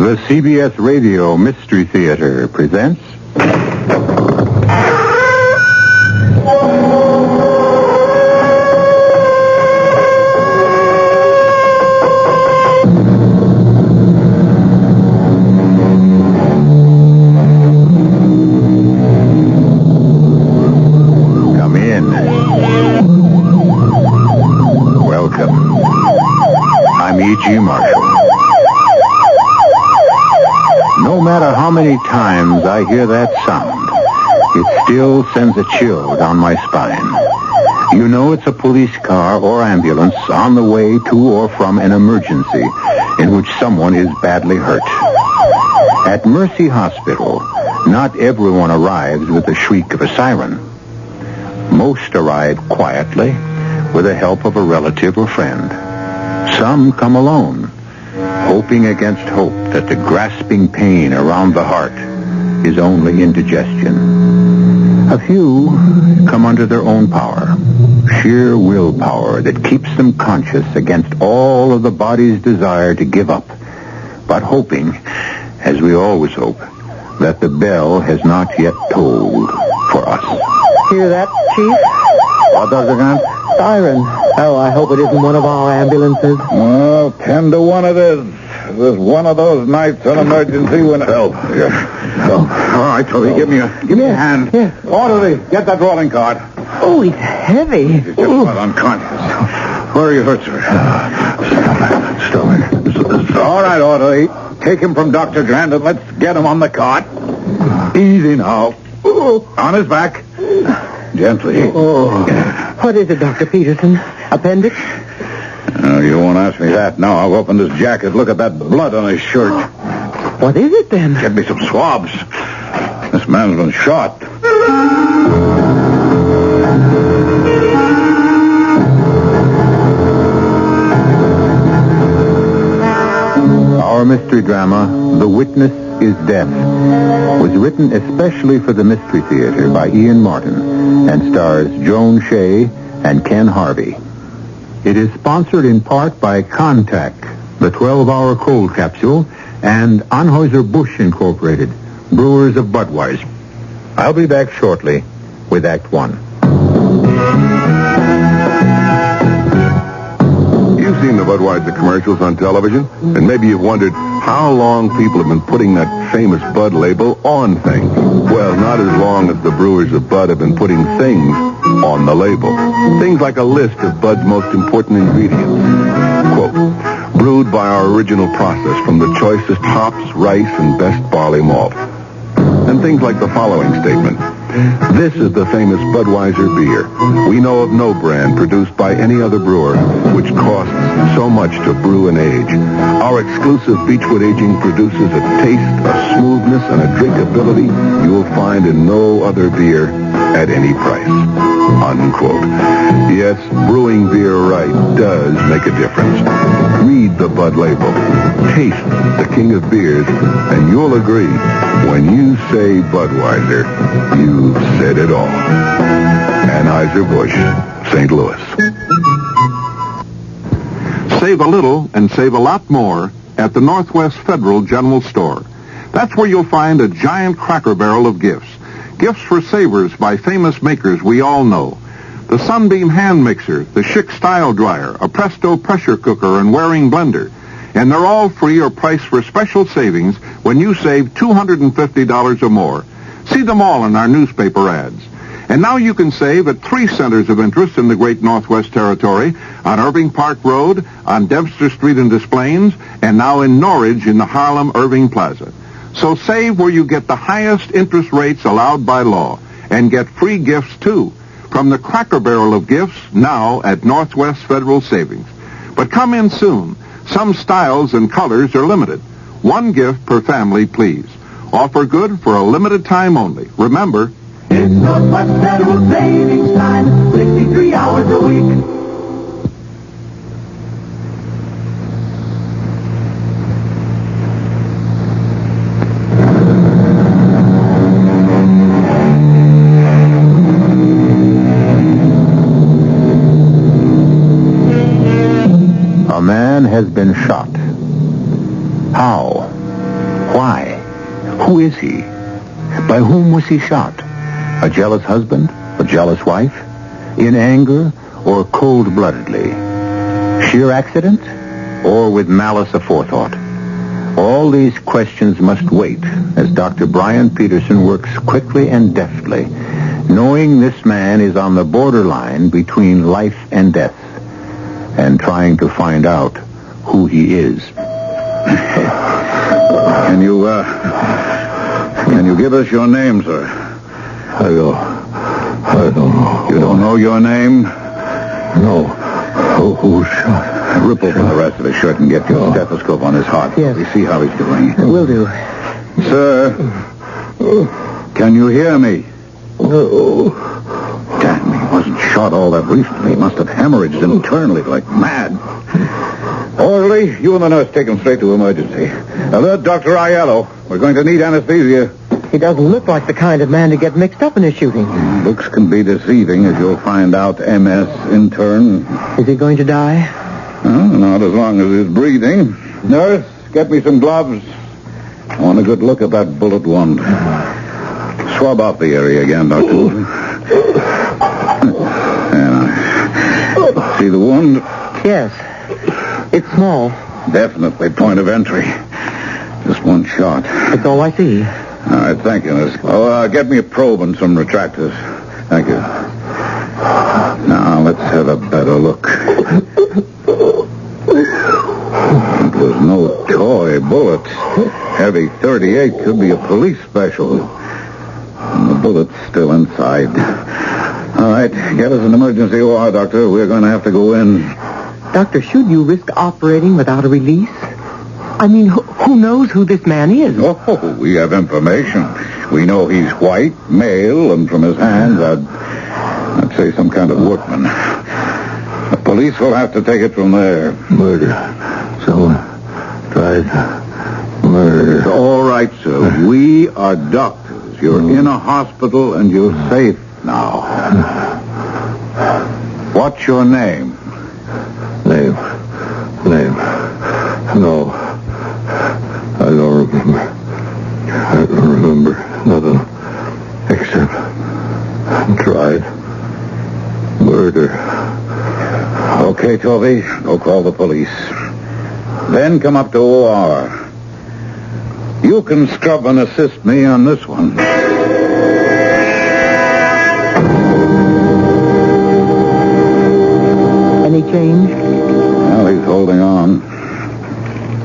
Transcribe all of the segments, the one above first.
The CBS Radio Mystery Theater presents... Come in. Welcome. I'm E.G. Marshall. No matter how many times I hear that sound, it still sends a chill down my spine. You know it's a police car or ambulance on the way to or from an emergency in which someone is badly hurt. At Mercy Hospital, not everyone arrives with the shriek of a siren. Most arrive quietly with the help of a relative or friend. Some come alone, hoping against hope that the grasping pain around the heart is only indigestion. A few come under their own power, sheer willpower that keeps them conscious against all of the body's desire to give up, but hoping, as we always hope, that the bell has not yet tolled for us. Hear that, Chief? What, Dr. Grant? Siren. Oh, I hope it isn't one of our ambulances. Well, 10 to 1 it is. This is one of those nights on emergency when... Help. All right, Toby, give me a hand. Yeah. Orderly, get that rolling cart. Oh, he's heavy. He's just about unconscious. Where are you hurt, sir? Stomach. All right, orderly. Take him from Dr. Grant and let's get him on the cart. Easy now. On his back. Gently. Oh. What is it, Dr. Peterson? Appendix? You won't ask me that now. I've opened his jacket. Look at that blood on his shirt. What is it, then? Get me some swabs. This man's been shot. Our mystery drama, The Witness is Death, was written especially for the Mystery Theater by Ian Martin and stars Joan Shea and Ken Harvey. It is sponsored in part by Contact, the 12-hour cold capsule, and Anheuser-Busch Incorporated, brewers of Budweiser. I'll be back shortly with Act One. You've seen the Budweiser commercials on television, and maybe you've wondered how long people have been putting that famous Bud label on things. Well, not as long as the brewers of Bud have been putting things on the label. Things like a list of Bud's most important ingredients. Quote, brewed by our original process from the choicest hops, rice, and best barley malt. And things like the following statement. This is the famous Budweiser beer. We know of no brand produced by any other brewer which costs so much to brew and age. Our exclusive Beechwood aging produces a taste, a smoothness, and a drinkability you will find in no other beer at any price. Unquote. Yes, brewing beer right does make a difference. Read the Bud label. Taste the king of beers, and you'll agree, when you say Budweiser, you've said it all. Anheuser-Busch, St. Louis. Save a little and save a lot more at the Northwest Federal General Store. That's where you'll find a giant Cracker Barrel of gifts. Gifts for savers by famous makers we all know. The Sunbeam hand mixer, the Schick style dryer, a Presto pressure cooker and Waring blender. And they're all free or priced for special savings when you save $250 or more. See them all in our newspaper ads. And now you can save at 3 centers of interest in the Great Northwest Territory, on Irving Park Road, on Dempster Street in Des Plaines, and now in Norridge in the Harlem Irving Plaza. So save where you get the highest interest rates allowed by law, and get free gifts too, from the Cracker Barrel of gifts now at Northwest Federal Savings. But come in soon. Some styles and colors are limited. 1 gift per family, please. Offer good for a limited time only. Remember, it's Northwest Federal Savings Time, 63 hours a week. A man has been shot. How? Who is he? By whom was he shot? A jealous husband? A jealous wife? In anger or cold-bloodedly? Sheer accident or with malice aforethought? All these questions must wait as Dr. Brian Peterson works quickly and deftly, knowing this man is on the borderline between life and death, and trying to find out who he is. Can you give us your name, sir? I don't know. You don't know your name? No. Who shot? Ripple from the rest of his shirt and get your stethoscope on his heart. Yes. We see how he's doing. Will do. Sir, can you hear me? No. Damn, he wasn't shot all that recently. He must have hemorrhaged internally like mad. Orderly, you and the nurse take him straight to emergency. Alert Dr. Aiello. We're going to need anesthesia. He doesn't look like the kind of man to get mixed up in a shooting. Looks can be deceiving, as you'll find out. MS intern. Is he going to die? Not as long as he's breathing. Nurse, get me some gloves. I want a good look at that bullet wound. Swab off the area again, Doctor. See the wound? Yes. It's small. Definitely point of entry. Just one shot. That's all I see. All right, thank you, nurse. Oh, get me a probe and some retractors. Thank you. Now, let's have a better look. It was no toy bullet. Heavy .38 could be a police special. And the bullet's still inside. All right, get us an emergency OR, Doctor. We're going to have to go in. Doctor, should you risk operating without a release? I mean, who knows who this man is? Oh, we have information. We know he's white, male, and from his hands, I'd say some kind of workman. The police will have to take it from there. Murder. Someone tried murder. It's all right, sir. We are doctors. You're in a hospital, and you're safe now. What's your name? Name. No. I don't remember nothing except tried murder. Okay, Toby. Go call the police. Then come up to OR. You can scrub and assist me on this one. Any change? Well, he's holding on.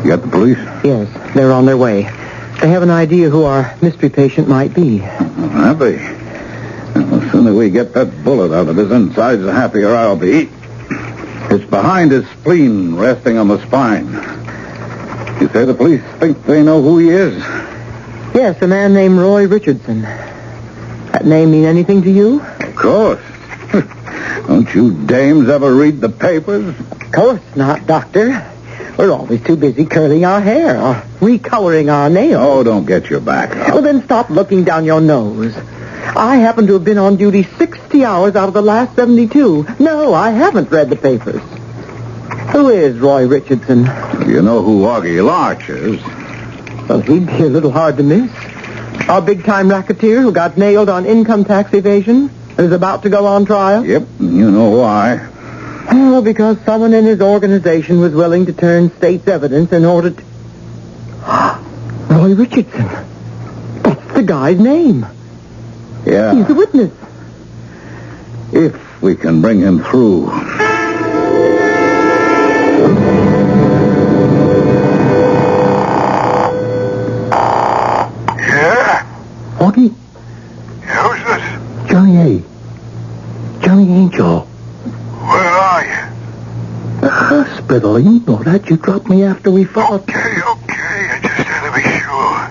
You got the police? Yes, they're on their way. They have an idea who our mystery patient might be. Have they? Well, the sooner we get that bullet out of his insides, the happier I'll be. It's behind his spleen, resting on the spine. You say the police think they know who he is? Yes, a man named Roy Richardson. That name mean anything to you? Of course. Don't you dames ever read the papers? Of course not, Doctor. We're always too busy curling our hair or recoloring our nails. Oh, don't get your back up. Well, then stop looking down your nose. I happen to have been on duty 60 hours out of the last 72. No, I haven't read the papers. Who is Roy Richardson? You know who Augie Larch is. Well, he'd be a little hard to miss. Our big-time racketeer who got nailed on income tax evasion and is about to go on trial? Yep, you know why. Oh, because someone in his organization was willing to turn state's evidence in order to... Roy Richardson. That's the guy's name. Yeah. He's a witness. If we can bring him through. Yeah? Augie? Who's this? Johnny A. Johnny Angel. Where are you? The hospital. You know that. You dropped me after we fought. Okay. I just had to be sure.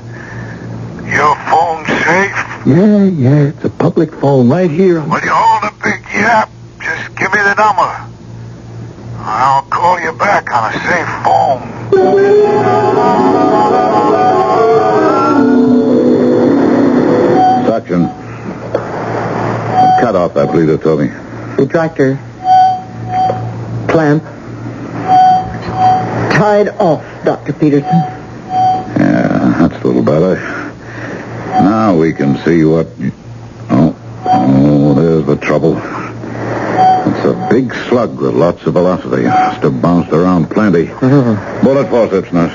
Your phone safe? Yeah. It's a public phone right here. When you hold a big yap, just give me the number. I'll call you back on a safe phone. Suction. Cut off that bleeder, Toby. Retractor. Clamp. Tied off, Dr. Peterson. Yeah, that's a little better. can see what... Oh, there's the trouble. It's a big slug with lots of velocity. Must have bounced around plenty. Bullet forceps, nurse.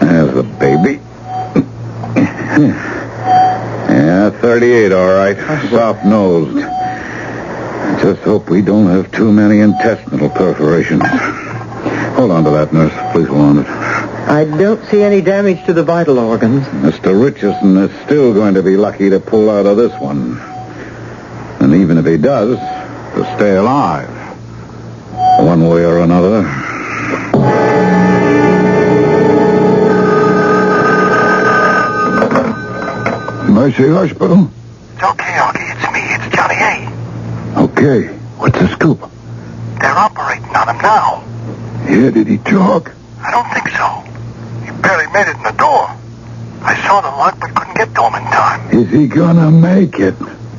There's the baby. Yeah, 38, all right. Soft-nosed. Just hope we don't have too many intestinal perforations. Hold on to that, nurse. Please hold on to it. I don't see any damage to the vital organs. Mr. Richardson is still going to be lucky to pull out of this one. And even if he does, to stay alive. One way or another. Mercy Hospital? It's okay, Augie. It's me. It's Johnny A. Okay. What's the scoop? They're operating on him now. Yeah, did he talk? I don't think so. He barely made it in the door. I saw the lock but couldn't get to him in time. Is he gonna make it?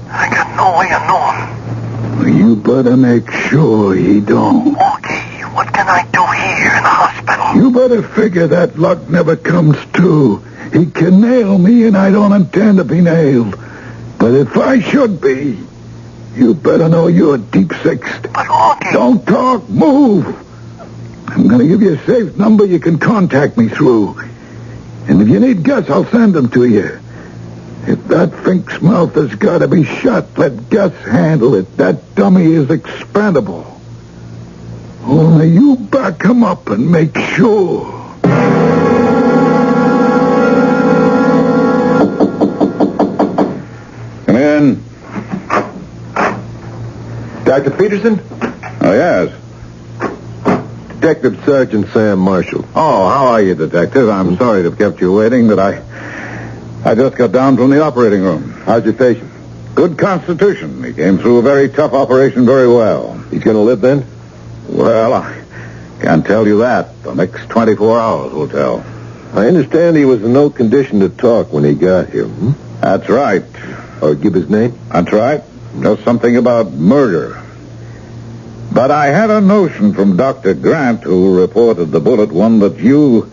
I got no way of knowing. You better make sure he don't. Augie, what can I do here in the hospital? You better figure that luck never comes true. He can nail me, and I don't intend to be nailed. But if I should be, you better know you're deep-sixed. But Augie... Don't talk. Move. I'm going to give you a safe number you can contact me through. And if you need Gus, I'll send them to you. If that Fink's mouth has got to be shut, let Gus handle it. That dummy is expendable. Only you back him up and make sure. Come in. Dr. Peterson? Oh, yes. Detective Sergeant Sam Marshall. Oh, how are you, Detective? I'm sorry to have kept you waiting, but I just got down from the operating room. How's your patient? Good constitution. He came through a very tough operation very well. He's going to live then? Well, I can't tell you that. The next 24 hours will tell. I understand he was in no condition to talk when he got here. That's right. Or give his name? That's right. Just something about murder. But I had a notion from Dr. Grant, who reported the bullet one, that you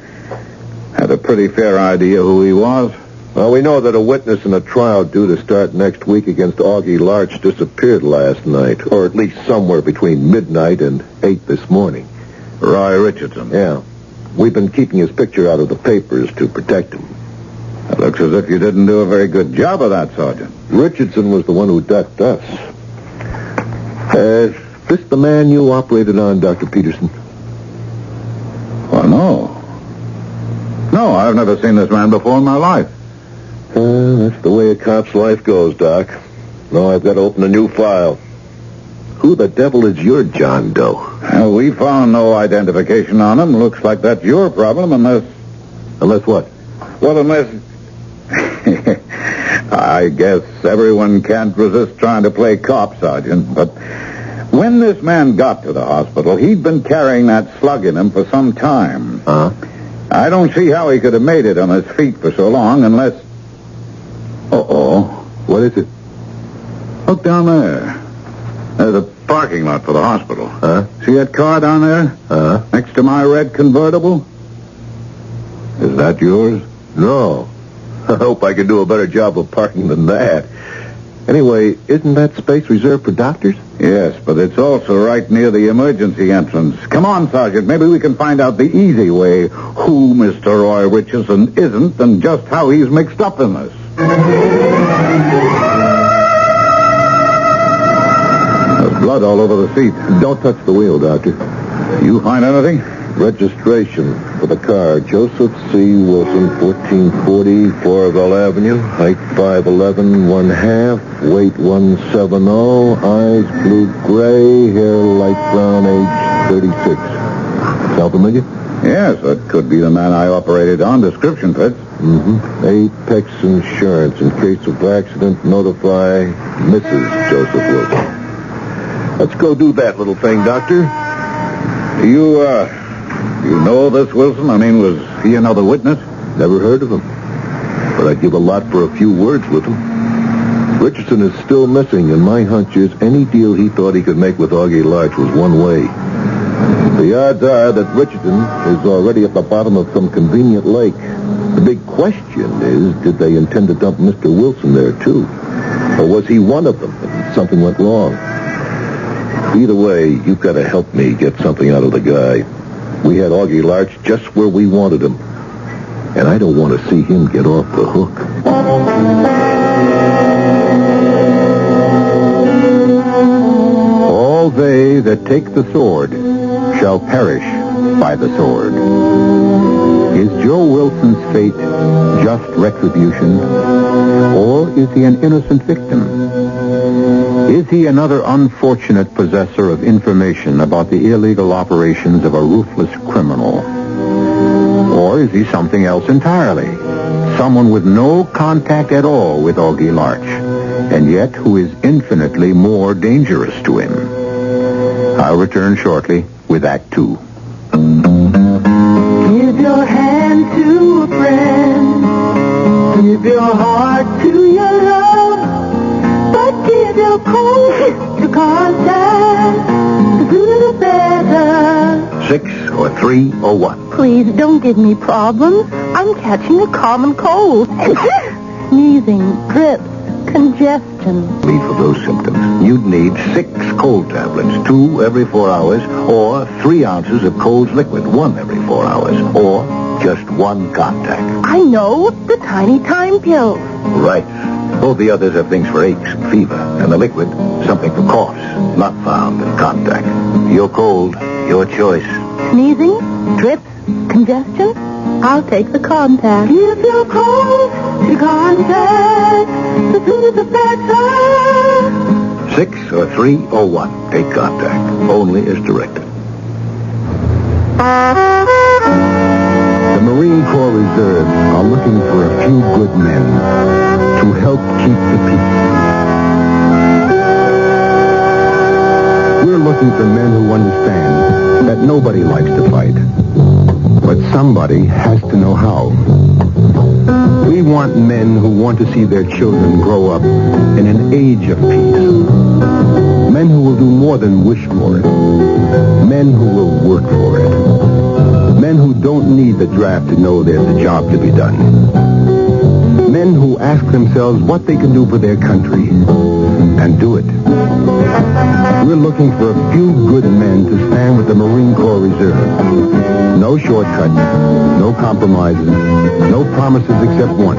had a pretty fair idea who he was. Well, we know that a witness in a trial due to start next week against Augie Larch disappeared last night, or at least somewhere between midnight and 8 this morning. Roy Richardson. Yeah. We've been keeping his picture out of the papers to protect him. It looks as if you didn't do a very good job of that, Sergeant. Richardson was the one who ducked us. Is this the man you operated on, Dr. Peterson? Well, no. No, I've never seen this man before in my life. That's the way a cop's life goes, Doc. No, I've got to open a new file. Who the devil is your John Doe? Well, we found no identification on him. Looks like that's your problem, unless... Unless what? Well, unless... I guess everyone can't resist trying to play cop, Sergeant, but when this man got to the hospital, he'd been carrying that slug in him for some time. Huh? I don't see how he could have made it on his feet for so long unless... Uh-oh. What is it? Look down there. There's a parking lot for the hospital. Huh? See that car down there? Uh-huh. Next to my red convertible? Is that yours? No. I hope I can do a better job of parking than that. Anyway, isn't that space reserved for doctors? Yes, but it's also right near the emergency entrance. Come on, Sergeant. Maybe we can find out the easy way who Mr. Roy Richardson isn't and just how he's mixed up in this. There's blood all over the seat. Don't touch the wheel, Doctor. You find anything? Registration for the car. Joseph C. Wilson, 1440 Floraville Avenue. Height 5'11", 1/2. Weight 170. Eyes blue-gray. Hair light brown. Age 36. Sound familiar? Yes, that could be the man I operated on. Description fits. Apex Insurance. In case of accident, notify Mrs. Joseph Wilson. Let's go do that little thing, Doctor. You know this Wilson? I mean, was he another witness? Never heard of him. But I'd give a lot for a few words with him. Richardson is still missing, and my hunch is any deal he thought he could make with Augie Larch was one way. The odds are that Richardson is already at the bottom of some convenient lake. The big question is, did they intend to dump Mr. Wilson there, too? Or was he one of them and something went wrong? Either way, you've got to help me get something out of the guy. We had Augie Larch just where we wanted him. And I don't want to see him get off the hook. All they that take the sword shall perish by the sword. Is Joe Wilson's fate just retribution, or is he an innocent victim? Is he another unfortunate possessor of information about the illegal operations of a ruthless criminal? Or is he something else entirely? Someone with no contact at all with Augie Larch, and yet who is infinitely more dangerous to him. I'll return shortly with Act 2. Give your hand to a friend. Give your heart to your love. But give your cold to contact. The sooner the better. 6 or 3 or what? Please don't give me problems. I'm catching a common cold. Sneezing, drips, congestion. For those symptoms, you'd need 6 cold tablets, 2 every 4 hours, or 3 ounces of Cold's liquid, 1 every 4 hours, or just 1 contact. I know, the tiny time pills. Right. Both the others have things for aches and fever, and the liquid, something for coughs, not found in contact. Your cold, your choice. Sneezing, drips, congestion. I'll take the contact. Give your cold to contact. The sooner the better. 6 or 3 or 1. Take contact. Only as directed. The Marine Corps Reserve are looking for a few good men to help keep the peace. We're looking for men who understand that nobody likes to fight, but somebody has to know how. We want men who want to see their children grow up in an age of peace. Men who will do more than wish for it. Men who will work for it. Men who don't need the draft to know there's a job to be done. Men who ask themselves what they can do for their country and do it. We're looking for a few good men to stand with the Marine Corps Reserve. No shortcuts, no compromises, no promises except one.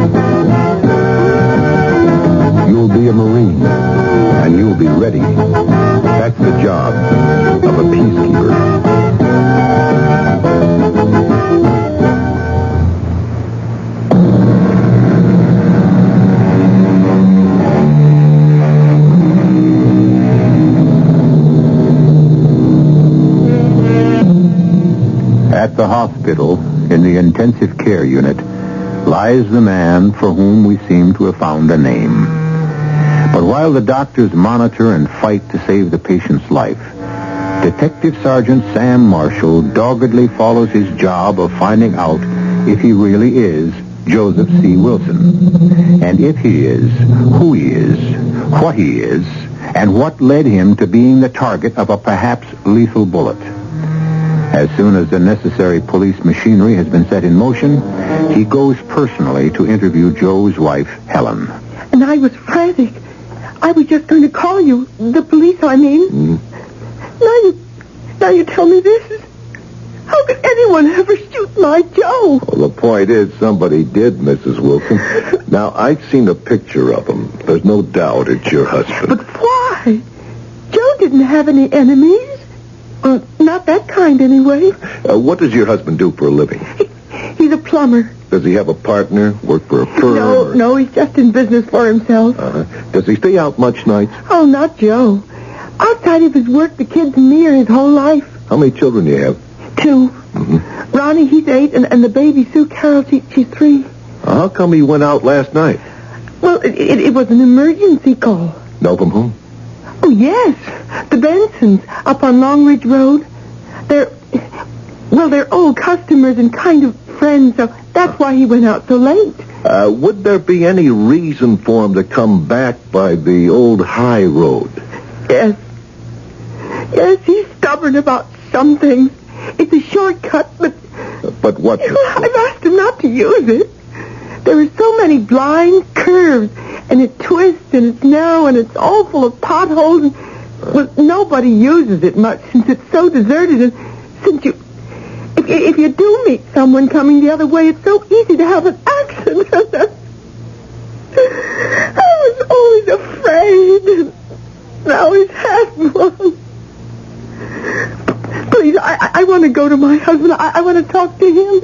You'll be a Marine, and you'll be ready. That's the job of a peacekeeper. At the hospital, in the intensive care unit, lies the man for whom we seem to have found a name. But while the doctors monitor and fight to save the patient's life, Detective Sergeant Sam Marshall doggedly follows his job of finding out if he really is Joseph C. Wilson. And if he is, who he is, what he is, and what led him to being the target of a perhaps lethal bullet. As soon as the necessary police machinery has been set in motion, he goes personally to interview Joe's wife, Helen. And I was frantic. I was just going to call you. The police, I mean. Now you tell me this. How could anyone ever shoot my Joe? Well, the point is, somebody did, Mrs. Wilson. Now, I've seen a picture of him. There's no doubt it's your husband. But why? Joe didn't have any enemies. Not that kind, anyway. What does your husband do for a living? He's a plumber. Does he have a partner? Work for a firm? No, he's just in business for himself. Does he stay out much nights? Oh, not Joe. Outside of his work, the kids and me are his whole life. How many children do you have? 2. Mm-hmm. Ronnie, he's 8, and the baby, Sue Carol, she's 3. How come he went out last night? Well, it was an emergency call. Know from whom? Oh, yes. The Bensons, up on Long Ridge Road. They're old customers and kind of friends, so that's why he went out so late. Would there be any reason for him to come back by the old high road? Yes. Yes, he's stubborn about some things. It's a shortcut, but... But what? I've asked him not to use it. There are so many blind curves, and it twists, and it's narrow, and it's all full of potholes, and well, nobody uses it much since it's so deserted, and since you... If you do meet someone coming the other way, it's so easy to have an accident. I was always afraid, and I always had one. Please, I want to go to my husband. I want to talk to him.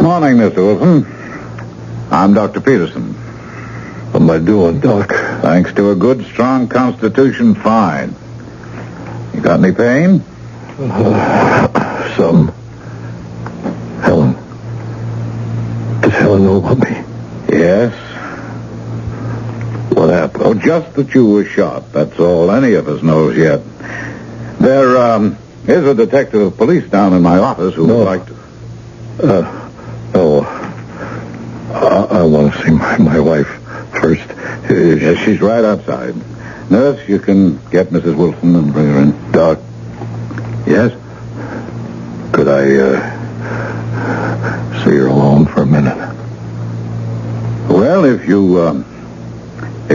Morning, Mr. Wilson. I'm Dr. Peterson. What am I doing, Doc? Thanks to a good, strong constitution, fine. You got any pain? Some. Helen. Does Helen know about me? Yes. What happened? Oh, just that you were shot. That's all any of us knows yet. There is a detective of police down in my office who would like to... I want to see my wife first. Yes, she's right outside. Nurse, you can get Mrs. Wilson and bring her in. Doc. Yes? Could I see her alone for a minute? Well, if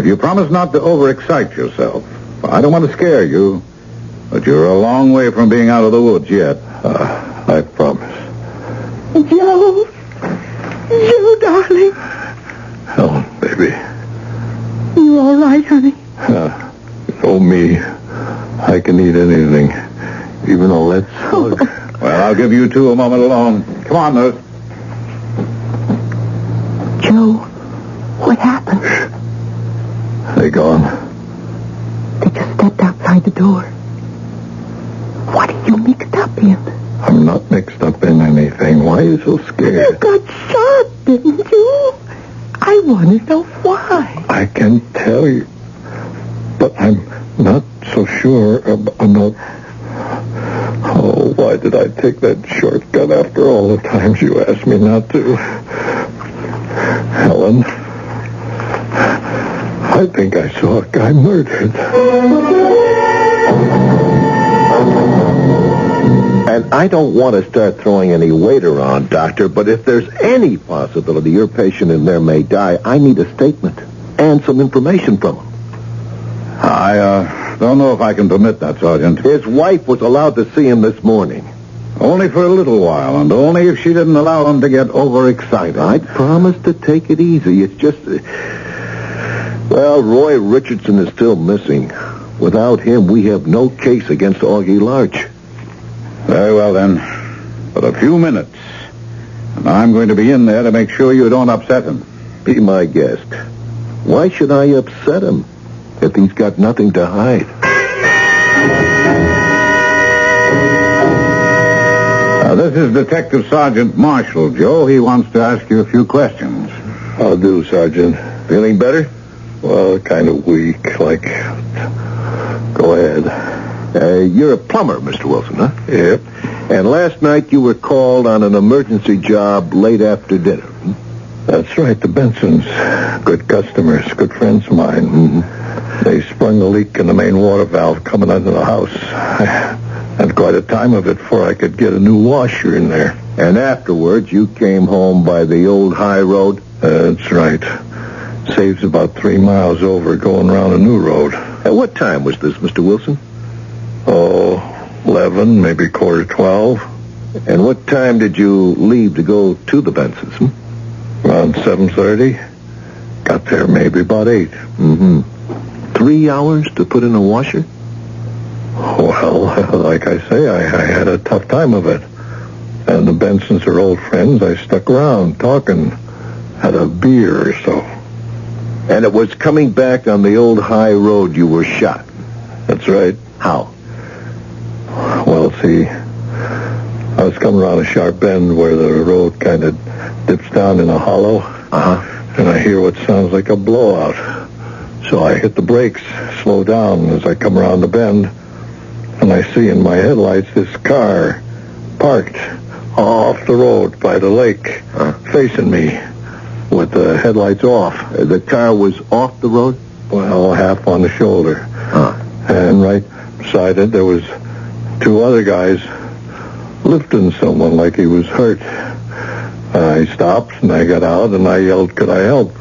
you promise not to overexcite yourself. I don't want to scare you, but you're a long way from being out of the woods yet. I promise. Joe, darling. Helen, baby. You all right, honey? Oh, me. I can eat anything, even a lead slug. Well, I'll give you two a moment alone. Come on, nurse. Joe, what happened? They gone. They just stepped outside the door. What are you mixed up in? I'm not mixed up in anything. Why are you so You scared? got shot, didn't you? I want to know why. I can tell you, but I'm not so sure about... Oh, why did I take that shortcut after all the times you asked me not to? Helen, I think I saw a guy murdered. And I don't want to start throwing any weight around, Doctor, but if there's any possibility your patient in there may die, I need a statement and some information from him. I don't know if I can permit that, Sergeant. His wife was allowed to see him this morning. Only for a little while, and only if she didn't allow him to get overexcited. I promised to take it easy. It's just... Well, Roy Richardson is still missing. Without him, we have no case against Augie Larch. Very well, then. But a few minutes. And I'm going to be in there to make sure you don't upset him. Be my guest. Why should I upset him if he's got nothing to hide? This is Detective Sergeant Marshall, Joe. He wants to ask you a few questions. I'll do, Sergeant. Feeling better? Well, kind of weak, like... Go ahead. You're a plumber, Mr. Wilson, huh? Yep. And last night you were called on an emergency job late after dinner. That's right, the Bensons. Good customers, good friends of mine. Mm-hmm. They sprung a leak in the main water valve coming under the house. I had quite a time of it before I could get a new washer in there. And afterwards you came home by the old high road? That's right. Saves about 3 miles over going around a new road. At what time was this, Mr. Wilson? Oh, 11, maybe 11:45. And what time did you leave to go to the Bensons? Around 7:30. Got there maybe about 8. Mm-hmm. 3 hours to put in a washer? Well, like I say, I had a tough time of it. And the Bensons are old friends. I stuck around, talking, had a beer or so. And it was coming back on the old high road you were shot? That's right. How? Well, see, I was coming around a sharp bend where the road kind of dips down in a hollow. Uh-huh. And I hear what sounds like a blowout. So I hit the brakes, slow down as I come around the bend, and I see in my headlights this car parked off the road by the lake, facing me with the headlights off. The car was off the road? Well, half on the shoulder. Huh. And right beside it, there was 2 other guys lifting someone like he was hurt. I stopped and I got out and I yelled, "Could I help?"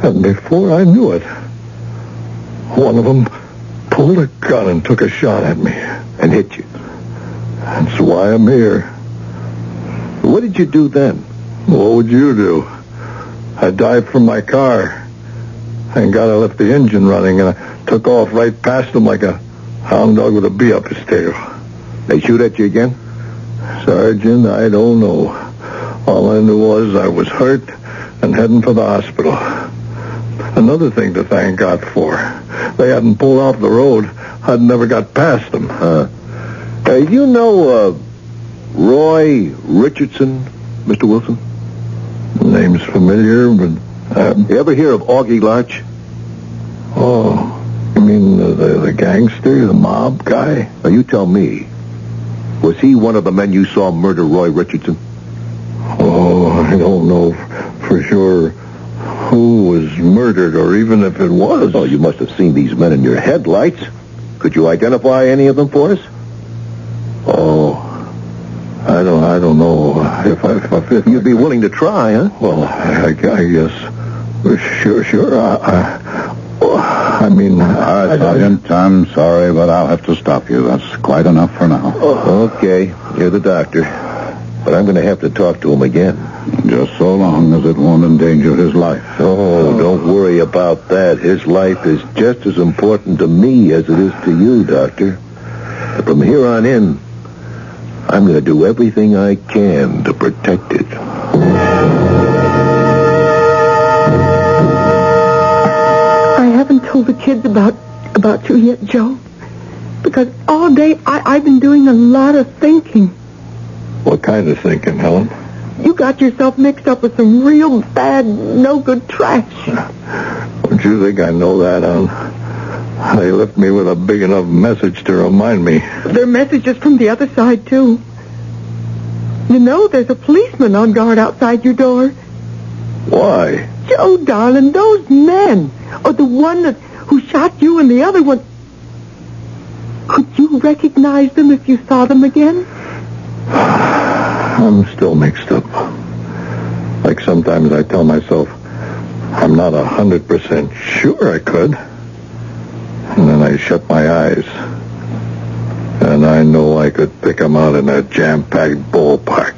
And before I knew it, one of them pulled a gun and took a shot at me. And hit you. That's why I'm here. What did you do then? What would you do? I dived from my car. Thank God I left the engine running, and I took off right past him like a hound dog with a bee up his tail. They shoot at you again? Sergeant, I don't know. All I knew was I was hurt and heading for the hospital. Another thing to thank God for. They hadn't pulled off the road. I'd never got past them. You know Roy Richardson, Mr. Wilson? Name's familiar, but... You ever hear of Augie Larch? Oh, you mean the gangster, the mob guy? Now, you tell me. Was he one of the men you saw murder Roy Richardson? Oh, I don't know for sure who was murdered, or even if it was. Oh, you must have seen these men in your headlights. Could you identify any of them for us? Oh, I don't know if you'd be willing to try, huh? Well, I guess. Sure. I mean... All right, Sergeant, I'm sorry, but I'll have to stop you. That's quite enough for now. Okay, you're the doctor. But I'm going to have to talk to him again. Just so long as it won't endanger his life. Oh, don't worry about that. His life is just as important to me as it is to you, Doctor. From here on in, I'm going to do everything I can to protect it. I haven't told the kids about you yet, Joe. Because all day I've been doing a lot of thinking. What kind of thinking, Helen? You got yourself mixed up with some real bad, no-good trash. Don't you think I know that, Helen? They left me with a big enough message to remind me. There are messages from the other side, too. You know, there's a policeman on guard outside your door. Why? Joe, darling, those men, or the one who shot you and the other one, could you recognize them if you saw them again? I'm still mixed up. Like sometimes I tell myself I'm not 100% sure I could. And then I shut my eyes. And I know I could pick them out in a jam-packed ballpark.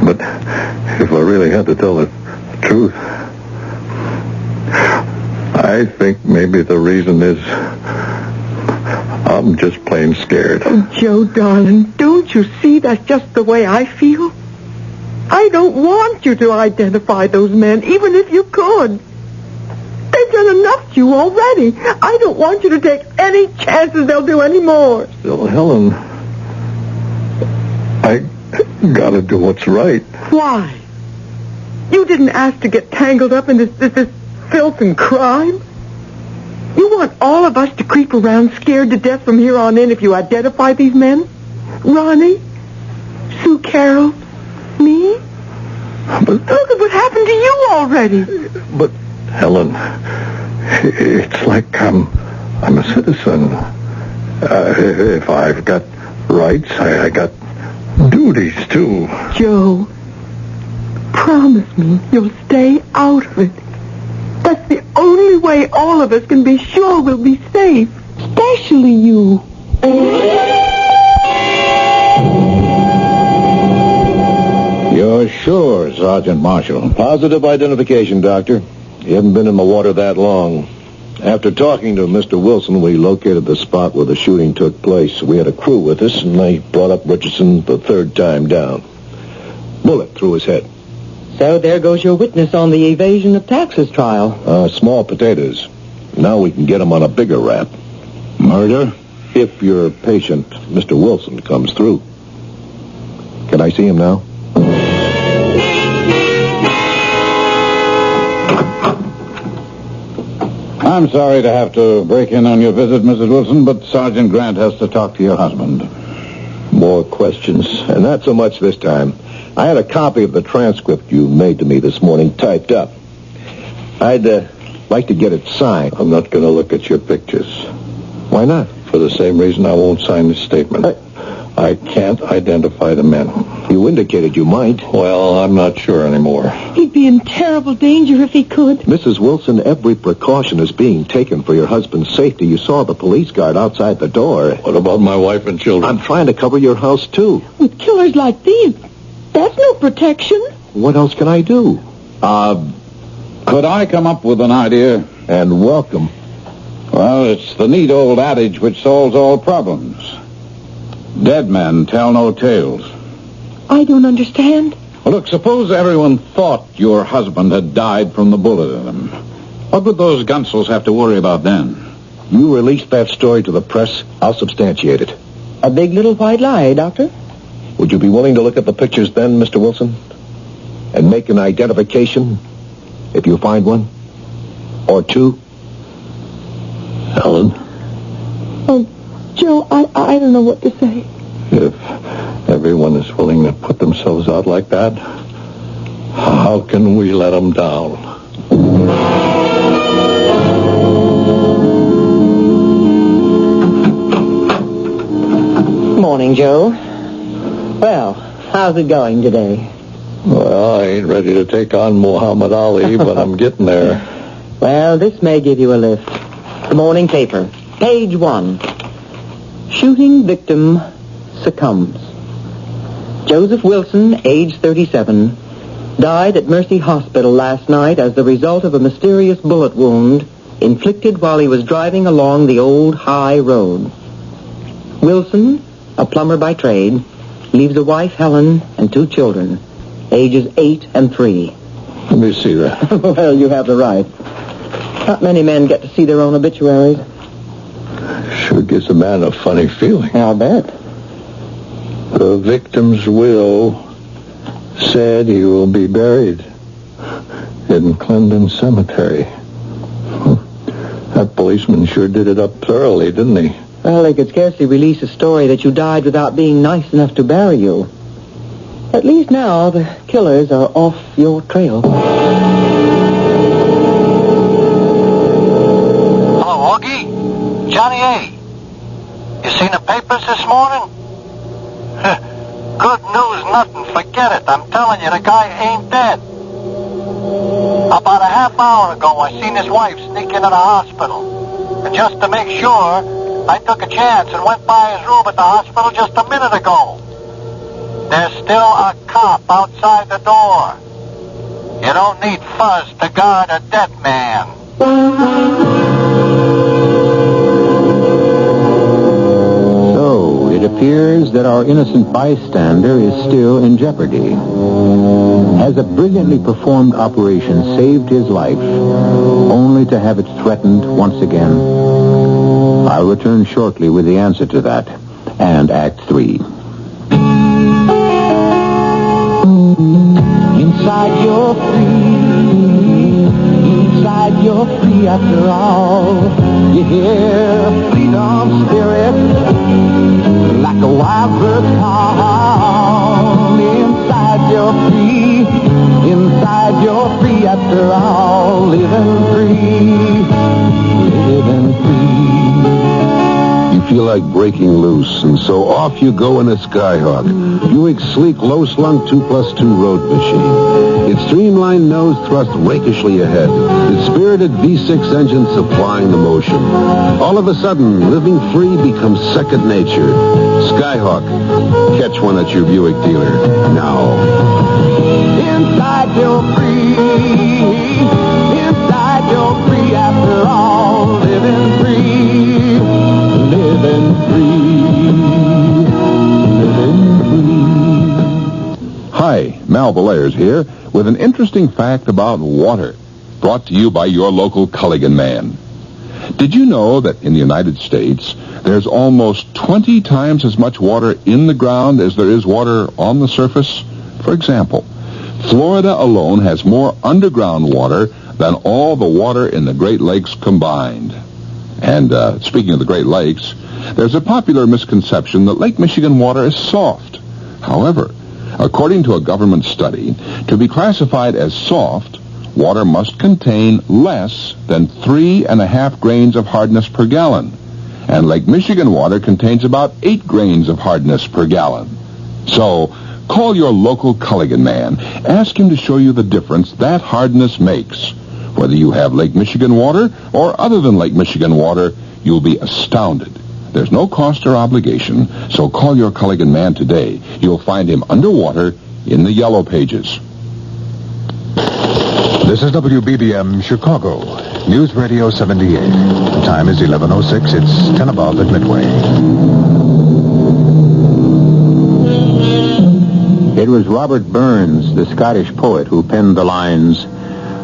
But if I really had to tell the truth, I think maybe the reason is I'm just plain scared. Oh, Joe, darling, don't you see that's just the way I feel? I don't want you to identify those men, even if you could. They've done enough to you already. I don't want you to take any chances they'll do any more. Still, Helen, I gotta do what's right. Why? You didn't ask to get tangled up in this filth and crime? You want all of us to creep around scared to death from here on in if you identify these men? Ronnie? Sue Carroll? Me? But look at what happened to you already. But, Helen, it's like I'm a citizen. If I've got rights, I got duties, too. Joe, promise me you'll stay out of it. That's the only way all of us can be sure we'll be safe. Especially you. You're sure, Sergeant Marshall? Positive identification, Doctor. He hadn't been in the water that long. After talking to Mr. Wilson, we located the spot where the shooting took place. We had a crew with us, and they brought up Richardson the third time down. Bullet through his head. So there goes your witness on the evasion of taxes trial. Small potatoes. Now we can get him on a bigger rap. Murder? If your patient, Mr. Wilson, comes through. Can I see him now? I'm sorry to have to break in on your visit, Mrs. Wilson, but Sergeant Grant has to talk to your husband. More questions, and not so much this time. I had a copy of the transcript you made to me this morning typed up. I'd like to get it signed. I'm not going to look at your pictures. Why not? For the same reason, I won't sign this statement. I can't identify the men. You indicated you might. Well, I'm not sure anymore. He'd be in terrible danger if he could. Mrs. Wilson, every precaution is being taken for your husband's safety. You saw the police guard outside the door. What about my wife and children? I'm trying to cover your house, too. With killers like these, that's no protection. What else can I do? Could I come up with an idea? And welcome. Well, it's the neat old adage which solves all problems. Dead men tell no tales. I don't understand. Well, look, suppose everyone thought your husband had died from the bullet in him. What would those gunsels have to worry about then? You release that story to the press, I'll substantiate it. A big little white lie, Doctor. Would you be willing to look at the pictures then, Mr. Wilson? And make an identification, if you find one? Or two? Helen? Oh, Joe, I don't know what to say. If everyone is willing to put themselves out like that, how can we let them down? Morning, Joe. Well, how's it going today? Well, I ain't ready to take on Muhammad Ali, but I'm getting there. Well, this may give you a lift. The morning paper, page 1. Shooting victim succumbs. Joseph Wilson, age 37, died at Mercy Hospital last night as the result of a mysterious bullet wound inflicted while he was driving along the old high road. Wilson, a plumber by trade, leaves a wife, Helen, and 2 children, ages 8 and 3. Let me see that. Well, you have the right. Not many men get to see their own obituaries. Sure gives a man a funny feeling. I'll bet. The victim's will said he will be buried in Clendon Cemetery. That policeman sure did it up thoroughly, didn't he? Well, they could scarcely release a story that you died without being nice enough to bury you. At least now the killers are off your trail. Hello, Augie? Johnny A. You seen the papers this morning? Good news, nothing. Forget it. I'm telling you, the guy ain't dead. About a half hour ago, I seen his wife sneak into the hospital. And just to make sure, I took a chance and went by his room at the hospital just a minute ago. There's still a cop outside the door. You don't need fuzz to guard a dead man. So, it appears that our innocent bystander is still in jeopardy. Has a brilliantly performed operation saved his life, only to have it threatened once again? I'll return shortly with the answer to that, and Act 3. Inside you're free. Inside you're free after all. You hear freedom spirit like a wild bird call. Inside you're free. Inside you're free after all. Living free. Living free. You feel like breaking loose, and so off you go in a Skyhawk. Buick's sleek, low-slung 2+2 road machine. Its streamlined nose thrust rakishly ahead. Its spirited V6 engine supplying the motion. All of a sudden, living free becomes second nature. Skyhawk. Catch one at your Buick dealer now. Inside you're free. Inside you're free after all. Living free. Living free. Living free. Hi, Mal Belair's here with an interesting fact about water, brought to you by your local Culligan man. Did you know that in the United States, there's almost 20 times as much water in the ground as there is water on the surface? For example, Florida alone has more underground water than all the water in the Great Lakes combined. And speaking of the Great Lakes, there's a popular misconception that Lake Michigan water is soft. However, according to a government study, to be classified as soft, water must contain less than 3.5 grains of hardness per gallon. And Lake Michigan water contains about 8 grains of hardness per gallon. So, call your local Culligan man. Ask him to show you the difference that hardness makes. Whether you have Lake Michigan water or other than Lake Michigan water, you'll be astounded. There's no cost or obligation, so call your Culligan man today. You'll find him underwater in the Yellow Pages. This is WBBM Chicago, News Radio 78. The time is 11:06. It's 10 above at Midway. It was Robert Burns, the Scottish poet, who penned the lines,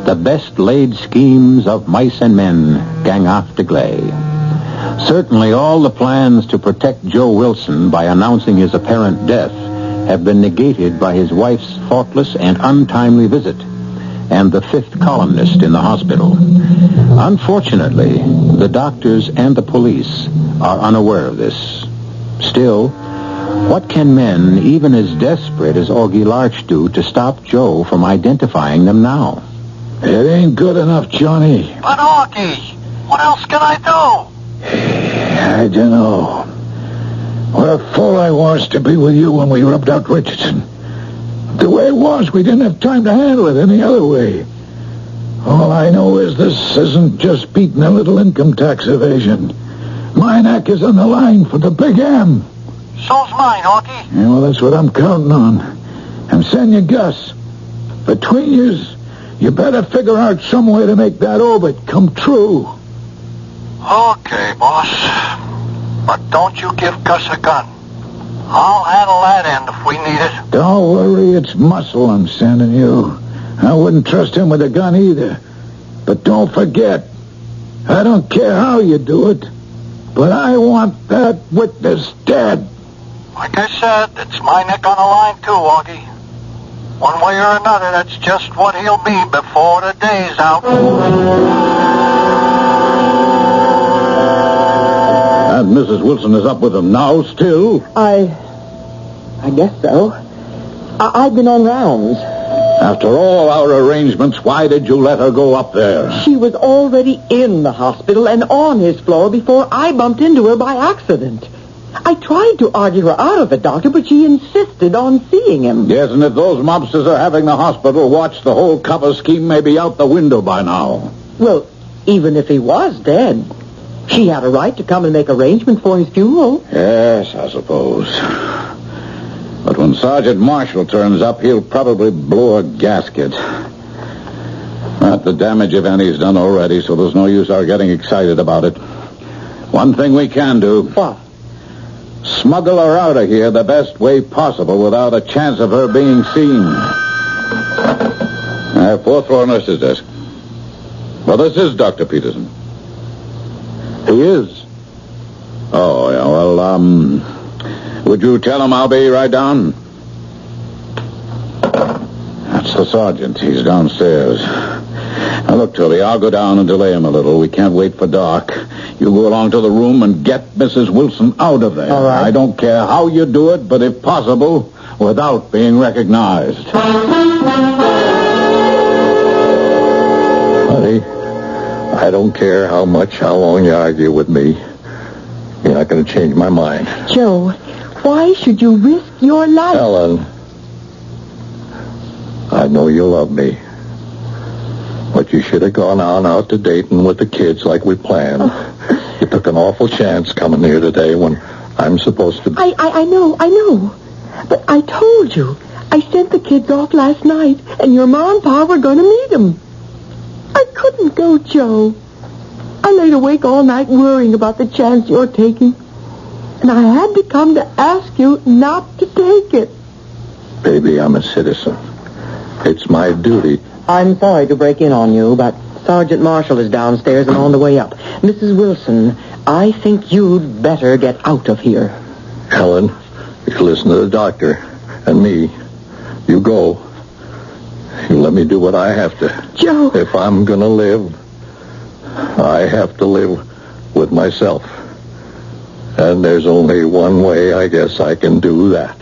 "The best laid schemes of mice and men gang after gley." Certainly all the plans to protect Joe Wilson by announcing his apparent death have been negated by his wife's thoughtless and untimely visit, and the fifth columnist in the hospital. Unfortunately, the doctors and the police are unaware of this. Still, what can men, even as desperate as Augie Larch, do to stop Joe from identifying them now? It ain't good enough, Johnny. But Augie, what else can I do? I don't know. What a fool I was to be with you when we rubbed out Richardson. The way it was, we didn't have time to handle it any other way. All I know is this isn't just beating a little income tax evasion. My neck is on the line for the big M. So's mine, Augie. Yeah, well, that's what I'm counting on. I'm saying you, Gus. Between yous, you better figure out some way to make that orbit come true. Okay, boss. But don't you give Gus a gun. I'll handle that end if we need it. Don't worry, it's muscle I'm sending you. I wouldn't trust him with a gun either. But don't forget, I don't care how you do it, but I want that witness dead. Like I said, it's my neck on the line too, Augie. One way or another, that's just what he'll be before the day's out. And Mrs. Wilson is up with him now, still? I guess so. I've been on rounds. After all our arrangements, why did you let her go up there? She was already in the hospital and on his floor before I bumped into her by accident. I tried to argue her out of it, Doctor, but she insisted on seeing him. Yes, and if those mobsters are having the hospital watched, the whole cover scheme may be out the window by now. Well, even if he was dead, she had a right to come and make arrangements for his funeral. Yes, I suppose. But when Sergeant Marshall turns up, he'll probably blow a gasket. But the damage, if any, is done already, so there's no use our getting excited about it. One thing we can do. What? Smuggle her out of here the best way possible without a chance of her being seen. 4th floor nurse's desk. Well, this is Dr. Peterson. He is? Oh, yeah, well, would you tell him I'll be right down? That's the sergeant. He's downstairs. Now, look, Toby, I'll go down and delay him a little. We can't wait for dark. You go along to the room and get Mrs. Wilson out of there. All right. I don't care how you do it, but if possible, without being recognized. Honey, I don't care how long you argue with me. You're not going to change my mind. Joe, why should you risk your life? Ellen, I know you love me. But you should have gone on out to Dayton with the kids like we planned. You took an awful chance coming here today when I'm supposed to... I know. But I told you. I sent the kids off last night, and your mom and pa were going to meet them. I couldn't go, Joe. I laid awake all night worrying about the chance you're taking. And I had to come to ask you not to take it. Baby, I'm a citizen. It's my duty. I'm sorry to break in on you, but Sergeant Marshall is downstairs and on the way up. Mrs. Wilson, I think you'd better get out of here. Helen, you listen to the doctor and me. You go. You let me do what I have to. Joe. If I'm going to live, I have to live with myself. And there's only one way I guess I can do that.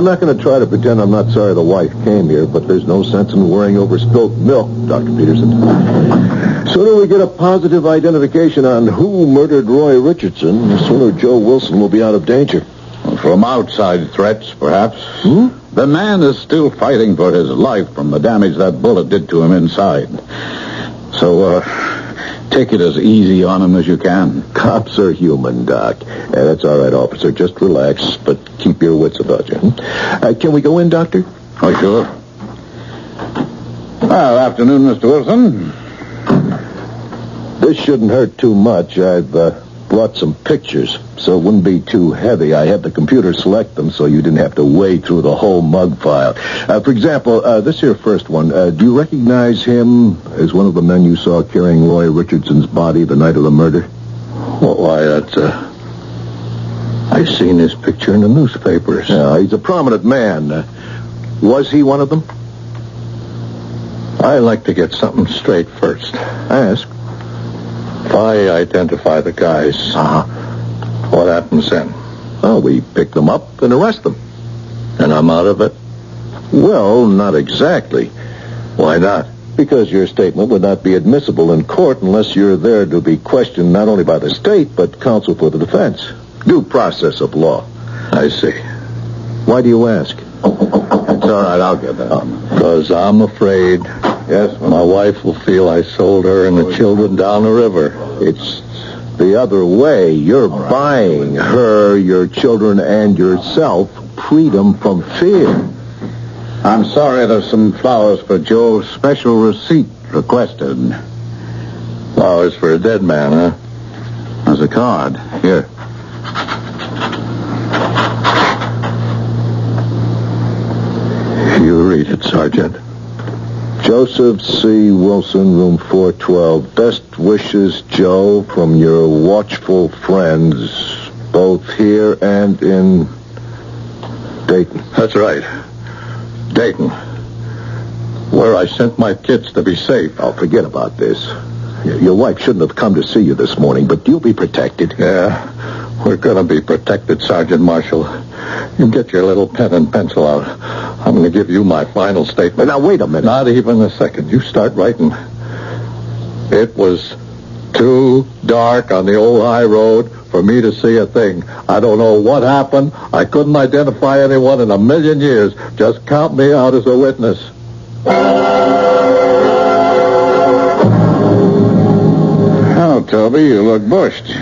I'm not going to try to pretend I'm not sorry the wife came here, but there's no sense in worrying over spilt milk, Dr. Peterson. Sooner we get a positive identification on who murdered Roy Richardson, the sooner Joe Wilson will be out of danger. From outside threats, perhaps. The man is still fighting for his life from the damage that bullet did to him inside. So, take it as easy on him as you can. Cops are human, Doc. That's all right, officer. Just relax, but keep your wits about you. Can we go in, Doctor? Oh, sure. Well, afternoon, Mr. Wilson. This shouldn't hurt too much. I've brought some pictures, so it wouldn't be too heavy. I had the computer select them so you didn't have to wade through the whole mug file. For example, this here first one. Do you recognize him as one of the men you saw carrying Roy Richardson's body the night of the murder? Well, why, that's, I've seen his picture in the newspapers. Yeah, he's a prominent man. Was he one of them? I like to get something straight first. Ask. If I identify the guys, what happens then? Oh, we pick them up and arrest them. And I'm out of it? Well, not exactly. Why not? Because your statement would not be admissible in court unless you're there to be questioned not only by the state, but counsel for the defense. Due process of law. I see. Why do you ask? It's all right, I'll get that. Because I'm afraid my wife will feel I sold her and the children down the river. It's the other way. You're buying her, your children, and yourself freedom from fear. I'm sorry, there's some flowers for Joe's special receipt requested. Flowers for a dead man, huh? There's a card. Here. You read it, Sergeant. Joseph C. Wilson, room 412. Best wishes, Joe, from your watchful friends, both here and in Dayton. That's right. Dayton. Where I sent my kids to be safe. Oh, forget about this. Your wife shouldn't have come to see you this morning, but you'll be protected. Yeah, we're going to be protected, Sergeant Marshall. You get your little pen and pencil out. I'm going to give you my final statement. Now, wait a minute. Not even a second. You start writing. It was too dark on the old high road for me to see a thing. I don't know what happened. I couldn't identify anyone in a million years. Just count me out as a witness. Oh, Toby, you look bushed.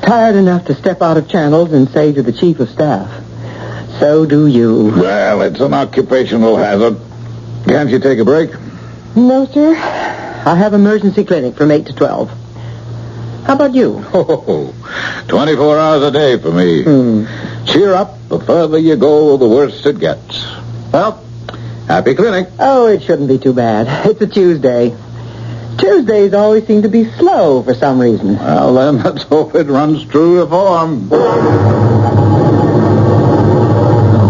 Tired enough to step out of channels and say to the chief of staff, so do you. Well, it's an occupational hazard. Can't you take a break? No, sir. I have emergency clinic from 8 to 12. How about you? Oh, 24 hours a day for me. Cheer up. The further you go, the worse it gets. Well, happy clinic. Oh, it shouldn't be too bad. It's a Tuesday. Tuesdays always seem to be slow for some reason. Well, then, let's hope it runs true to form.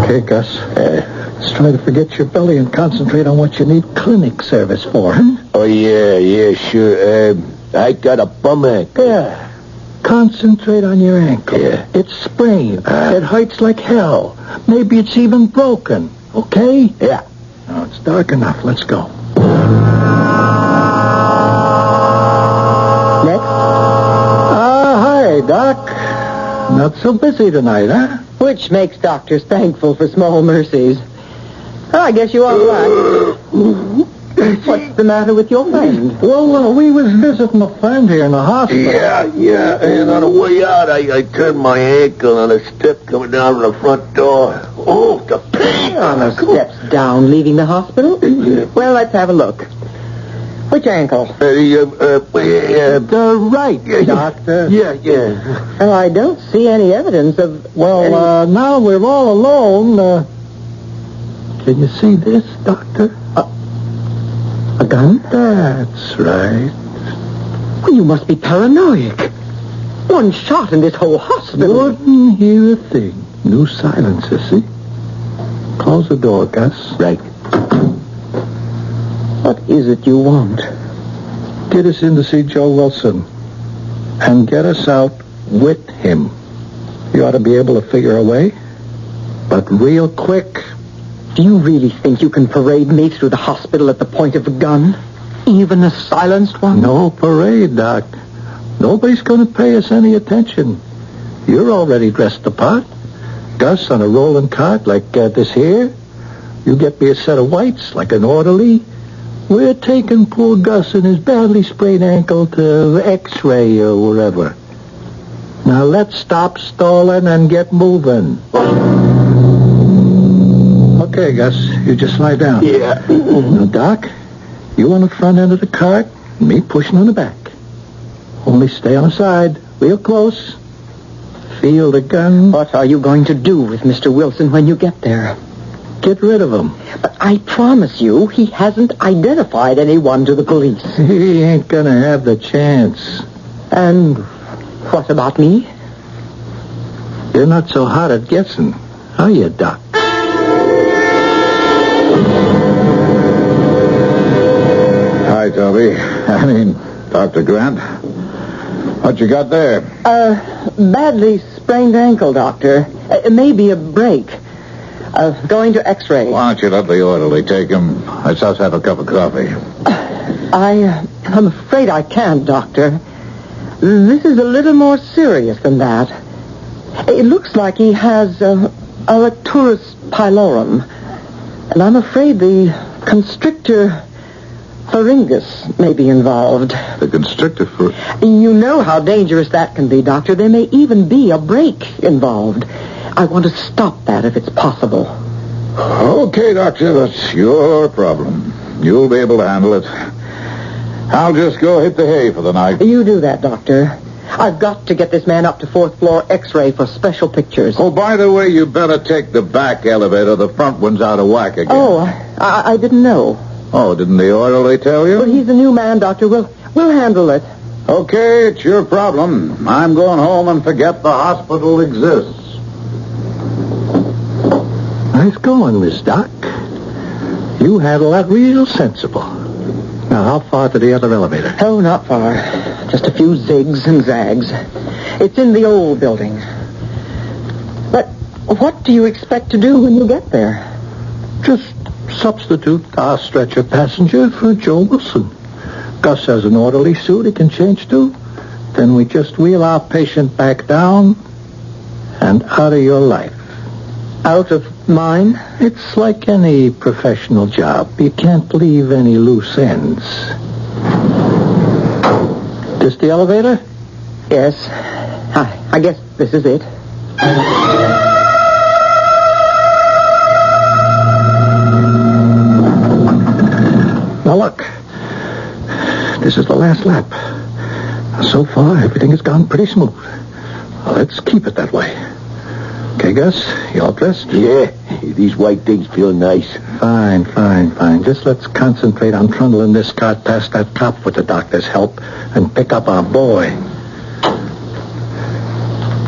Okay, Gus. Let's try to forget your belly and concentrate on what you need clinic service for, huh? Oh, yeah, sure. I got a bum ankle. Yeah. Concentrate on your ankle. Yeah. It's sprained. It hurts like hell. Maybe it's even broken. Okay? Yeah. Now, it's dark enough. Let's go. Next? Hi, Doc. Not so busy tonight, huh? Which makes doctors thankful for small mercies. Oh, I guess you are right. What's the matter with your friend? Well, we was visiting a friend here in the hospital. Yeah. And on the way out, I turned my ankle on a step coming down from the front door. Oh, the pain. On the steps down, leaving the hospital? Well, let's have a look. Which ankle? The right, Doctor. Yeah. Well, I don't see any evidence of... Well, now we're all alone. Can you see this, Doctor? A gun? That's right. Well, you must be paranoid. One shot in this whole hospital. Wouldn't hear a thing. New silencer, see? Close the door, Gus. Right. What is it you want? Get us in to see Joe Wilson. And get us out with him. You ought to be able to figure a way. but real quick. Do you really think you can parade me through the hospital at the point of a gun? Even a silenced one? No parade, Doc. Nobody's going to pay us any attention. You're already dressed the part. Gus on a rolling cart like this here. You get me a set of whites like an orderly. We're taking poor Gus and his badly sprained ankle to X-ray or wherever. Now let's stop stalling and get moving. Okay, Gus, you just lie down. Yeah. Now, Doc, you on the front end of the cart, and me pushing on the back. Only stay on the side, real close. Feel the gun. What are you going to do with Mr. Wilson when you get there? Get rid of him. But I promise you, he hasn't identified anyone to the police. He ain't gonna have the chance. And what about me? You're not so hot at guessing, are you, Doc? Hi, Toby. Dr. Grant. What you got there? Badly sprained ankle, Doctor. Maybe a break. Going to X-ray. Why don't you let the orderly take him? Let's us have a cup of coffee. I'm afraid I can't, Doctor. This is a little more serious than that. It looks like he has a recturus pylorum. And I'm afraid the constrictor pharyngus may be involved. The constrictor for... You know how dangerous that can be, Doctor. There may even be a break involved. I want to stop that if it's possible. Okay, Doctor, that's your problem. You'll be able to handle it. I'll just go hit the hay for the night. You do that, Doctor. I've got to get this man up to 4th floor X-ray for special pictures. Oh, by the way, you better take the back elevator. The front one's out of whack again. Oh, I didn't know. Oh, didn't the orderly tell you? But he's a new man, Doctor. We'll handle it. Okay, it's your problem. I'm going home and forget the hospital exists. Nice going, Miss Doc. You handle that real sensible. Now, how far to the other elevator? Oh, not far. Just a few zigs and zags. It's in the old building. But what do you expect to do when you get there? Just substitute our stretcher passenger for Joe Wilson. Gus has an orderly suit he can change to. Then we just wheel our patient back down and out of your life. Out of mine? It's like any professional job. You can't leave any loose ends. This the elevator? Yes. I guess this is it. Now look. This is the last lap. So far, everything has gone pretty smooth. Let's keep it that way. Okay, Gus, you all dressed? Yeah, these white things feel nice. Fine. Just let's concentrate on trundling this cart past that cop with the doctor's help and pick up our boy.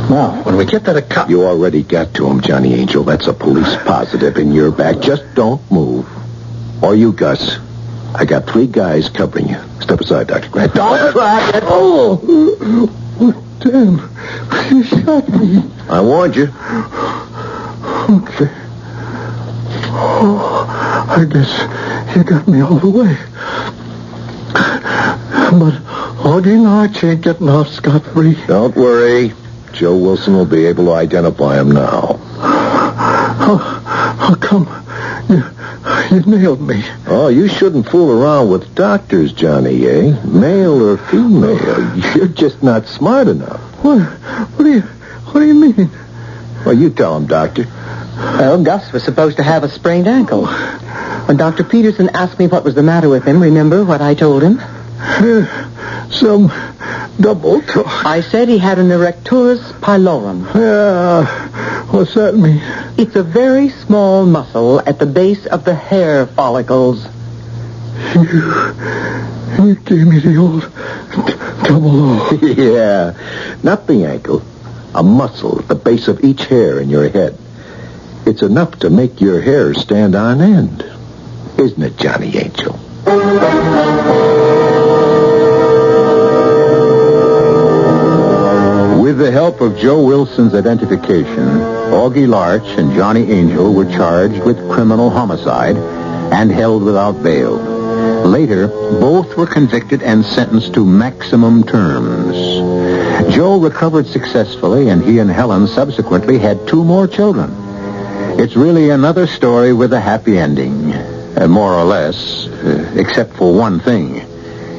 Now, when we get to the cop... You already got to him, Johnny Angel. That's a police positive in your back. Just don't move. Or you, Gus. I got 3 guys covering you. Step aside, Dr. Grant. Don't try it. Oh, damn. You shot me. I warned you. Okay. Oh, I guess you got me all the way. But Augie and Arch ain't getting off scot-free. Don't worry. Joe Wilson will be able to identify him now. How come you nailed me? Oh, you shouldn't fool around with doctors, Johnny, eh? Male or female. You're just not smart enough. What do you mean? Well, you tell him, Doctor. Well, Gus was supposed to have a sprained ankle. When Dr. Peterson asked me what was the matter with him, remember what I told him? Some double talk. I said he had an erecturus pylorum. Yeah, what's that mean? It's a very small muscle at the base of the hair follicles. You gave me the old double O. Yeah, not the ankle. A muscle at the base of each hair in your head. It's enough to make your hair stand on end. Isn't it, Johnny Angel? With the help help of Joe Wilson's identification, Augie Larch and Johnny Angel were charged with criminal homicide and held without bail. Later, both were convicted and sentenced to maximum terms. Joe recovered successfully, and he and Helen subsequently had 2 more children. It's really another story with a happy ending, more or less, except for one thing.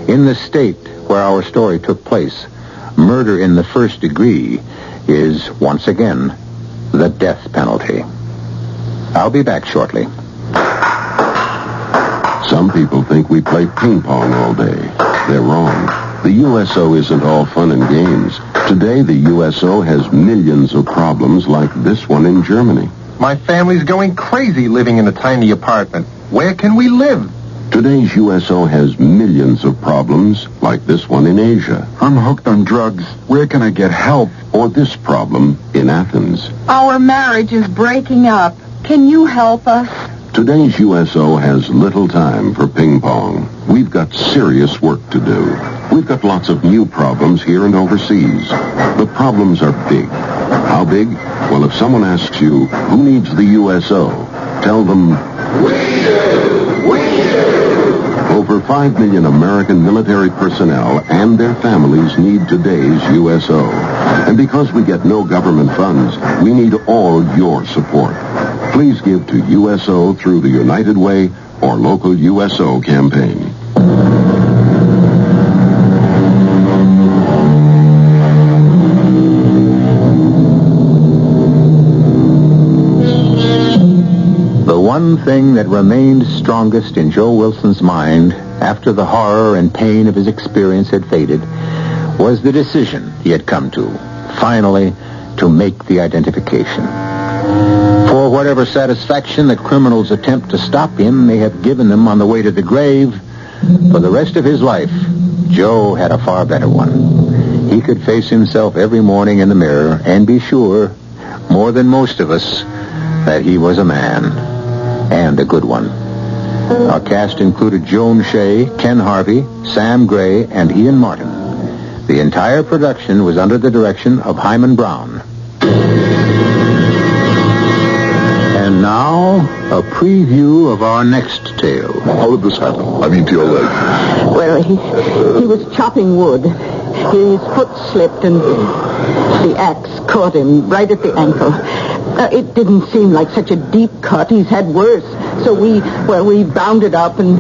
In the state where our story took place, murder in the first degree is, once again, the death penalty. I'll be back shortly. Some people think we play ping pong all day. They're wrong. The USO isn't all fun and games. Today, the USO has millions of problems like this one in Germany. My family's going crazy living in a tiny apartment. Where can we live? Today's USO has millions of problems like this one in Asia. I'm hooked on drugs. Where can I get help? Or this problem in Athens. Our marriage is breaking up. Can you help us? Today's USO has little time for ping pong. We've got serious work to do. We've got lots of new problems here and overseas. The problems are big. How big? Well, if someone asks you, who needs the USO? Tell them, we do! We do! Over 5 million American military personnel and their families need today's USO. And because we get no government funds, we need all your support. Please give to USO through the United Way or local USO campaign. The one thing that remained strongest in Joe Wilson's mind after the horror and pain of his experience had faded was the decision he had come to, finally, to make the identification. For whatever satisfaction the criminals' attempt to stop him may have given them on the way to the grave, for the rest of his life, Joe had a far better one. He could face himself every morning in the mirror and be sure, more than most of us, that he was a man, and a good one. Our cast included Joan Shea, Ken Harvey, Sam Gray, and Ian Martin. The entire production was under the direction of Hyman Brown. And now, a preview of our next tale. How did this happen? I mean, to your leg. Well, he was chopping wood. His foot slipped and the axe caught him right at the ankle. It didn't seem like such a deep cut. He's had worse. So we bound it up and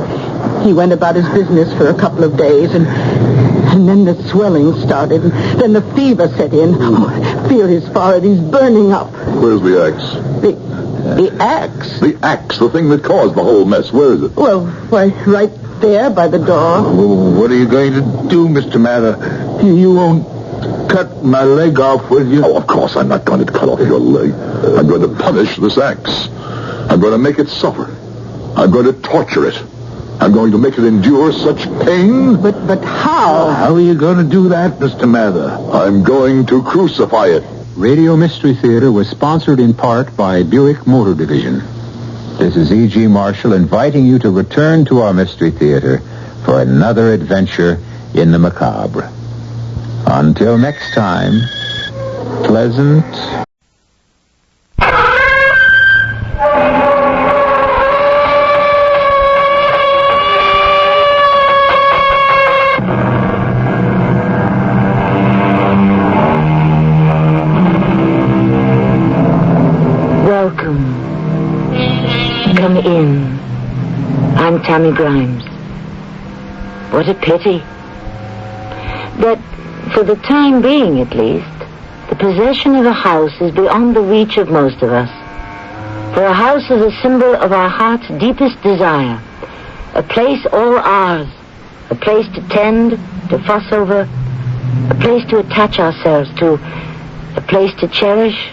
he went about his business for a couple of days and then the swelling started and then the fever set in. Oh, feel his forehead. He's burning up. Where's the axe? The axe? The axe, the thing that caused the whole mess. Where is it? Well, right there by the door. What are you going to do, Mr. Mather? You won't cut my leg off, will you? Oh, of course I'm not going to cut off your leg. I'm going to punish this axe. I'm going to make it suffer. I'm going to torture it. I'm going to make it endure such pain. But how? How are you going to do that, Mr. Mather? I'm going to crucify it. Radio Mystery Theater was sponsored in part by Buick Motor Division. This is E.G. Marshall inviting you to return to our Mystery Theater for another adventure in the macabre. Until next time, pleasant... Come in. I'm Tammy Grimes. What a pity that, for the time being at least, the possession of a house is beyond the reach of most of us. For a house is a symbol of our heart's deepest desire, a place all ours, a place to tend, to fuss over, a place to attach ourselves to, a place to cherish,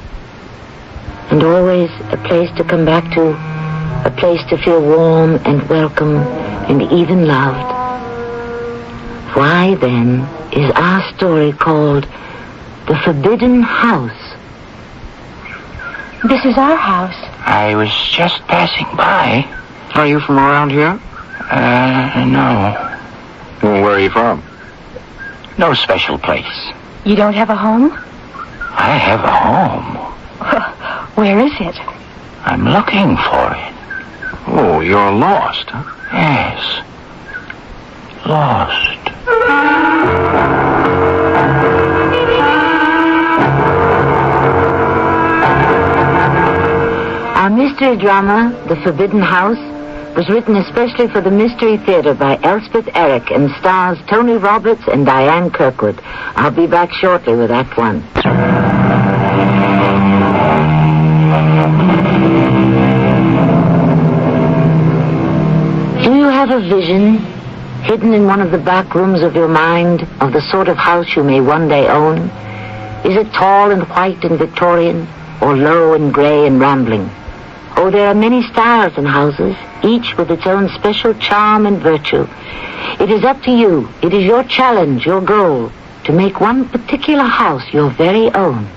and always a place to come back to, a place to feel warm and welcome and even loved. Why, then, is our story called The Forbidden House? This is our house. I was just passing by. Are you from around here? No. Well, where are you from? No special place. You don't have a home? I have a home. Where is it? I'm looking for it. Oh, you're lost, huh? Yes. Lost. Our mystery drama, The Forbidden House, was written especially for the Mystery Theater by Elspeth Eric and stars Tony Roberts and Diane Kirkwood. I'll be back shortly with Act One. Do you have a vision hidden in one of the back rooms of your mind of the sort of house you may one day own? Is it tall and white and Victorian, or low and gray and rambling? Oh, there are many styles in houses, each with its own special charm and virtue. It is up to you. It is your challenge, your goal, to make one particular house your very own.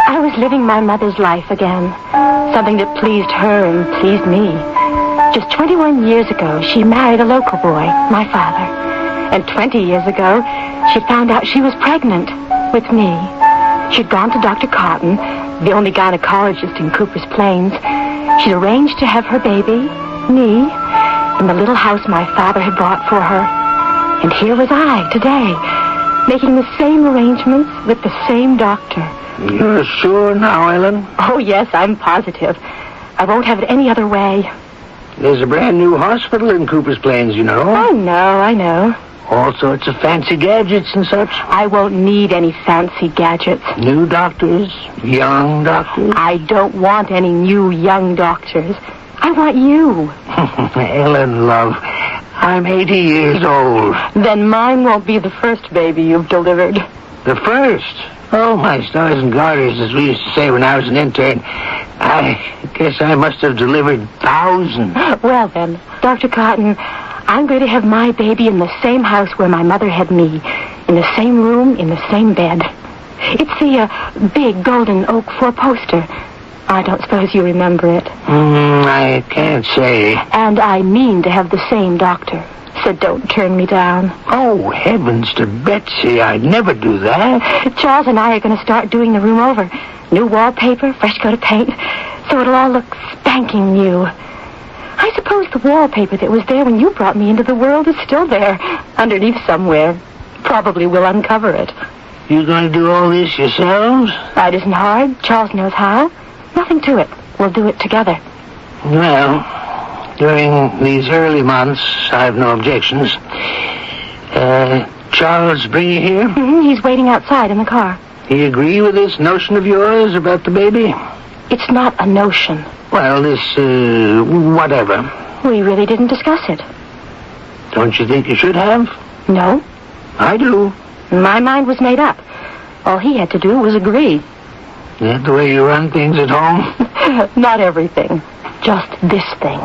I was living my mother's life again, something that pleased her and pleased me. Just 21 years ago, she married a local boy, my father. And 20 years ago, she found out she was pregnant with me. She'd gone to Dr. Cotton, the only gynecologist in Cooper's Plains. She'd arranged to have her baby, me, in the little house my father had bought for her. And here was I, today, making the same arrangements with the same doctor. You're sure now, Ellen? Oh, yes, I'm positive. I won't have it any other way. There's a brand new hospital in Cooper's Plains, you know. I know. All sorts of fancy gadgets and such. I won't need any fancy gadgets. New doctors, young doctors. I don't want any new young doctors. I want you. Ellen, love, I'm 80 years old. Then mine won't be the first baby you've delivered. The first? Oh, my stars and garters, as we used to say when I was an intern. I guess I must have delivered thousands. Well, then, Dr. Cotton, I'm going to have my baby in the same house where my mother had me. In the same room, in the same bed. It's the big golden oak four-poster. I don't suppose you remember it. I can't say. And I mean to have the same doctor. So don't turn me down. Oh, heavens to Betsy, I'd never do that. Charles and I are going to start doing the room over. New wallpaper, fresh coat of paint, so it'll all look spanking new. I suppose the wallpaper that was there when you brought me into the world is still there, underneath somewhere. Probably we'll uncover it. You going to do all this yourselves? That isn't hard. Charles knows how. Nothing to it. We'll do it together. Well, during these early months, I have no objections. Charles bring you here? Mm-hmm. He's waiting outside in the car. He agree with this notion of yours about the baby? It's not a notion. Well, this, whatever. We really didn't discuss it. Don't you think you should have? No. I do. My mind was made up. All he had to do was agree. Is that the way you run things at home? Not everything. Just this thing.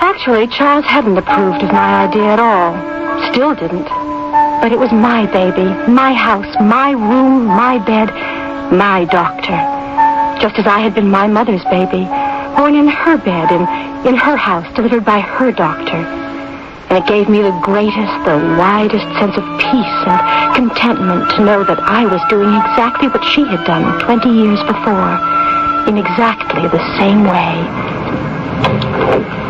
Actually, Charles hadn't approved of my idea at all. Still didn't. But it was my baby, my house, my room, my bed, my doctor. Just as I had been my mother's baby, born in her bed and in her house, delivered by her doctor. And it gave me the greatest, the widest sense of peace and contentment to know that I was doing exactly what she had done 20 years before, in exactly the same way.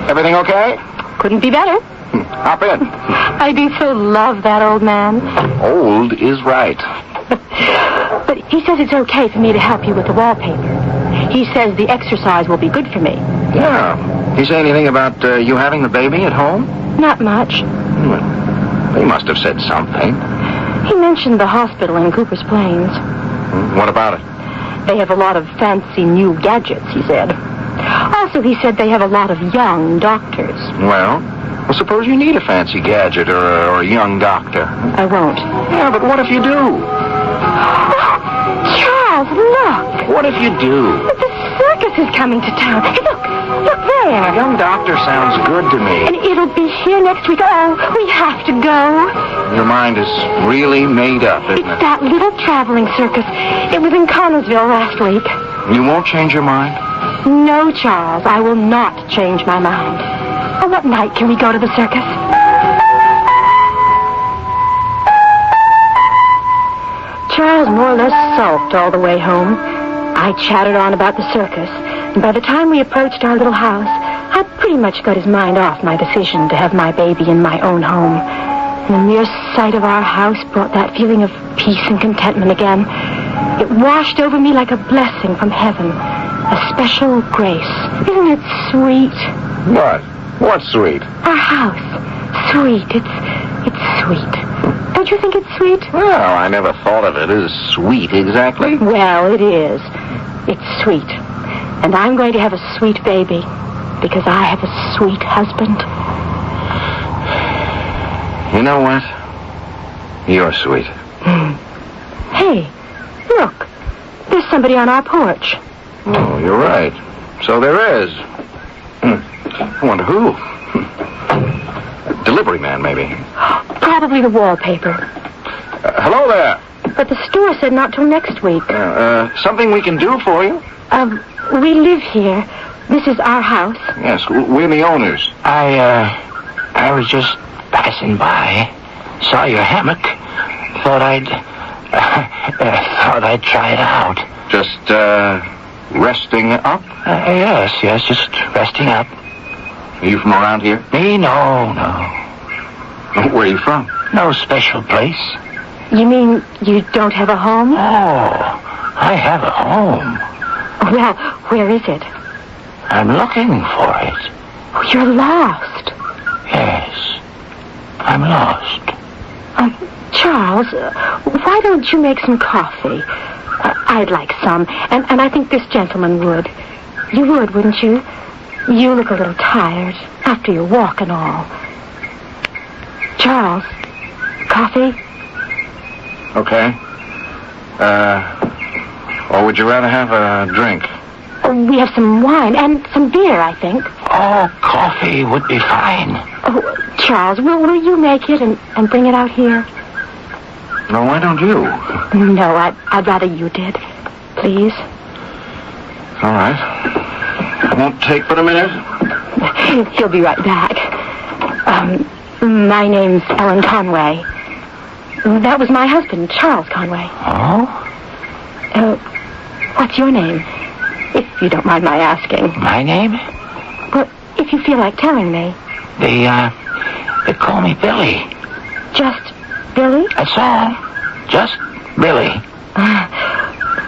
Everything okay? Couldn't be better. Hop in. I do so love that old man. Old is right. But he says it's okay for me to help you with the wallpaper. He says the exercise will be good for me. Yeah. He say anything about you having the baby at home? Not much. He must have said something. He mentioned the hospital in Cooper's Plains. What about it? They have a lot of fancy new gadgets, he said. Also, he said they have a lot of young doctors. Well, suppose you need a fancy gadget or a young doctor. I won't. Yeah, but what if you do? Charles, look. What if you do? The circus is coming to town. Hey, look there. A young doctor sounds good to me. And it'll be here next week. Oh, we have to go. Your mind is really made up, isn't it? It's that little traveling circus. It was in Connersville last week. You won't change your mind? No, Charles, I will not change my mind. On what night can we go to the circus? Charles more or less sulked all the way home. I chattered on about the circus, and by the time we approached our little house, I'd pretty much got his mind off my decision to have my baby in my own home. And the mere sight of our house brought that feeling of peace and contentment again. It washed over me like a blessing from heaven, a special grace. Isn't it sweet? What? What's sweet? Our house. Sweet. It's sweet. Don't you think it's sweet? Well, I never thought of it as sweet exactly. Well, it is. It's sweet. And I'm going to have a sweet baby because I have a sweet husband. You know what? You're sweet. Hey, look. There's somebody on our porch. Oh, you're right. So there is. I wonder who. Delivery man, maybe. Probably the wallpaper. Hello there. But the store said not till next week. Something we can do for you? We live here. This is our house. Yes, we're the owners. I was just passing by. Saw your hammock. Thought I'd try it out. Just, resting up? Yes, just resting up. Are you from around here? Me? No. Where are you from? No special place. You mean you don't have a home? Oh, I have a home. Well, where is it? I'm looking for it. Oh, you're lost. Yes, I'm lost. Charles, why don't you make some coffee? I'd like some, and I think this gentleman would. You would, wouldn't you? You look a little tired after your walk and all. Charles, coffee? Okay. Or would you rather have a drink? We have some wine and some beer, I think. Oh, coffee would be fine. Oh, Charles, will you make it and bring it out here? No, why don't you? No, I'd rather you did. Please. All right. I won't take but a minute. He'll be right back. My name's Ellen Conway. That was my husband, Charles Conway. Oh? What's your name? If you don't mind my asking. My name? Well, if you feel like telling me. They call me Billy. Just Billy? That's all. Just Billy.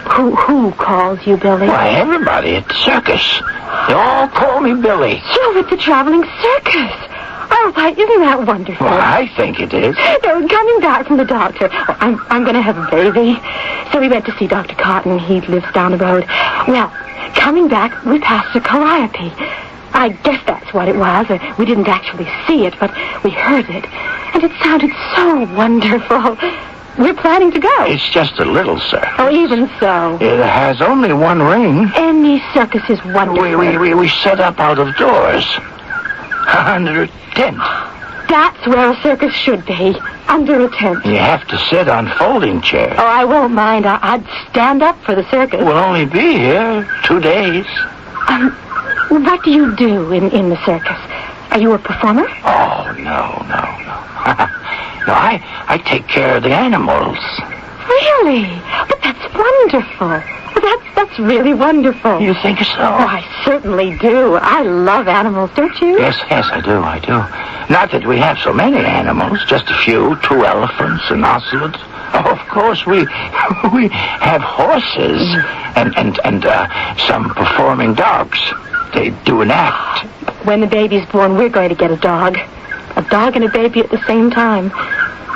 Who calls you Billy? Why, everybody at the circus. They all call me Billy. You're with the traveling circus. Oh, why, isn't that wonderful? Well, I think it is. Coming back from the doctor. Oh, I'm going to have a baby. So we went to see Dr. Cotton. He lives down the road. Well, coming back, we passed a calliope. I guess that's what it was. We didn't actually see it, but we heard it. And it sounded so wonderful. We're planning to go. It's just a little circus. Oh, even so. It has only one ring. Any circus is wonderful. We set up out of doors. Under a tent. That's where a circus should be. Under a tent. You have to sit on folding chairs. Oh, I won't mind. I'd stand up for the circus. We'll only be here 2 days. What do you do in the circus? Are you a performer? Oh, no. No, I take care of the animals. Really? But that's wonderful. That's really wonderful. You think so? Oh, I certainly do. I love animals, don't you? Yes, I do. Not that we have so many animals, just a few, 2 elephants, an ocelot. Oh, of course, we have horses and some performing dogs. They do an act. When the baby's born, we're going to get a dog. A dog and a baby at the same time.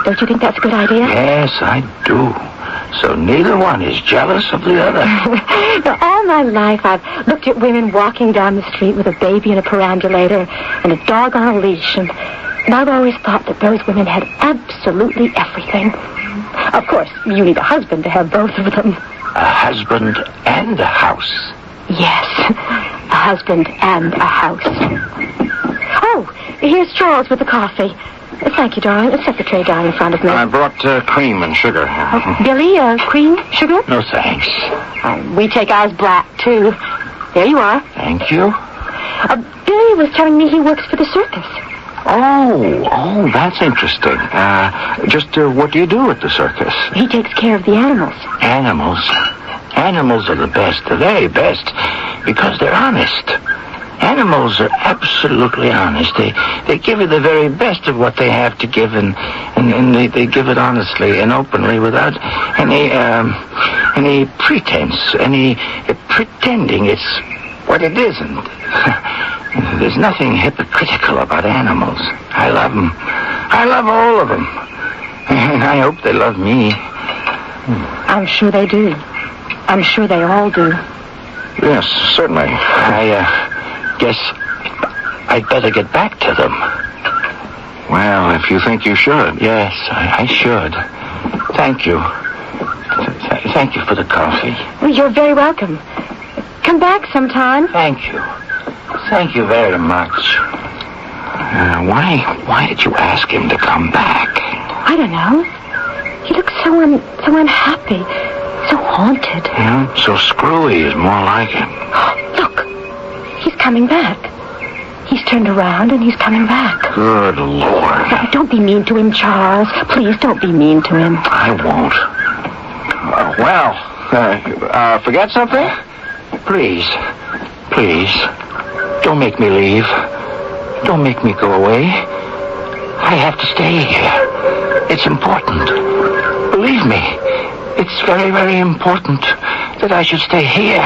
Don't you think that's a good idea? Yes, I do. So neither one is jealous of the other. Now, all my life, I've looked at women walking down the street with a baby in a perambulator and a dog on a leash, and I've always thought that those women had absolutely everything. Of course, you need a husband to have both of them. A husband and a house. Yes, a husband and a house. Oh, here's Charles with the coffee. Thank you, darling. Let's set the tray down in front of me. I brought cream and sugar. Billy, cream, sugar? No, thanks. We take ours black, too. There you are. Thank you. Billy was telling me he works for the circus. Oh, that's interesting. What do you do at the circus? He takes care of the animals. Animals? Animals are the best, the very best, because they're honest. Animals are absolutely honest. They give you the very best of what they have to give, and they give it honestly and openly without any pretense, any pretending it's what it isn't. There's nothing hypocritical about animals. I love them. I love all of them. And I hope they love me. I'm sure they do. I'm sure they all do. Yes, certainly. I guess I'd better get back to them. Well, if you think you should. Yes, I should. Thank you. Thank you for the coffee. Well, you're very welcome. Come back sometime. Thank you. Thank you very much. Why did you ask him to come back? I don't know. He looks so unhappy, so haunted. Yeah, so screwy is more like him. Look, he's coming back. He's turned around and he's coming back. Good Lord. Now, don't be mean to him, Charles. Please don't be mean to him. I won't. Forget something? Please. Don't make me leave. Don't make me go away. I have to stay here. It's important. Believe me, it's very, very important that I should stay here.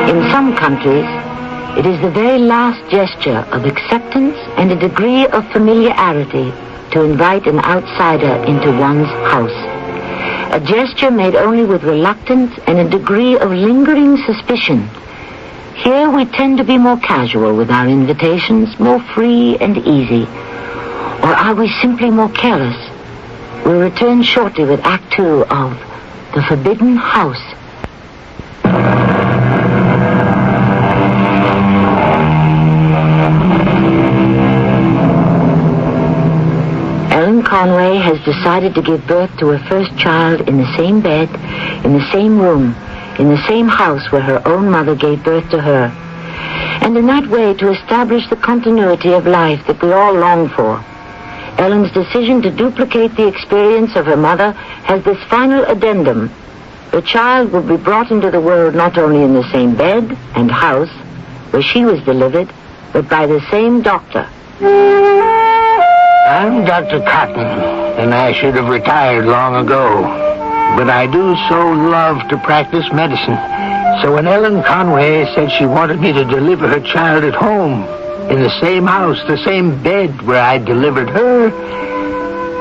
In some countries, it is the very last gesture of acceptance and a degree of familiarity to invite an outsider into one's house. A gesture made only with reluctance and a degree of lingering suspicion. Here we tend to be more casual with our invitations, more free and easy. Or are we simply more careless? We'll return shortly with Act 2 of The Forbidden House. Ellen Conway has decided to give birth to her first child in the same bed, in the same room, in the same house where her own mother gave birth to her. And in that way to establish the continuity of life that we all long for. Ellen's decision to duplicate the experience of her mother has this final addendum. The child will be brought into the world not only in the same bed and house where she was delivered, but by the same doctor. I'm Dr. Cotton, and I should have retired long ago. But I do so love to practice medicine. So when Ellen Conway said she wanted me to deliver her child at home, in the same house, the same bed where I delivered her,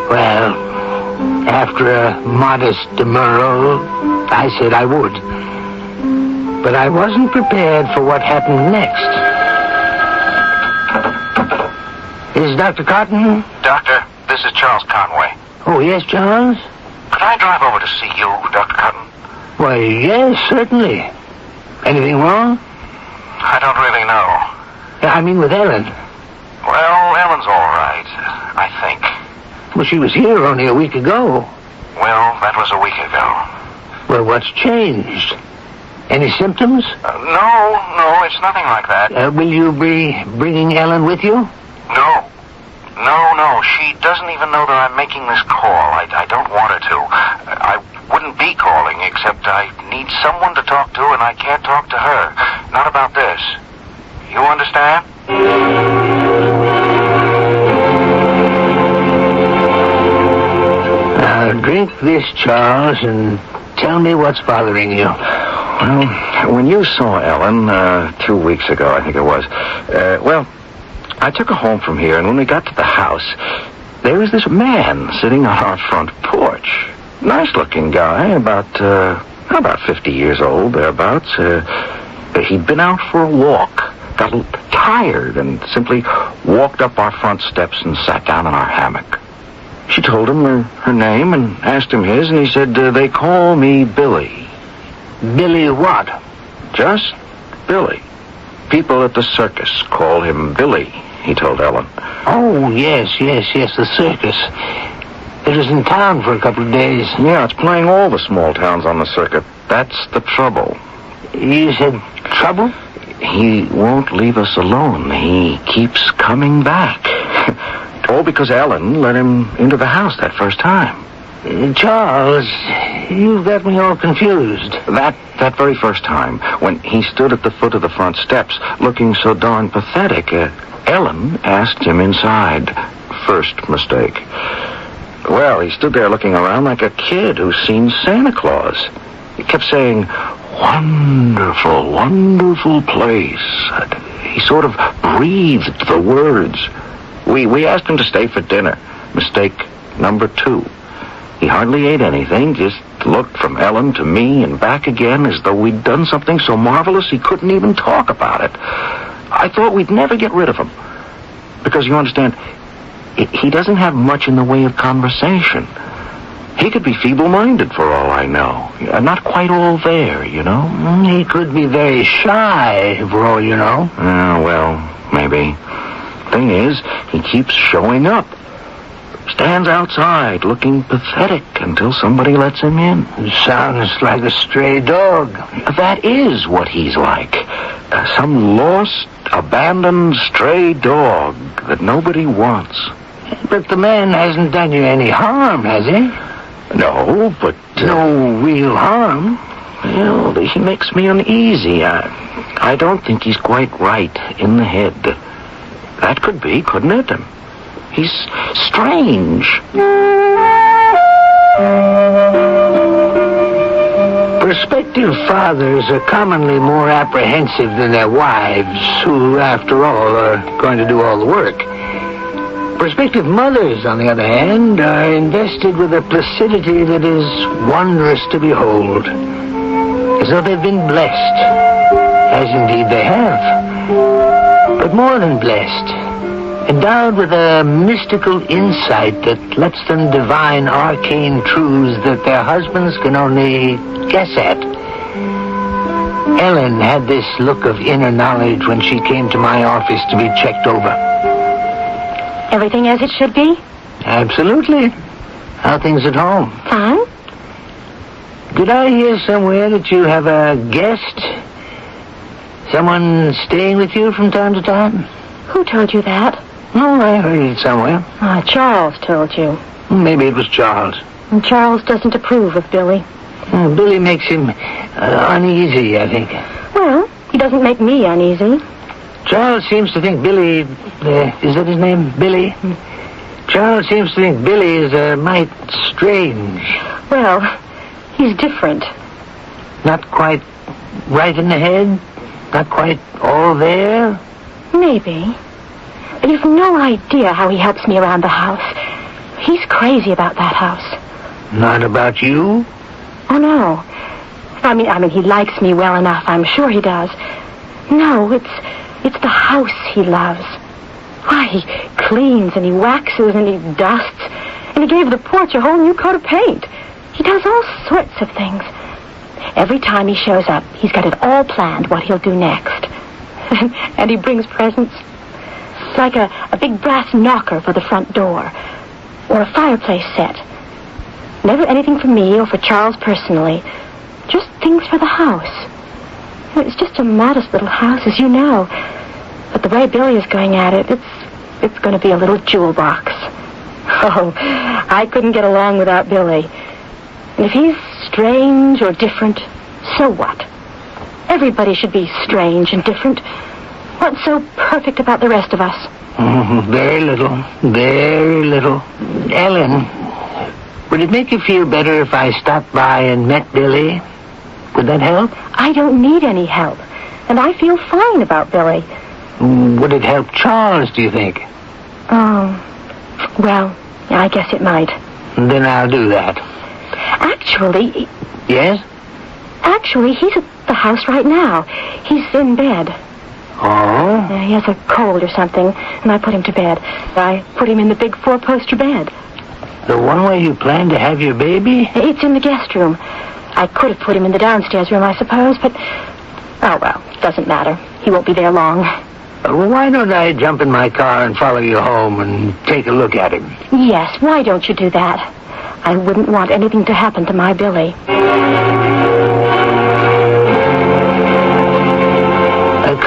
well, after a modest demurral, I said I would. But I wasn't prepared for what happened next. Is Dr. Cotton? Doctor, this is Charles Conway. Oh, yes, Charles? Could I drive over to see you, Dr. Cotton? Why, yes, certainly. Anything wrong? I don't really know. I mean with Ellen. Well, Ellen's all right, I think. Well, she was here only a week ago. Well, that was a week ago. Well, what's changed? Any symptoms? No, it's nothing like that. Will you be bringing Ellen with you? No. She doesn't even know that I'm making this call. I don't want her to. I wouldn't be calling, except I need someone to talk to, and I can't talk to her. Not about this. You understand? Drink this, Charles, and tell me what's bothering you. Well, when you saw Ellen 2 weeks ago, I think it was, I took her home from here, and when we got to the house, there was this man sitting on our front porch. Nice-looking guy, about 50 years old, thereabouts. He'd been out for a walk, got a little tired, and simply walked up our front steps and sat down in our hammock. She told him her name and asked him his, and he said, they call me Billy. Billy what? Just Billy. People at the circus call him Billy, he told Ellen. Oh, yes, the circus. It was in town for a couple of days. Yeah, it's playing all the small towns on the circuit. That's the trouble. You said trouble? He won't leave us alone. He keeps coming back. All because Ellen let him into the house that first time. Charles, you've got me all confused. That very first time, when he stood at the foot of the front steps, looking so darn pathetic, Ellen asked him inside. First mistake. Well, he stood there looking around like a kid who's seen Santa Claus. He kept saying, "Wonderful, wonderful place." He sort of breathed the words. We asked him to stay for dinner. Mistake number 2. He hardly ate anything, just looked from Ellen to me and back again as though we'd done something so marvelous he couldn't even talk about it. I thought we'd never get rid of him. Because, you understand, he doesn't have much in the way of conversation. He could be feeble-minded for all I know. Not quite all there, you know. He could be very shy for all you know. Well, maybe. Thing is, he keeps showing up. Stands outside looking pathetic until somebody lets him in. Sounds like a stray dog. That is what he's like. Some lost, abandoned, stray dog that nobody wants. But the man hasn't done you any harm, has he? No, but... No real harm? Well, he makes me uneasy. I don't think he's quite right in the head. That could be, couldn't it? He's strange. Prospective fathers are commonly more apprehensive than their wives, who, after all, are going to do all the work. Prospective mothers, on the other hand, are invested with a placidity that is wondrous to behold. As though they've been blessed, as indeed they have. But more than blessed, endowed with a mystical insight that lets them divine arcane truths that their husbands can only guess at. Ellen had this look of inner knowledge when she came to my office to be checked over. Everything as it should be? Absolutely. How are things at home? Fine. Did I hear somewhere that you have a guest? Someone staying with you from time to time? Who told you that? Oh, I heard it somewhere. Charles told you. Maybe it was Charles. And Charles doesn't approve of Billy. Billy makes him uneasy, I think. Well, he doesn't make me uneasy. Charles seems to think Billy... is that his name? Billy? Charles seems to think Billy is a mite strange. Well, he's different. Not quite right in the head? Not quite all there? Maybe. But you've no idea how he helps me around the house. He's crazy about that house. Not about you? Oh, no. I mean, he likes me well enough. I'm sure he does. No, it's the house he loves. Why, he cleans and he waxes and he dusts. And he gave the porch a whole new coat of paint. He does all sorts of things. Every time he shows up, he's got it all planned what he'll do next. And he brings presents. Like a big brass knocker for the front door. Or a fireplace set. Never anything for me or for Charles personally. Just things for the house. It's just a modest little house, as you know. But the way Billy is going at it, it's going to be a little jewel box. Oh, I couldn't get along without Billy. And if he's strange or different, so what? Everybody should be strange and different. What's so perfect about the rest of us? Very little. Very little. Ellen, would it make you feel better if I stopped by and met Billy? Would that help? I don't need any help. And I feel fine about Billy. Would it help Charles, do you think? Well, I guess it might. Then I'll do that. Actually... Yes? Actually, he's at the house right now. He's in bed. Oh? He has a cold or something, and I put him to bed. I put him in the big 4-poster bed. The one where you plan to have your baby? It's in the guest room. I could have put him in the downstairs room, I suppose, but... Oh, well, doesn't matter. He won't be there long. Well, why don't I jump in my car and follow you home and take a look at him? Yes, why don't you do that? I wouldn't want anything to happen to my Billy.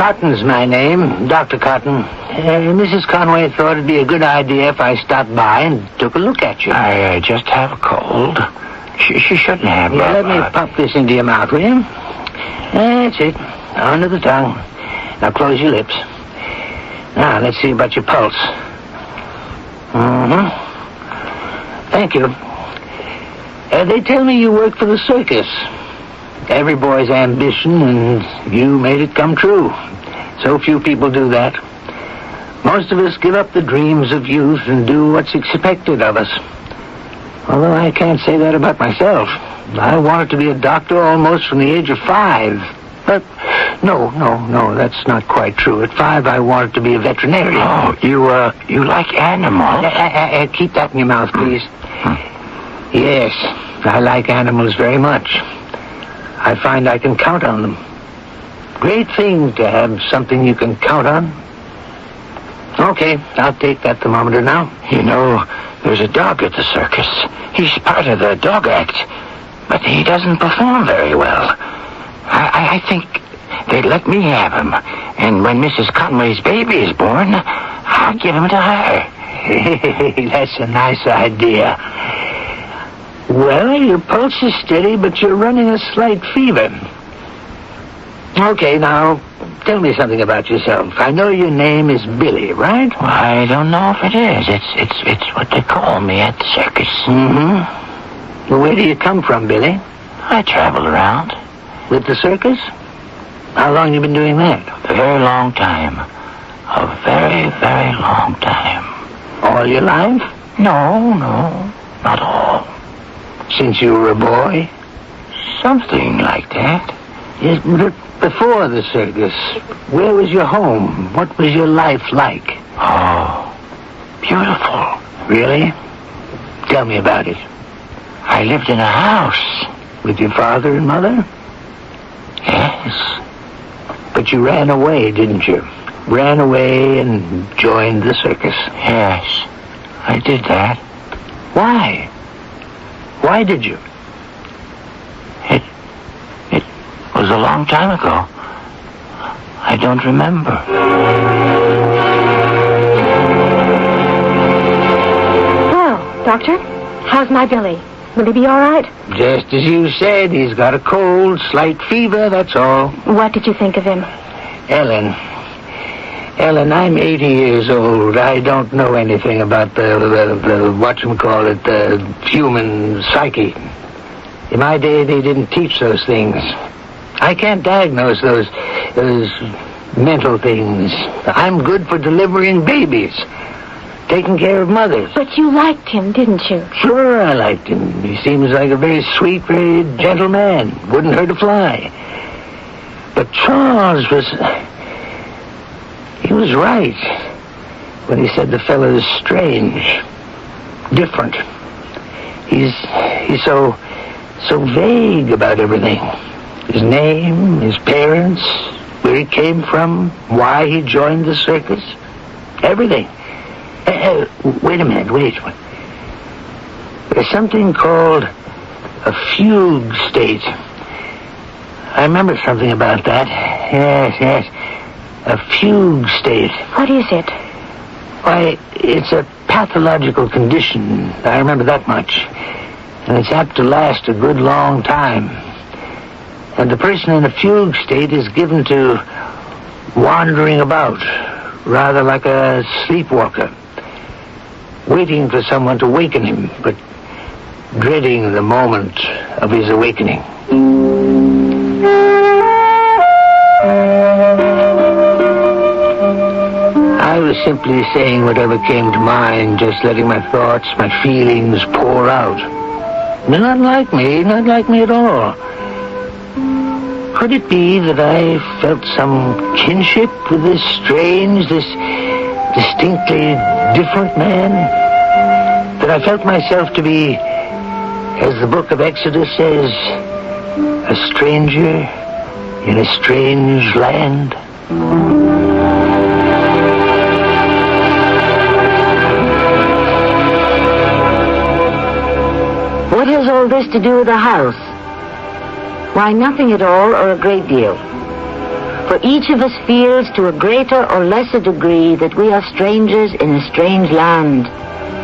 Cotton's my name, Dr. Cotton. Mrs. Conway thought it'd be a good idea if I stopped by and took a look at you. I just have a cold. She shouldn't have. Yeah, let me pop this into your mouth, will you? That's it. Under the tongue. Now close your lips. Now, let's see about your pulse. Mm-hmm. Thank you. They tell me you work for the circus. Every boy's ambition, and you made it come true. So few people do that. Most of us give up the dreams of youth and do what's expected of us. Although I can't say that about myself. I wanted to be a doctor almost from the age of 5. But no, that's not quite true. At 5, I wanted to be a veterinarian. Oh, you like animals? Keep that in your mouth, please. Yes, I like animals very much. I find I can count on them. Great thing to have something you can count on. Okay, I'll take that thermometer now. You know, there's a dog at the circus. He's part of the dog act, but he doesn't perform very well. I think they'd let me have him, and when Mrs. Conway's baby is born, I'll give him to her. That's a nice idea. Well, your pulse is steady, but you're running a slight fever. Okay, now, tell me something about yourself. I know your name is Billy, right? Well, I don't know if it is. It's what they call me at the circus. Mm-hmm. Well, where do you come from, Billy? I travel around. With the circus? How long you been doing that? A very long time. A very, very long time. All your life? No, not all. Since you were a boy? Something like that. Yes, but before the circus, where was your home? What was your life like? Oh, beautiful. Really? Tell me about it. I lived in a house. With your father and mother? Yes. But you ran away, didn't you? Ran away and joined the circus. Yes, I did that. Why? Why did you? It was a long time ago. I don't remember. Well, Doctor, how's my Billy? Will he be all right? Just as you said, he's got a cold, slight fever, that's all. What did you think of him? Ellen, I'm 80 years old. I don't know anything about the whatchamacallit, the human psyche. In my day, they didn't teach those things. I can't diagnose those mental things. I'm good for delivering babies, taking care of mothers. But you liked him, didn't you? Sure, I liked him. He seems like a very sweet, very gentle man. Wouldn't hurt a fly. But Charles was... He was right when he said the fellow's strange, different. He's so vague about everything. His name, his parents, where he came from, why he joined the circus, everything. Wait a minute, wait. There's something called a fugue state. I remember something about that. Yes. A fugue state. What is it? Why, it's a pathological condition. I remember that much. And it's apt to last a good long time. And the person in a fugue state is given to wandering about, rather like a sleepwalker, waiting for someone to waken him, but dreading the moment of his awakening. I was simply saying whatever came to mind, just letting my thoughts, my feelings pour out. Not like me at all. Could it be that I felt some kinship with this strange, this distinctly different man? That I felt myself to be, as the book of Exodus says, a stranger in a strange land? What has all this to do with the house? Why, nothing at all, or a great deal. For each of us feels to a greater or lesser degree that we are strangers in a strange land,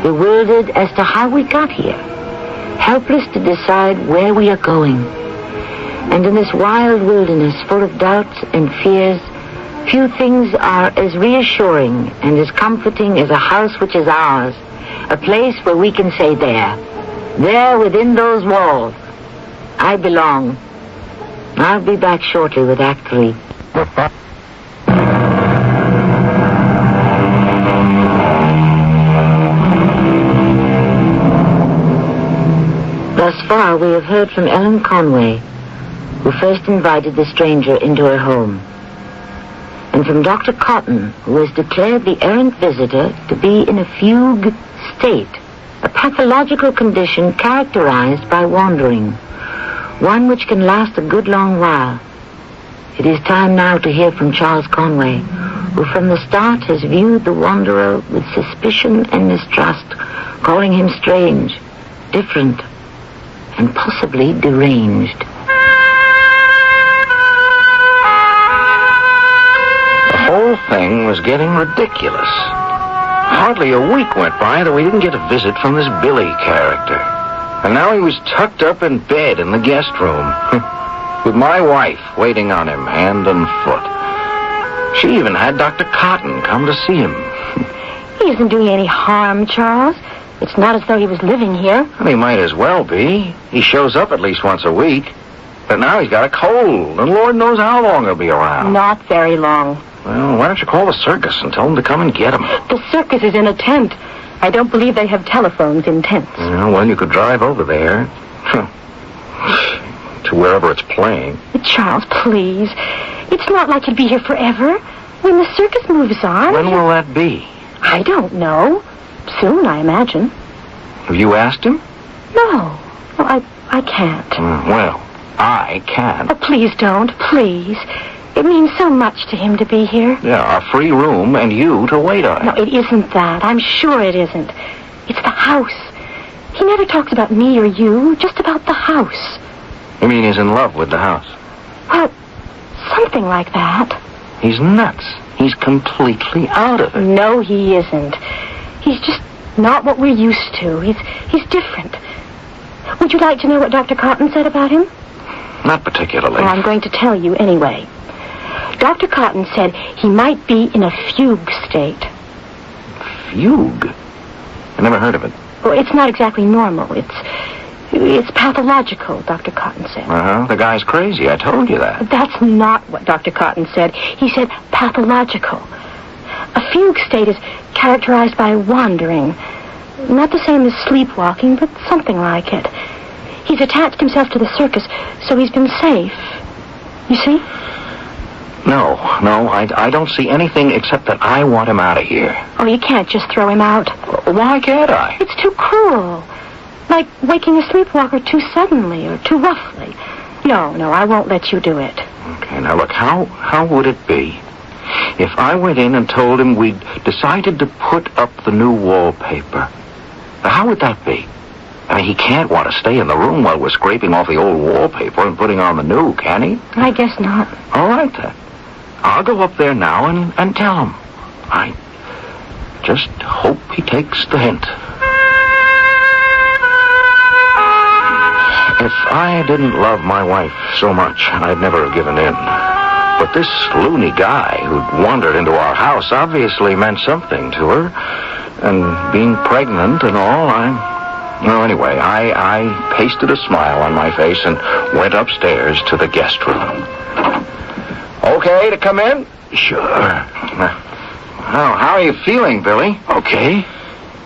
bewildered as to how we got here, helpless to decide where we are going. And in this wild wilderness full of doubts and fears, few things are as reassuring and as comforting as a house which is ours, a place where we can say, there within those walls, I belong. I'll be back shortly with Act 3. Thus far, we have heard from Ellen Conway, who first invited the stranger into her home, and from Dr. Cotton, who has declared the errant visitor to be in a fugue state, a pathological condition characterized by wandering, one which can last a good long while. It is time now to hear from Charles Conway, who from the start has viewed the wanderer with suspicion and mistrust, calling him strange, different, and possibly deranged. The whole thing was getting ridiculous. Hardly a week went by that we didn't get a visit from this Billy character. And now he was tucked up in bed in the guest room, with my wife waiting on him hand and foot. She even had Dr. Cotton come to see him. He isn't doing any harm, Charles. It's not as though he was living here. Well, he might as well be. He shows up at least once a week. But now he's got a cold, and Lord knows how long he'll be around. Not very long. Well, why don't you call the circus and tell them to come and get him? The circus is in a tent. I don't believe they have telephones in tents. Well, you could drive over there. To wherever it's playing. Charles, please. It's not like you'll be here forever. When the circus moves on... When will that be? I don't know. Soon, I imagine. Have you asked him? No. Well, I can't. Well, I can. Oh, please don't. Please. It means so much to him to be here. Yeah, a free room and you to wait on him. No, it isn't that. I'm sure it isn't. It's the house. He never talks about me or you, just about the house. You mean he's in love with the house? Well, something like that. He's nuts. He's completely out of it. No, he isn't. He's just not what we're used to. He's different. Would you like to know what Dr. Cotton said about him? Not particularly. Well, I'm going to tell you anyway. Dr. Cotton said he might be in a fugue state. Fugue? I never heard of it. Well, it's not exactly normal. It's pathological, Dr. Cotton said. The guy's crazy. I told you that. That's not what Dr. Cotton said. He said pathological. A fugue state is characterized by wandering. Not the same as sleepwalking, but something like it. He's attached himself to the circus, so he's been safe. You see? No, I don't see anything except that I want him out of here. Oh, you can't just throw him out. Why can't I? It's too cruel. Like waking a sleepwalker too suddenly or too roughly. No, I won't let you do it. Okay, now look, how would it be if I went in and told him we'd decided to put up the new wallpaper? How would that be? I mean, he can't want to stay in the room while we're scraping off the old wallpaper and putting on the new, can he? I guess not. All right, then. I'll go up there now and tell him. I just hope he takes the hint. If I didn't love my wife so much, I'd never have given in. But this loony guy who'd wandered into our house obviously meant something to her. And being pregnant and all, anyway, I pasted a smile on my face and went upstairs to the guest room. Okay to come in? Sure. How are you feeling, Billy? Okay.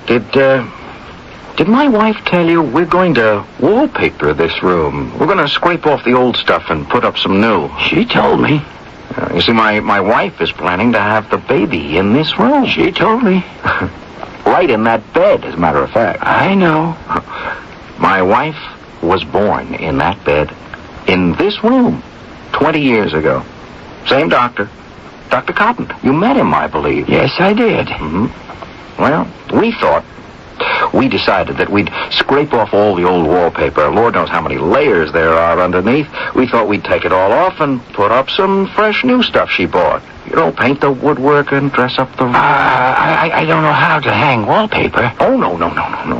Did my wife tell you we're going to wallpaper this room? We're going to scrape off the old stuff and put up some new. She told me. You see, my wife is planning to have the baby in this room. She told me. Right in that bed, as a matter of fact. I know. My wife was born in that bed, in this room, 20 years ago. Same doctor. Dr. Cotton. You met him, I believe. Yes, I did. Mm-hmm. Well, we thought we decided that we'd scrape off all the old wallpaper. Lord knows how many layers there are underneath. We thought we'd take it all off and put up some fresh new stuff she bought. You know, paint the woodwork and dress up the room. I don't know how to hang wallpaper. Oh, no.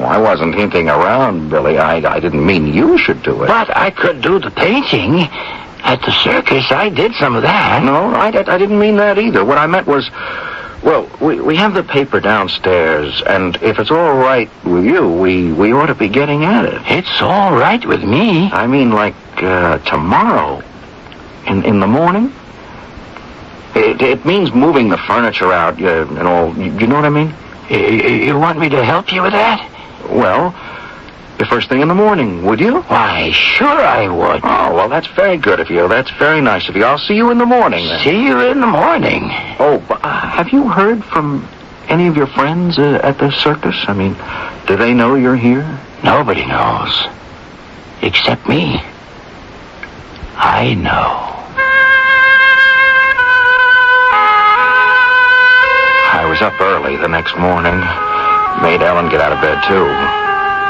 I wasn't hinting around, Billy. I didn't mean you should do it. But I could do the painting. At the circus, I did some of that. No, I didn't mean that either. What I meant was, well, we have the paper downstairs, and if it's all right with you, we ought to be getting at it. It's all right with me. I mean, like, tomorrow, in the morning. It means moving the furniture out and all. You know what I mean? You want me to help you with that? Well, the first thing in the morning, would you? Why, sure I would. Oh, well, that's very good of you. That's very nice of you. I'll see you in the morning, then. See you in the morning. Oh, but, have you heard from any of your friends at the circus? I mean, do they know you're here? Nobody knows. Except me. I know. I was up early the next morning. Made Ellen get out of bed, too.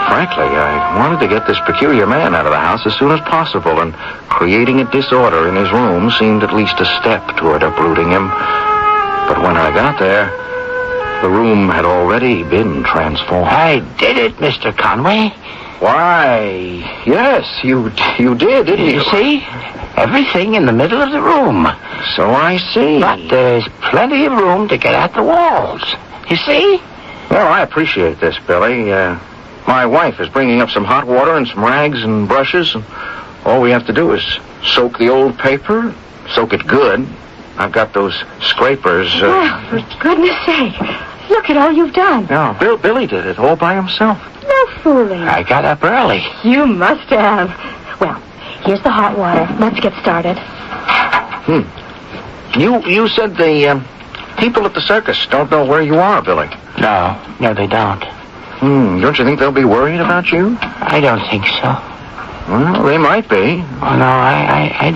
Frankly, I wanted to get this peculiar man out of the house as soon as possible, and creating a disorder in his room seemed at least a step toward uprooting him. But when I got there, the room had already been transformed. I did it, Mr. Conway. Why, yes, you did, didn't you? You see? Everything in the middle of the room. So I see. But there's plenty of room to get at the walls. You see? Well, I appreciate this, Billy. My wife is bringing up some hot water and some rags and brushes, and all we have to do is soak the old paper, soak it good. I've got those scrapers. Oh, for goodness sake. Look at all you've done. No, Billy did it all by himself. No fooling. I got up early. You must have. Well, here's the hot water. Let's get started. You said the people at the circus don't know where you are, Billy. No, they don't. Don't you think they'll be worried about you? I don't think so. Well, they might be. Oh, no, I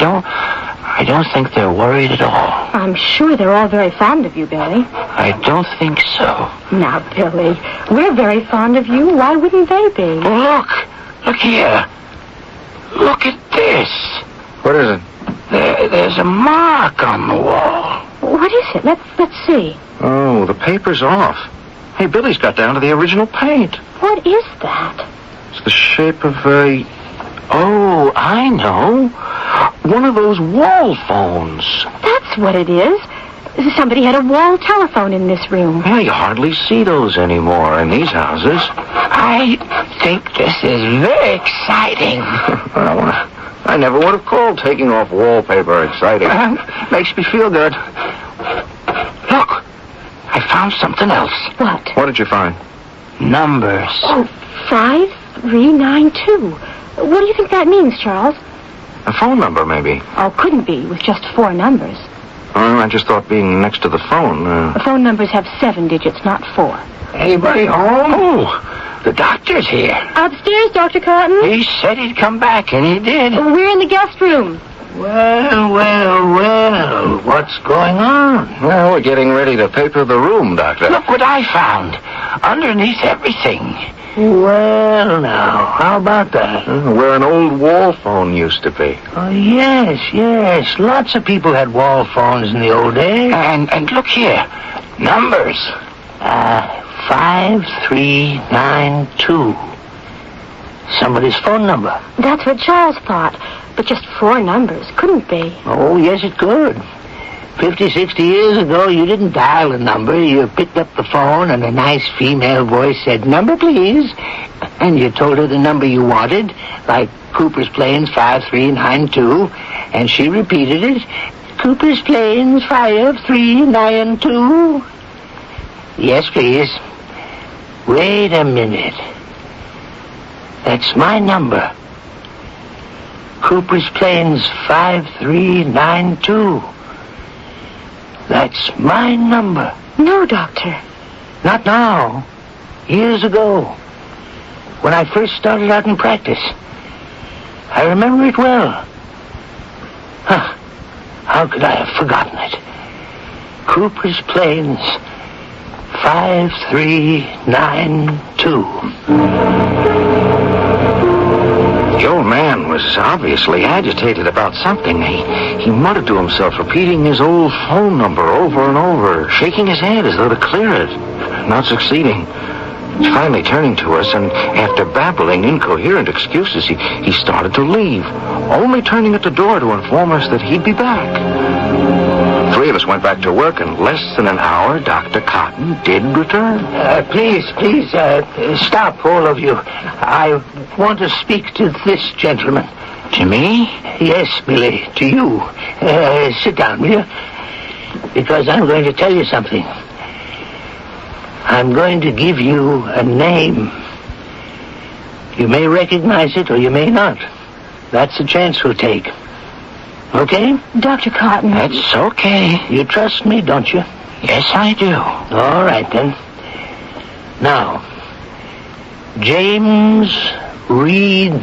don't think they're worried at all. I'm sure they're all very fond of you, Billy. I don't think so. Now, Billy, we're very fond of you. Why wouldn't they be? Look here. Look at this. What is it? There's a mark on the wall. What is it? Let's see. Oh, the paper's off. Hey, Billy's got down to the original paint. What is that? It's the shape of a... Oh, I know. One of those wall phones. That's what it is. Somebody had a wall telephone in this room. Yeah, you hardly see those anymore in these houses. I think this is very exciting. Well, I never would have called taking off wallpaper exciting. Makes me feel good. Look, I found something else. What? What did you find? Numbers. Oh, 5392. What do you think that means, Charles? A phone number, maybe. Oh, couldn't be, with just 4 numbers. I just thought being next to the phone... Phone numbers have 7 digits, not 4. Anybody home? Oh, the doctor's here. Upstairs, Dr. Cotton. He said he'd come back, and he did. We're in the guest room. Well, what's going on? Well, we're getting ready to paper the room, Doctor. Look what I found. Underneath everything. Well, now, how about that? Where an old wall phone used to be. Oh, yes. Lots of people had wall phones in the old days. And look here. Numbers. 5392. Somebody's phone number. That's what Charles thought. But just 4 numbers. Couldn't be. Oh, yes, it could. 50, 60 years ago, you didn't dial a number. You picked up the phone, and a nice female voice said, "Number, please." And you told her the number you wanted, like Cooper's Plains 5392, and she repeated it. Cooper's Plains 5392. Yes, please. Wait a minute. That's my number. Cooper's Plains 5392. That's my number. No, Doctor. Not now. Years ago. When I first started out in practice. I remember it well. How could I have forgotten it? Cooper's Plains 5392. too. The old man was obviously agitated about something. He muttered to himself, repeating his old phone number over and over, shaking his head as though to clear it, not succeeding. Finally turning to us, and after babbling incoherent excuses, he started to leave, only turning at the door to inform us that he'd be back. Three of us went back to work. In less than an hour, Dr. Cotton did return. Please, stop, all of you. I want to speak to this gentleman. To me? Yes, Billy, to you. Sit down, will you? Because I'm going to tell you something. I'm going to give you a name. You may recognize it or you may not. That's a chance we'll take. Okay? Dr. Cotton. That's okay. You trust me, don't you? Yes, I do. All right, then. Now, James Reed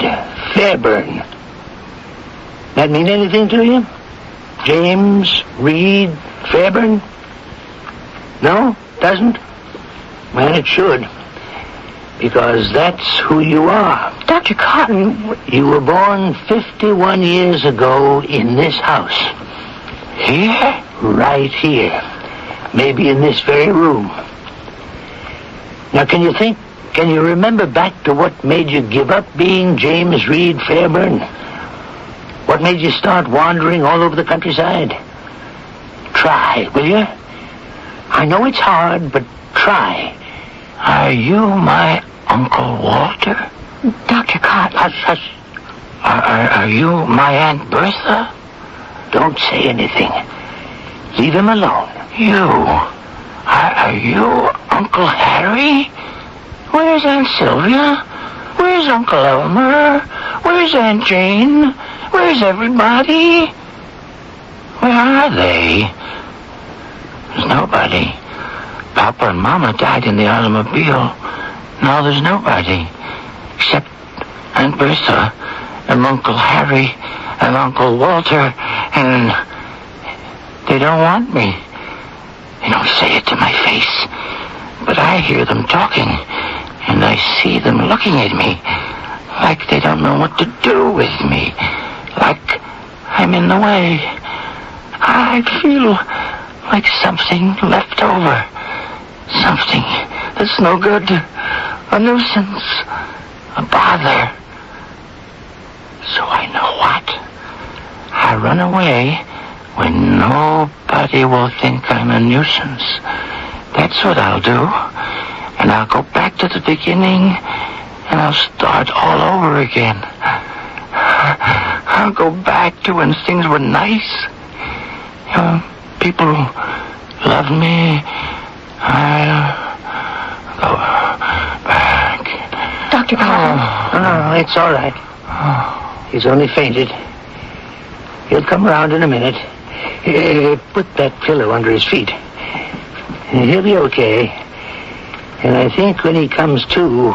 Fairburn. That mean anything to you? James Reed Fairburn? No? Doesn't? Well, it should. Because that's who you are. Dr. Cotton... You were born 51 years ago in this house. Here? Right here. Maybe in this very room. Now, can you remember back to what made you give up being James Reed Fairburn? What made you start wandering all over the countryside? Try, will you? I know it's hard, but try. Are you my Uncle Walter? Dr. Cotton. Hush, hush. Are you my Aunt Bertha? Don't say anything. Leave him alone. Are you Uncle Harry? Where's Aunt Sylvia? Where's Uncle Elmer? Where's Aunt Jane? Where's everybody? Where are they? There's nobody. Papa and Mama died in the automobile. Now there's nobody. Except Aunt Bertha and Uncle Harry and Uncle Walter, and they don't want me. They don't say it to my face, but I hear them talking, and I see them looking at me like they don't know what to do with me, like I'm in the way. I feel like something left over, something that's no good, a nuisance, a bother. So I know what? I run away when nobody will think I'm a nuisance. That's what I'll do. And I'll go back to the beginning, and I'll start all over again. I'll go back to when things were nice. People loved me. I'll go back. Dr. Cotton. No, it's all right. He's only fainted. He'll come around in a minute. Put that pillow under his feet. He'll be okay. And I think when he comes to,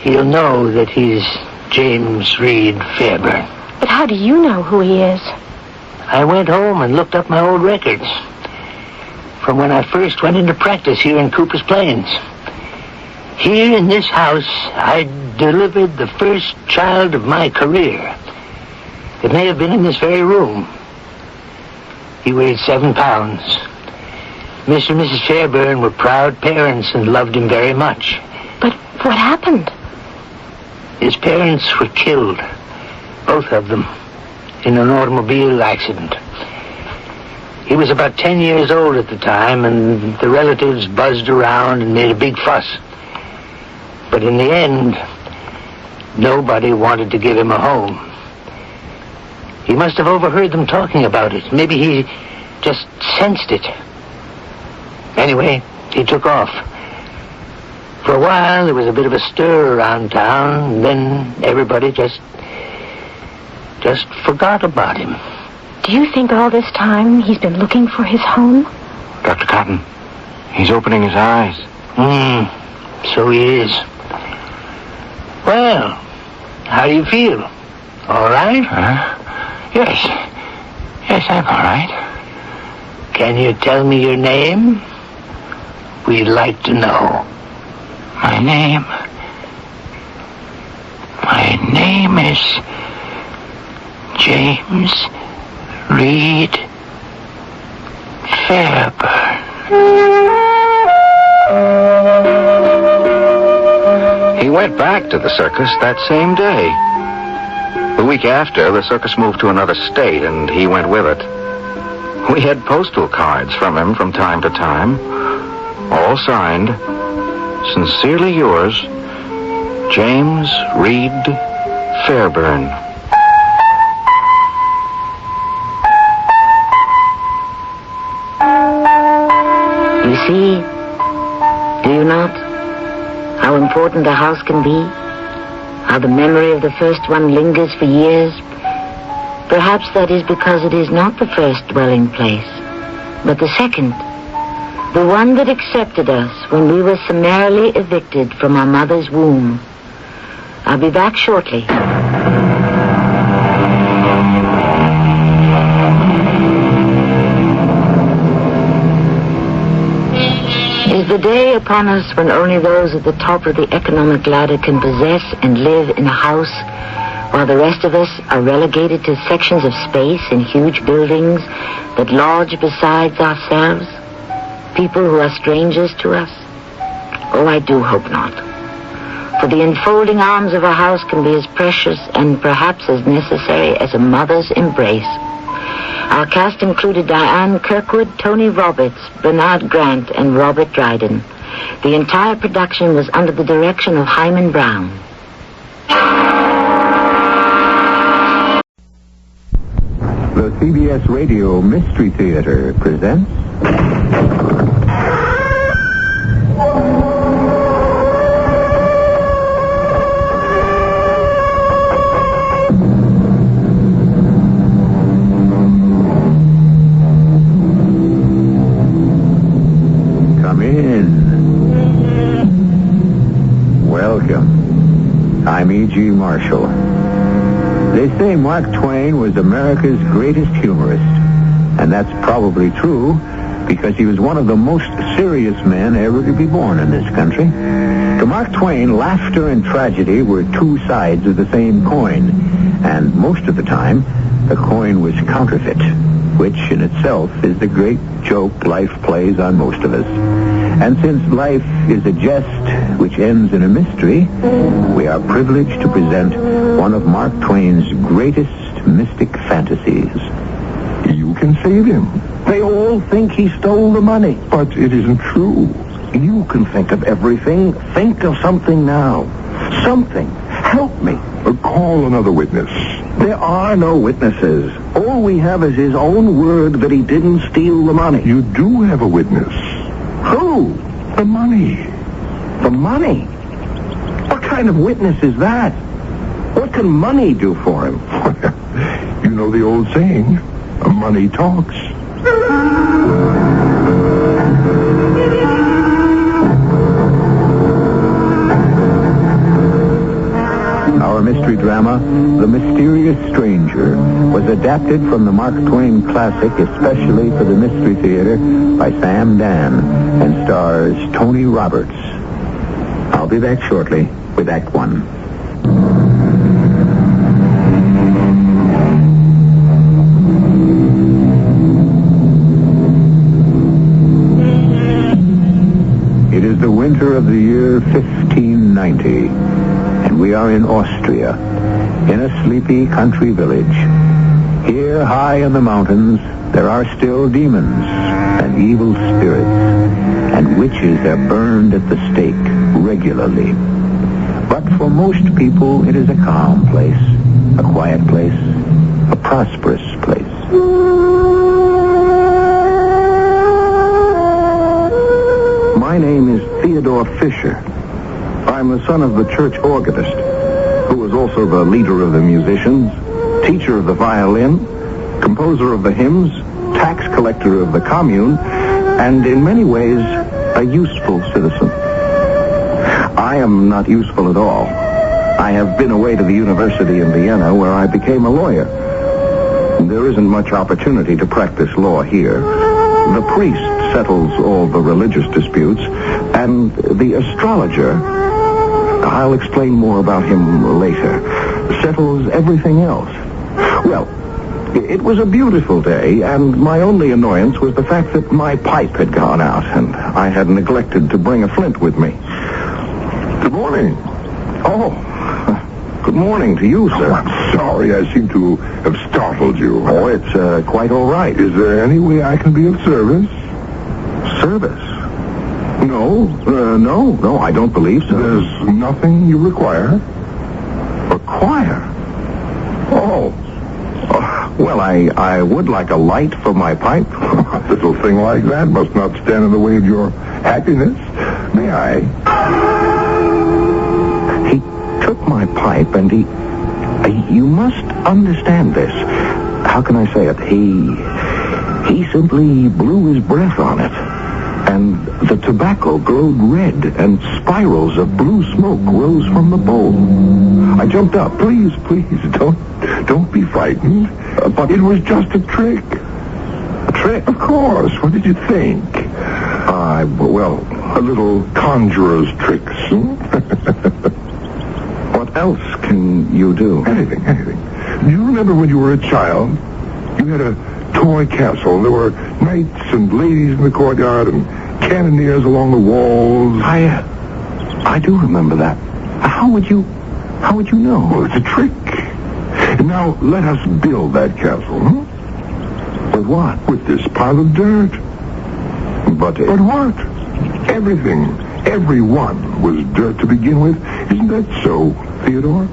he'll know that he's James Reed Fairburn. But how do you know who he is? I went home and looked up my old records from when I first went into practice here in Cooper's Plains. Here in this house, I delivered the first child of my career. It may have been in this very room. He weighed 7 pounds. Mr. and Mrs. Fairburn were proud parents and loved him very much. But what happened? His parents were killed, both of them, in an automobile accident. He was about 10 years old at the time, and the relatives buzzed around and made a big fuss. But in the end, nobody wanted to give him a home. He must have overheard them talking about it. Maybe he just sensed it. Anyway, he took off. For a while, there was a bit of a stir around town, and then everybody just forgot about him. Do you think all this time he's been looking for his home? Dr. Cotton, he's opening his eyes. So he is. Well, how do you feel? All right? Yes, I'm all right. Can you tell me your name? We'd like to know. My name is James Reed Fairburn. He went back to the circus that same day. The week after, the circus moved to another state, and he went with it. We had postal cards from him from time to time, all signed, Sincerely yours, James Reed Fairburn. You see, do you not, how important a house can be? How the memory of the first one lingers for years? Perhaps that is because it is not the first dwelling place, but the second. The one that accepted us when we were summarily evicted from our mother's womb. I'll be back shortly. Is the day upon us when only those at the top of the economic ladder can possess and live in a house, while the rest of us are relegated to sections of space in huge buildings that lodge besides ourselves? People who are strangers to us? Oh, I do hope not. For the enfolding arms of a house can be as precious and perhaps as necessary as a mother's embrace. Our cast included Diane Kirkwood, Tony Roberts, Bernard Grant, and Robert Dryden. The entire production was under the direction of Hyman Brown. The CBS Radio Mystery Theater presents... Come in. Welcome. I'm E.G. Marshall. They say Mark Twain was America's greatest humorist, and that's probably true because he was one of the most serious men ever to be born in this country. To Mark Twain, laughter and tragedy were two sides of the same coin, and most of the time, the coin was counterfeit, which in itself is the great joke life plays on most of us. And since life is a jest which ends in a mystery, we are privileged to present one of Mark Twain's greatest mystic fantasies. You can save him. They all think he stole the money. But it isn't true. You can think of everything. Think of something now. Something. Help me. Call another witness. There are no witnesses. All we have is his own word that he didn't steal the money. You do have a witness. Who? The money. The money? What kind of witness is that? What can money do for him? You know the old saying, money talks. Our mystery drama, The Mysterious Stranger, was adapted from the Mark Twain classic especially for the Mystery Theater by Sam Dan and stars Tony Roberts. I'll be back shortly with Act One. It is the winter of the year 1590, and we are in Austria, in a sleepy country village. Here, high in the mountains, there are still demons and evil spirits, and witches are burned at the stake regularly. But for most people, it is a calm place, a quiet place, a prosperous place. My name is Theodore Fisher. I'm the son of the church organist, who was also the leader of the musicians, teacher of the violin, composer of the hymns, tax collector of the commune, and in many ways, a useful citizen. I am not useful at all. I have been away to the university in Vienna, where I became a lawyer. There isn't much opportunity to practice law here. The priest settles all the religious disputes, and the astrologer, I'll explain more about him later, settles everything else. Well, it was a beautiful day, and my only annoyance was the fact that my pipe had gone out, and I had neglected to bring a flint with me. Good morning. Oh, good morning to you, sir. Oh, I'm sorry. I seem to have startled you. Oh, it's quite all right. Is there any way I can be of service? Service? No, I don't believe so. There's nothing you require? Require? Oh. Well, I would like a light for my pipe. A little thing like that must not stand in the way of your happiness. May I? He took my pipe and you must understand this. How can I say it? He simply blew his breath on it. And the tobacco glowed red, and spirals of blue smoke rose from the bowl. I jumped up. Please, don't be frightened. But it was just a trick. A trick? Of course. What did you think? Well, a little conjurer's tricks. What else can you do? Anything. Do you remember when you were a child? You had a toy castle. There were knights and ladies in the courtyard and cannoneers along the walls. I do remember that. How would you know? Well, it's a trick. And now let us build that castle. With what? With this pile of dirt. But what? Everyone was dirt to begin with. Isn't that so, Theodore?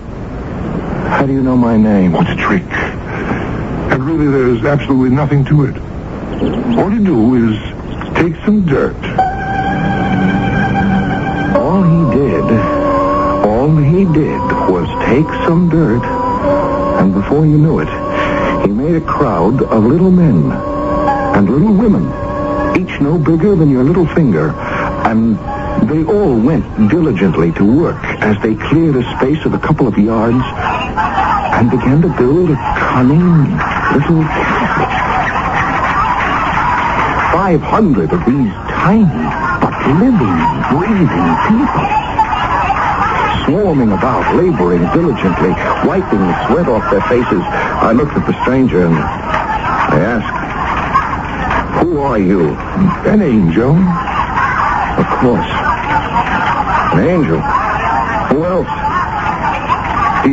How do you know my name? What's a trick? And really, there's absolutely nothing to it. All you do is take some dirt. All he did was take some dirt, and before you knew it, he made a crowd of little men and little women, each no bigger than your little finger, and they all went diligently to work as they cleared a space of a couple of yards and began to build a cunning little castle. 500 of these tiny but living, breathing people, swarming about, laboring diligently, wiping the sweat off their faces. I looked at the stranger and I asked, "Who are you?" "An angel." "Of course. An angel. Who else? Do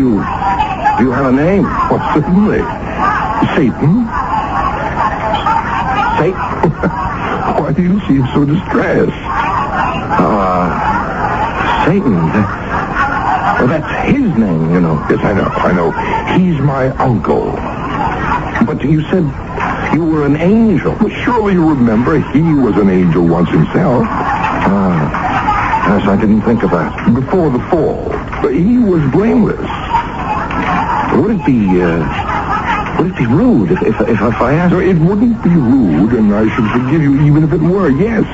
you have a name?" "Well, certainly. Satan." "Satan?" "Why do you seem so distressed?" Satan. Well, that's his name, you know. "Yes, I know. He's my uncle." "But you said you were an angel." "Well, surely you remember he was an angel once himself." Yes, I didn't think of that. "Before the fall. But he was blameless." Would it be rude if I asked? No, it wouldn't be rude, and I should forgive you even if it were. Yes,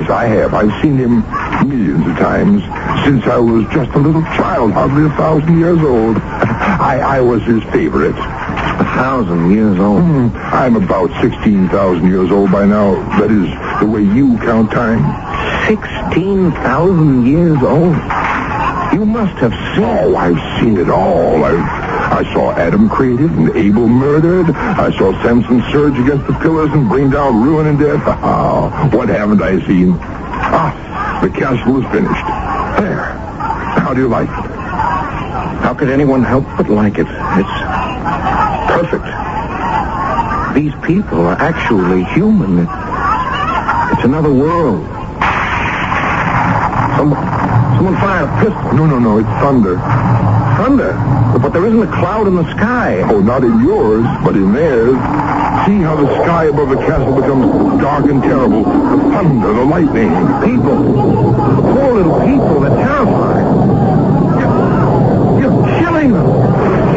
I have. I've seen him millions of times since I was just a little child, hardly 1,000 years old. I was his favorite. 1,000 years old? I'm about 16,000 years old by now. That is the way you count time. 16,000 years old? You must have seen... Oh, I've seen it all. I saw Adam created and Abel murdered. I saw Samson surge against the pillars and bring down ruin and death. What haven't I seen? The castle is finished. There. How do you like it? How could anyone help but like it? It's perfect. These people are actually human. It's another world. Someone fired a pistol. No, it's thunder. Thunder? But there isn't a cloud in the sky. Oh, not in yours, but in theirs. See how the sky above the castle becomes dark and terrible. The thunder, the lightning. People. Poor little people. They're terrified. You're killing them.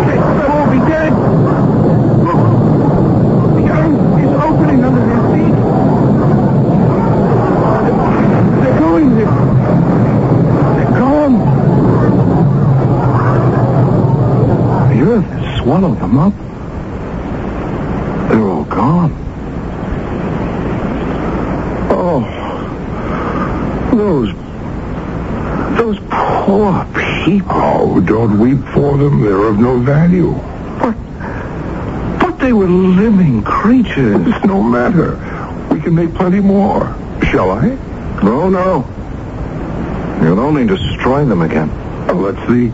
They'll all be dead. Look. The earth is opening under their feet. They're going. They're gone. The earth has swallowed them up. They're all gone. Poor people. Oh, don't weep for them. They're of no value. But they were living creatures. It's no matter. We can make plenty more. Shall I? No. You'll only destroy them again. Oh, that's the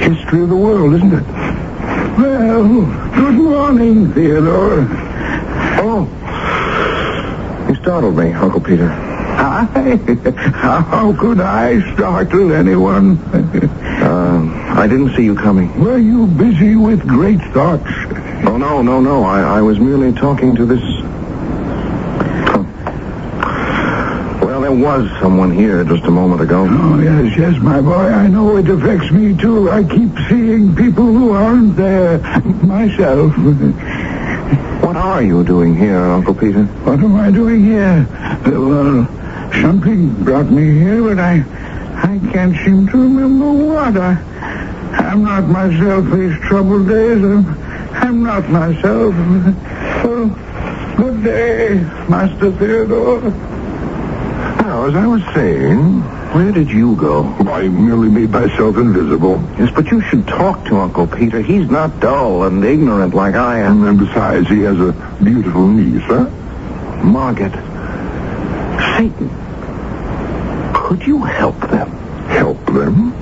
history of the world, isn't it? Well, good morning, Theodore. Oh. You startled me, Uncle Peter. How could I startle anyone? I didn't see you coming. Were you busy with great thoughts? Oh, no. I was merely talking to this... Well, there was someone here just a moment ago. Oh, yes, my boy. I know it affects me, too. I keep seeing people who aren't there myself. What are you doing here, Uncle Peter? What am I doing here? Well, something brought me here, but I can't seem to remember what. I'm not myself these troubled days. I'm not myself. Well, good day, Master Theodore. Now, as I was saying, where did you go? I merely made myself invisible. Yes, but you should talk to Uncle Peter. He's not dull and ignorant like I am. And besides, he has a beautiful niece, huh? Margaret. Satan. Could you help them? Help them?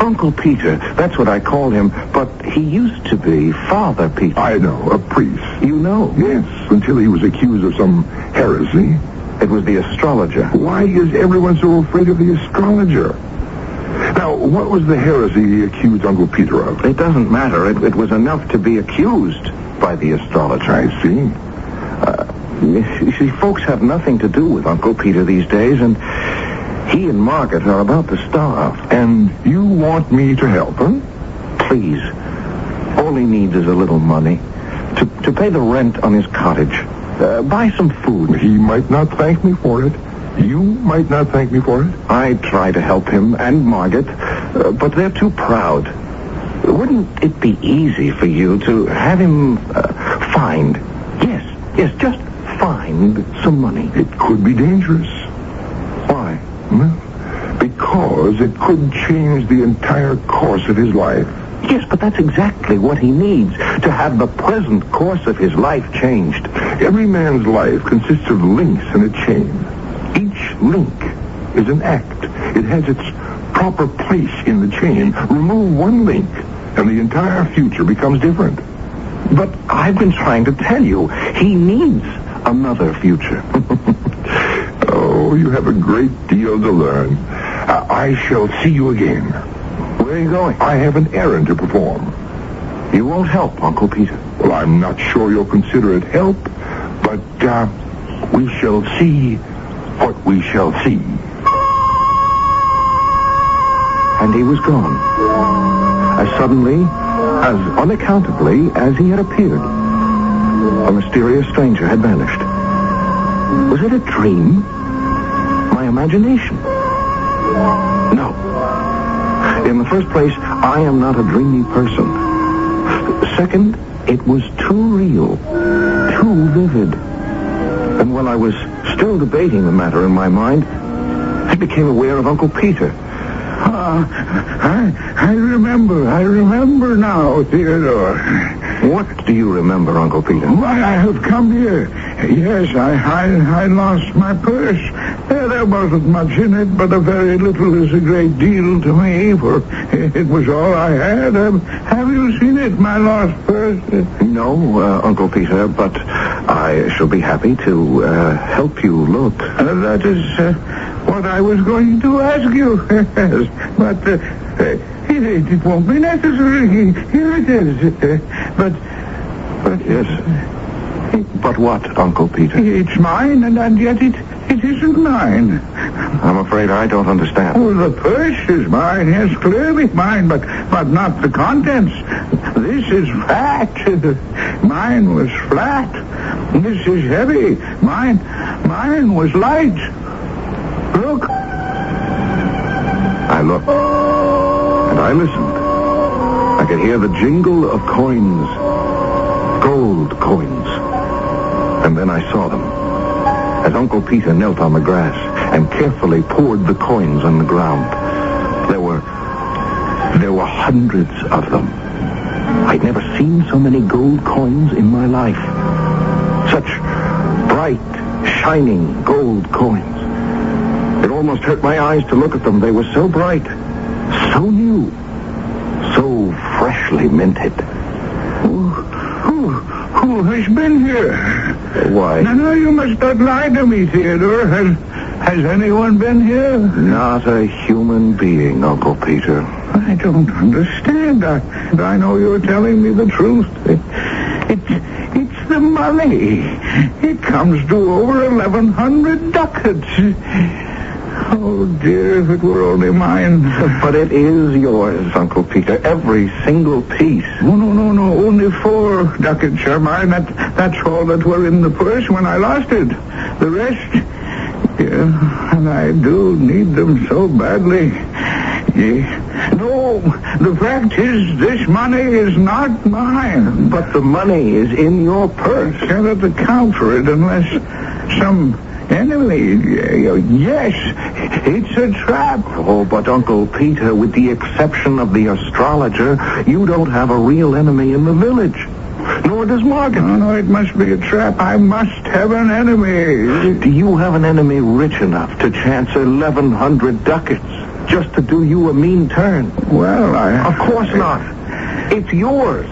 Uncle Peter, that's what I called him, but he used to be Father Peter. I know, a priest. You know? Yes, until he was accused of some heresy. It was the astrologer. Why is everyone so afraid of the astrologer? Now, what was the heresy he accused Uncle Peter of? It doesn't matter. It was enough to be accused by the astrologer. I see. You see, folks have nothing to do with Uncle Peter these days, and he and Margaret are about to starve. And you want me to help him? Please. All he needs is a little money to pay the rent on his cottage. Buy some food. He might not thank me for it. You might not thank me for it. I try to help him and Margaret, but they're too proud. Wouldn't it be easy for you to have him find, yes, just find some money? It could be dangerous. Why? Well, because it could change the entire course of his life. Yes, but that's exactly what he needs, to have the present course of his life changed. Every man's life consists of links in a chain. Each link is an act. It has its proper place in the chain. Remove one link, and the entire future becomes different. But I've been trying to tell you, he needs another future. Oh, you have a great deal to learn. I shall see you again. Where are you going? I have an errand to perform. You won't help, Uncle Peter. Well, I'm not sure you'll consider it help, but we shall see what we shall see. And he was gone. As suddenly, as unaccountably as he had appeared. A mysterious stranger had vanished. Was it a dream? My imagination? No. In the first place, I am not a dreamy person. Second, it was too real, too vivid. And while I was still debating the matter in my mind, I became aware of Uncle Peter. I remember now, Theodore. What do you remember, Uncle Peter? Why, I have come here. Yes, I lost my purse. There wasn't much in it, but a very little is a great deal to me, for it was all I had. Have you seen it, my lost purse? No, Uncle Peter, but I shall be happy to help you look. That is what I was going to ask you. But it won't be necessary. Here it is. But yes. But what, Uncle Peter? It's mine, and yet it isn't mine. I'm afraid I don't understand. Oh, the purse is mine, yes, clearly mine, but not the contents. This is fat. Mine was flat. This is heavy. Mine was light. Look. I looked, and I listened. I could hear the jingle of coins, gold coins. And then I saw them, as Uncle Peter knelt on the grass and carefully poured the coins on the ground. There were There were hundreds of them. I'd never seen so many gold coins in my life. Such bright, shining gold coins. It almost hurt my eyes to look at them. They were so bright, so new, so freshly minted. Who has been here? Why? No, you must not lie to me, Theodore. Has anyone been here? Not a human being, Uncle Peter. I don't understand. I know you're telling me the truth. It's the money. It comes to over 1,100 ducats. Oh, dear, if it were only mine. But it is yours, Uncle Peter. Every single piece. No. Only 4 ducats are mine. That's all that were in the purse when I lost it. The rest... Yeah, and I do need them so badly. Yeah. No, the fact is, this money is not mine. But the money is in your purse. Cannot account for it unless some enemy... Yes, it's a trap. Oh, but Uncle Peter, with the exception of the astrologer, you don't have a real enemy in the village. Nor does Margaret. No, it must be a trap. I must have an enemy. Do you have an enemy rich enough to chance 1,100 ducats just to do you a mean turn? Well, Of course not. It's yours.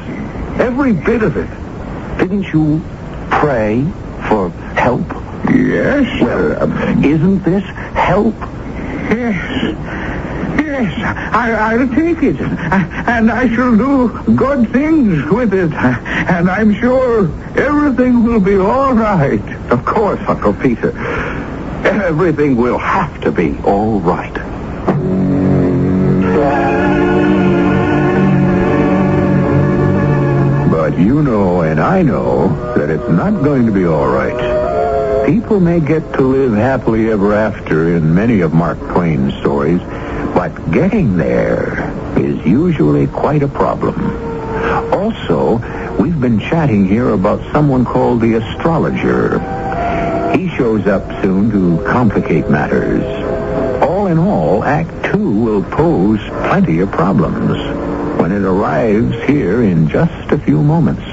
Every bit of it. Didn't you pray for help? Yes. Well, isn't this help? Yes, I'll take it. And I shall do good things with it. And I'm sure everything will be all right. Of course, Uncle Peter. Everything will have to be all right. But you know and I know that it's not going to be all right. People may get to live happily ever after in many of Mark Twain's stories, but getting there is usually quite a problem. Also, we've been chatting here about someone called the astrologer. He shows up soon to complicate matters. All in all, Act 2 will pose plenty of problems when it arrives here in just a few moments.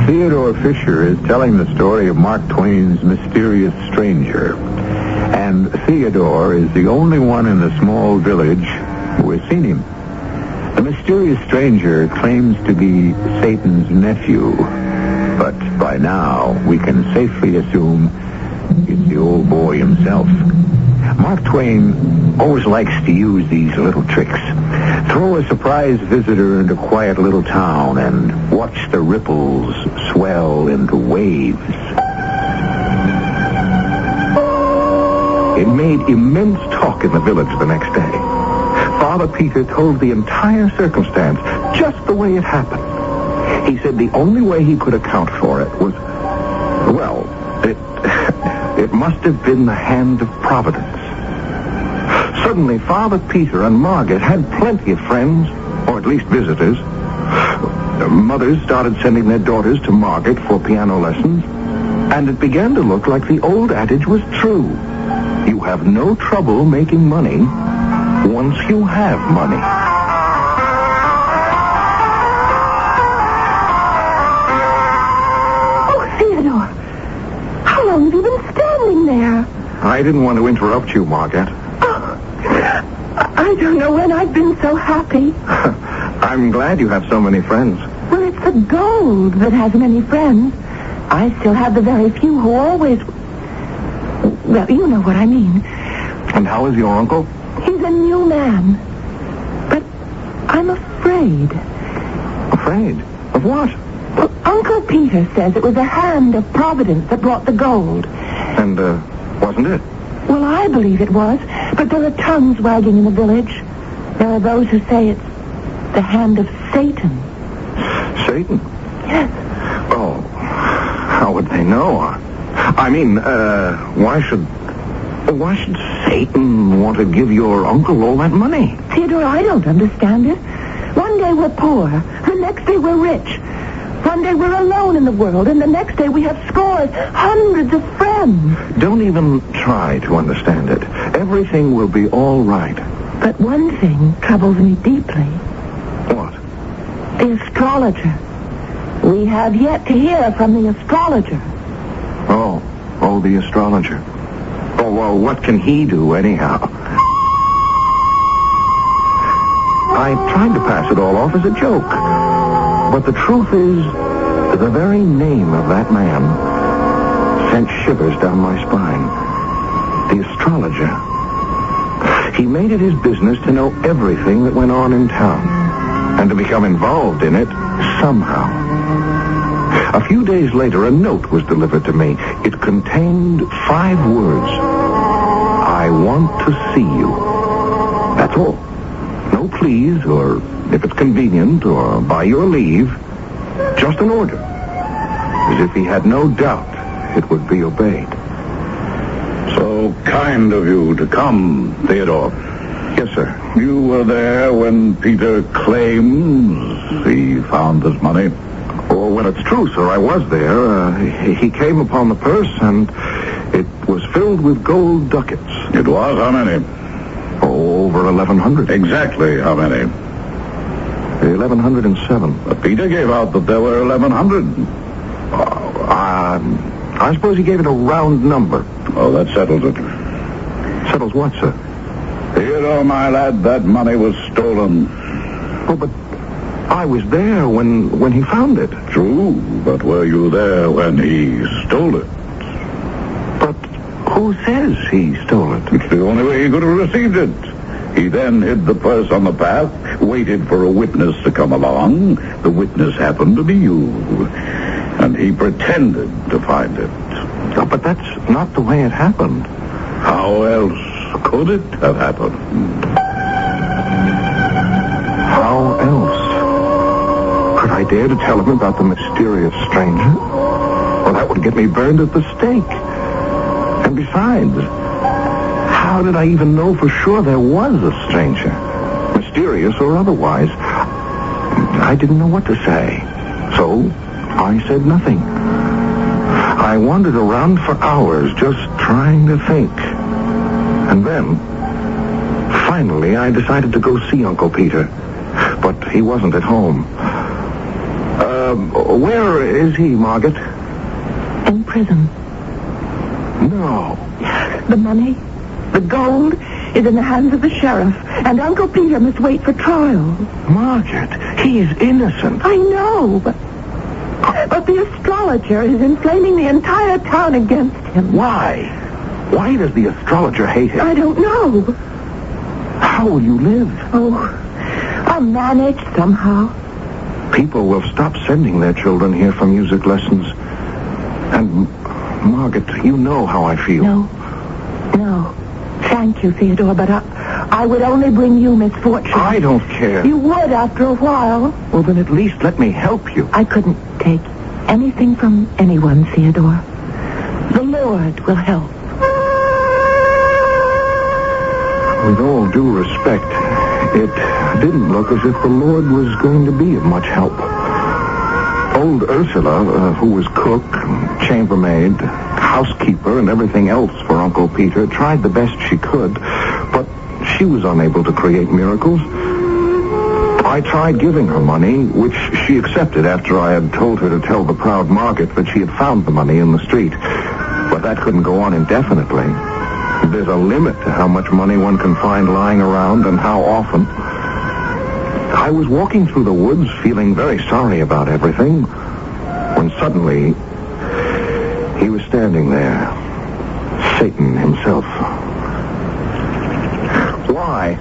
Theodore Fisher is telling the story of Mark Twain's mysterious stranger. And Theodore is the only one in the small village who has seen him. The mysterious stranger claims to be Satan's nephew. But by now, we can safely assume it's the old boy himself. Mark Twain always likes to use these little tricks. Throw a surprise visitor into a quiet little town and watch the ripples swell into waves. It made immense talk in the village the next day. Father Peter told the entire circumstance just the way it happened. He said the only way he could account for it was, well, it must have been the hand of Providence. Suddenly, Father Peter and Margaret had plenty of friends, or at least visitors. Mothers started sending their daughters to Margaret for piano lessons, and it began to look like the old adage was true. You have no trouble making money once you have money. Oh, Theodore, how long have you been standing there? I didn't want to interrupt you, Margaret. I don't know when I've been so happy. I'm glad you have so many friends. Well, it's the gold that has many friends. I still have the very few who always... Well, you know what I mean. And how is your uncle? He's a new man. But I'm afraid. Afraid? Of what? Well, Uncle Peter says it was the hand of Providence that brought the gold. And, wasn't it? Well, I believe it was, but there are tongues wagging in the village. There are those who say it's the hand of Satan. Satan? Yes. Oh, how would they know? I mean, why should Satan want to give your uncle all that money? Theodore, I don't understand it. One day we're poor, the next day we're rich. One day we're alone in the world, and the next day we have scores, hundreds of friends. Don't even try to understand it. Everything will be all right. But one thing troubles me deeply. What? The astrologer. We have yet to hear from the astrologer. Oh, the astrologer. Oh, well, what can he do anyhow? I tried to pass it all off as a joke. But the truth is, the very name of that man sent shivers down my spine. The astrologer. He made it his business to know everything that went on in town, and to become involved in it somehow. A few days later, a note was delivered to me. It contained 5 words. I want to see you. That's all. No please, or if it's convenient, or by your leave. Just an order. As if he had no doubt it would be obeyed. So kind of you to come, Theodore. Yes, sir. You were there when Peter claims he found this money? Oh, well, it's true, sir. I was there. He came upon the purse, and it was filled with gold ducats. It was? How many? Oh, over 1,100. Exactly how many? 1,107. But Peter gave out that there were 1,100. I suppose he gave it a round number. Oh, that settles it. Settles what, sir? Theodore, my lad, that money was stolen. Oh, but I was there when he found it. True, but were you there when he stole it? But who says he stole it? It's the only way he could have received it. He then hid the purse on the path, waited for a witness to come along. The witness happened to be you. And he pretended to find it. Oh, but that's not the way it happened. How else could it have happened? How else? Could I dare to tell him about the mysterious stranger? Well, that would get me burned at the stake. And besides, how did I even know for sure there was a stranger? Mysterious or otherwise. I didn't know what to say. So I said nothing. I wandered around for hours just trying to think. And then, finally, I decided to go see Uncle Peter. But he wasn't at home. Where is he, Margaret? In prison. No. The money, the gold, is in the hands of the sheriff, and Uncle Peter must wait for trial. Margaret, he's innocent. I know, but the astrologer is inflaming the entire town against him. Why? Why does the astrologer hate him? I don't know. How will you live? Oh, I'll manage somehow. People will stop sending their children here for music lessons. And, Margaret, you know how I feel. No. Thank you, Theodore, but I would only bring you misfortune. I don't care. You would after a while. Well, then at least let me help you. I couldn't take anything from anyone, Theodore. The Lord will help. With all due respect, it didn't look as if the Lord was going to be of much help. Old Ursula, who was cook, chambermaid, housekeeper, and everything else for Uncle Peter, tried the best she could, but she was unable to create miracles. I tried giving her money, which she accepted after I had told her to tell the proud Margaret that she had found the money in the street. But that couldn't go on indefinitely. There's a limit to how much money one can find lying around and how often. I was walking through the woods feeling very sorry about everything when suddenly he was standing there. Satan himself. Why?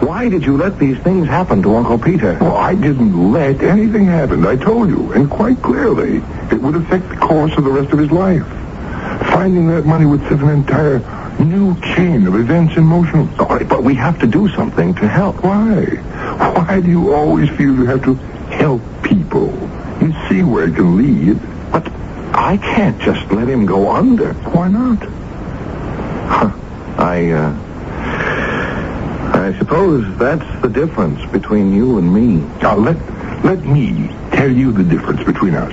Why did you let these things happen to Uncle Peter? Well, I didn't let anything happen. I told you, and quite clearly, it would affect the course of the rest of his life. Finding that money would set an entire new chain of events in motion. All right, but we have to do something to help. Why? Why do you always feel you have to help people? You see where it can lead. But I can't just let him go under. Why not? I suppose that's the difference between you and me. Now, let me tell you the difference between us.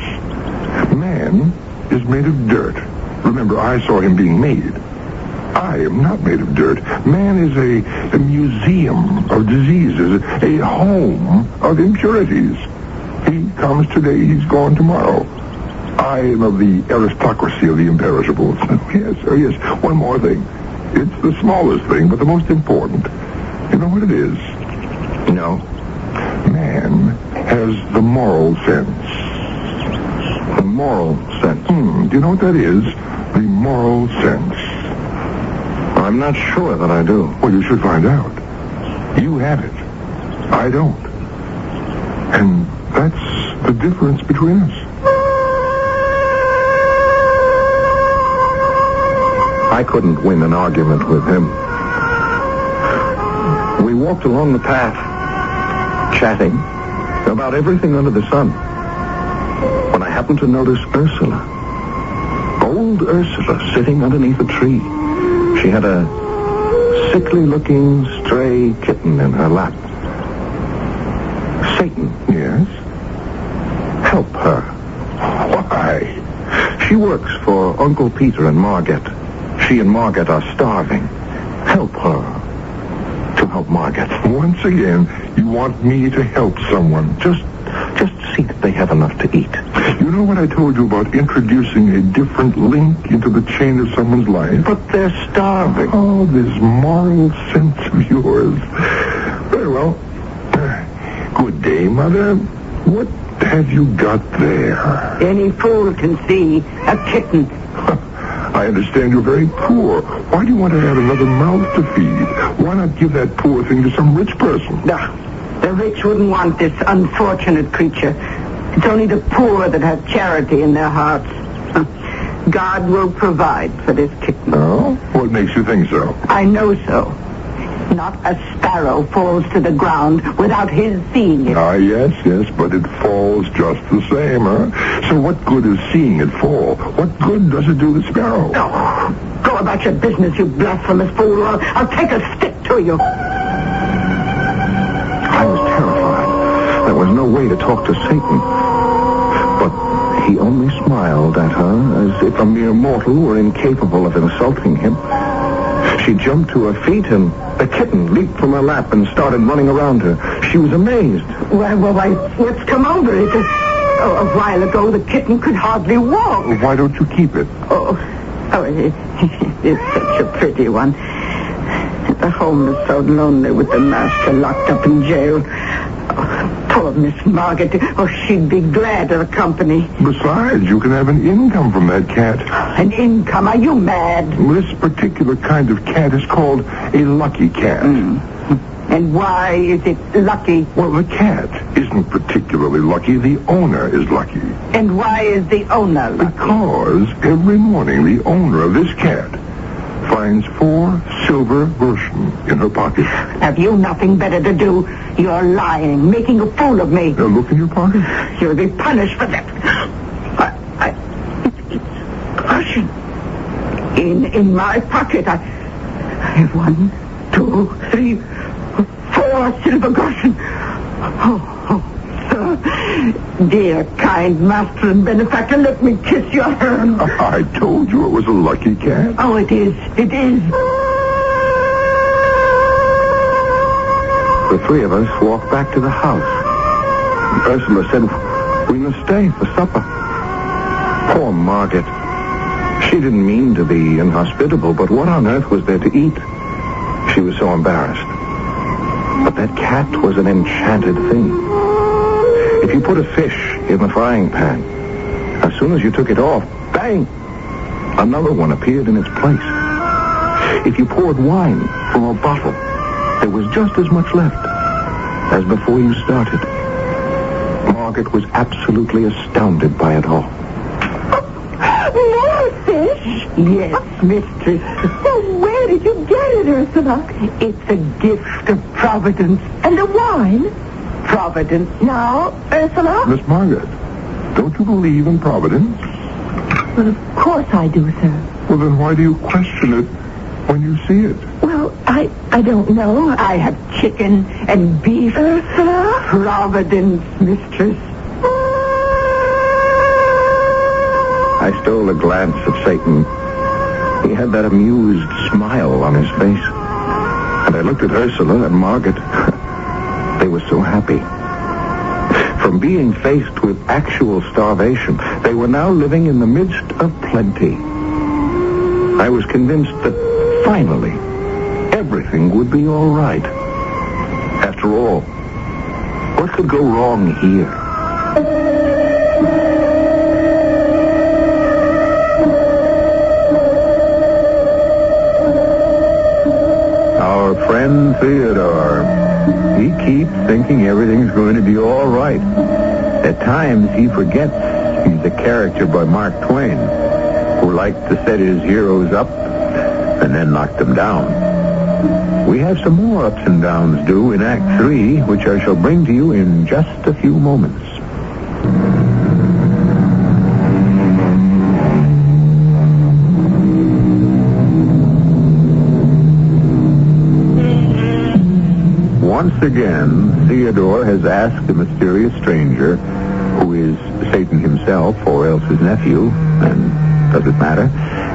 Man is made of dirt. Remember, I saw him being made. I am not made of dirt. Man is a museum of diseases, a home of impurities. He comes today, he's gone tomorrow. I am of the aristocracy of the imperishables. Oh yes, one more thing. It's the smallest thing, but the most important. You know what it is? No. Man has the moral sense. The moral sense? Do you know what that is? The moral sense. I'm not sure that I do. Well, you should find out. You have it. I don't. And that's the difference between us. I couldn't win an argument with him. We walked along the path, chatting about everything under the sun, when I happened to notice Ursula. Old Ursula sitting underneath a tree. She had a sickly-looking stray kitten in her lap. Satan. Yes? Help her. Why? She works for Uncle Peter and Margaret. She and Margaret are starving. Help her to help Margaret. Once again, you want me to help someone. Just see that they have enough to eat. You know what I told you about introducing a different link into the chain of someone's life? But they're starving. Oh, this moral sense of yours. Very well. Good day, Mother. What have you got there? Any fool can see a kitten. I understand you're very poor. Why do you want to add another mouth to feed? Why not give that poor thing to some rich person? No, the rich wouldn't want this unfortunate creature. It's only the poor that have charity in their hearts. God will provide for this kitten. Oh? What makes you think so? I know so. Not a sparrow falls to the ground without his seeing it. Ah, yes, but it falls just the same, huh? So what good is seeing it fall? What good does it do the sparrow? No. Go about your business, you blasphemous fool, or I'll take a stick to you. I was terrified. There was no way to talk to Satan. But he only smiled at her as if a mere mortal were incapable of insulting him. She jumped to her feet and the kitten leaped from her lap and started running around her. She was amazed. Why, what's come over it? A while ago, the kitten could hardly walk. Well, why don't you keep it? It's such a pretty one. The home is so lonely with the master locked up in jail. Oh, poor Miss Margaret. Oh, she'd be glad of the company. Besides, you can have an income from that cat. An income? Are you mad? This particular kind of cat is called a lucky cat. And why is it lucky? Well, the cat isn't particularly lucky. The owner is lucky. And why is the owner lucky? Because every morning the owner of this cat finds 4 silver groschen in her pocket. Have you nothing better to do? You're lying, making a fool of me. Now look in your pocket. You'll be punished for that. It's groschen. In my pocket, I have 1, 2, 3, 4 silver groschen. Oh, sir. Dear, kind master and benefactor, let me kiss your hand. I told you it was a lucky cat. Oh, it is. It is. The 3 of us walked back to the house. Ursula said we must stay for supper. Poor Margaret. She didn't mean to be inhospitable, but what on earth was there to eat? She was so embarrassed. But that cat was an enchanted thing. If you put a fish in the frying pan, as soon as you took it off, bang! Another one appeared in its place. If you poured wine from a bottle, there was just as much left as before you started. Margaret was absolutely astounded by it all. More fish? Yes, mistress. Well, where did you get it, Ursula? It's a gift of Providence. And the wine? Providence. Now, Ursula? Miss Margaret, don't you believe in Providence? Well, of course I do, sir. Well, then why do you question it when you see it? Well, I don't know. I have chicken and beef. Ursula? Providence, mistress. I stole a glance at Satan. He had that amused smile on his face. And I looked at Ursula and Margaret. They were so happy. From being faced with actual starvation, they were now living in the midst of plenty. I was convinced that finally, everything would be all right. After all, what could go wrong here? Our friend Theodore. He keeps thinking everything's going to be all right. At times, he forgets he's a character by Mark Twain, who liked to set his heroes up and then knock them down. We have some more ups and downs due in Act 3, which I shall bring to you in just a few moments. Once again, Theodore has asked the mysterious stranger, who is Satan himself or else his nephew, and does it matter,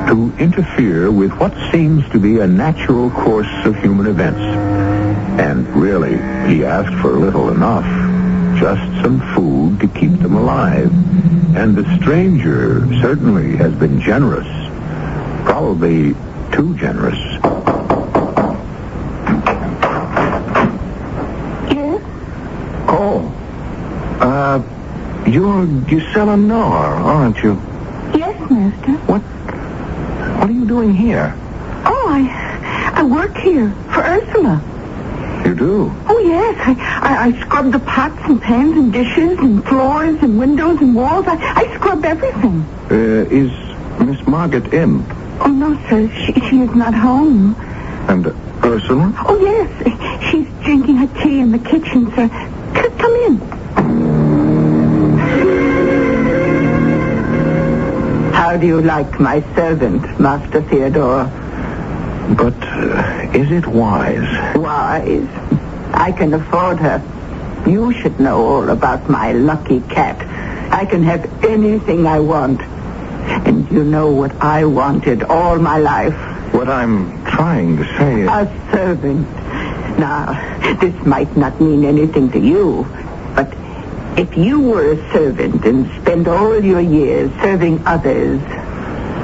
to interfere with what seems to be a natural course of human events. And really, he asked for little enough, just some food to keep them alive. And the stranger certainly has been generous, probably too generous. You're Gisela Knorr, aren't you? Yes, Master. What are you doing here? Oh, I work here for Ursula. You do? Oh, yes. I scrub the pots and pans and dishes and floors and windows and walls. I scrub everything. Is Miss Margaret in? Oh, no, sir. She is not home. And Ursula? Oh, yes. She's drinking her tea in the kitchen, sir. Come in. How do you like my servant, Master Theodore? But is it wise? Wise? I can afford her. You should know all about my lucky cat. I can have anything I want. And you know what I wanted all my life. What I'm trying to say is... A servant. Now, this might not mean anything to you, but if you were a servant and spent all your years serving others,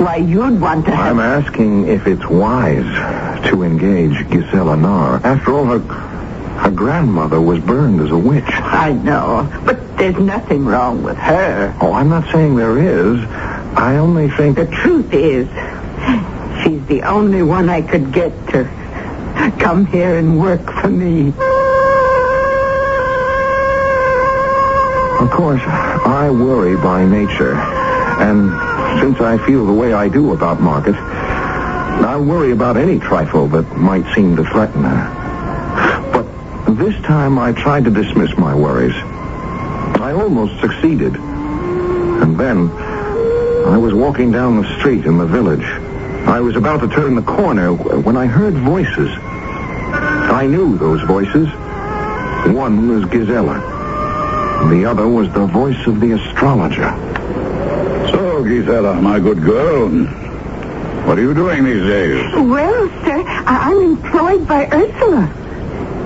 why, you'd want to have... I'm asking if it's wise to engage Gisela Knorr. After all, her grandmother was burned as a witch. I know, but there's nothing wrong with her. Oh, I'm not saying there is. I only think... The truth is, she's the only one I could get to come here and work for me. Of course, I worry by nature. And since I feel the way I do about Margaret, I worry about any trifle that might seem to threaten her. But this time I tried to dismiss my worries. I almost succeeded. And then I was walking down the street in the village. I was about to turn the corner when I heard voices. I knew those voices. One was Gisela. The other was the voice of the astrologer. So, Gisela, my good girl, what are you doing these days? Well, sir, I'm employed by Ursula.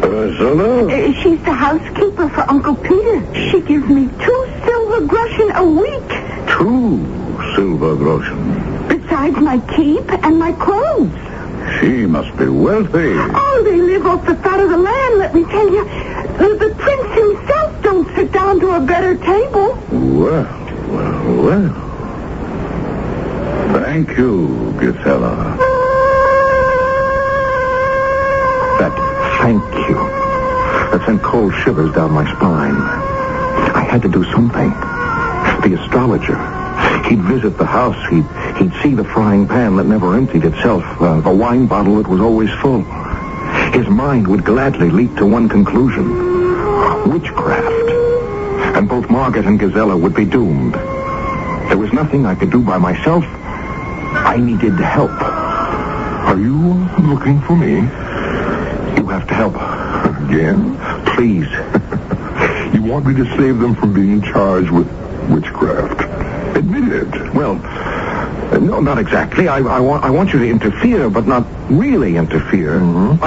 Ursula? She's the housekeeper for Uncle Peter. She gives me 2 silver groschen a week. 2 silver groschen? Besides my keep and my clothes. She must be wealthy. Oh, they live off the fat of the land, let me tell you. The prince himself don't sit down to a better table. Well. Thank you, Gisela. That thank you. That sent cold shivers down my spine. I had to do something. The astrologer. He'd visit the house. He'd see the frying pan that never emptied itself. The wine bottle that was always full. His mind would gladly leap to one conclusion. Witchcraft. And both Margaret and Gisela would be doomed. There was nothing I could do by myself. I needed help. Are you looking for me? You have to help. Again? Please. You want me to save them from being charged with witchcraft? Admit it. Well, No, not exactly. I want you to interfere, but not really interfere. Mm-hmm.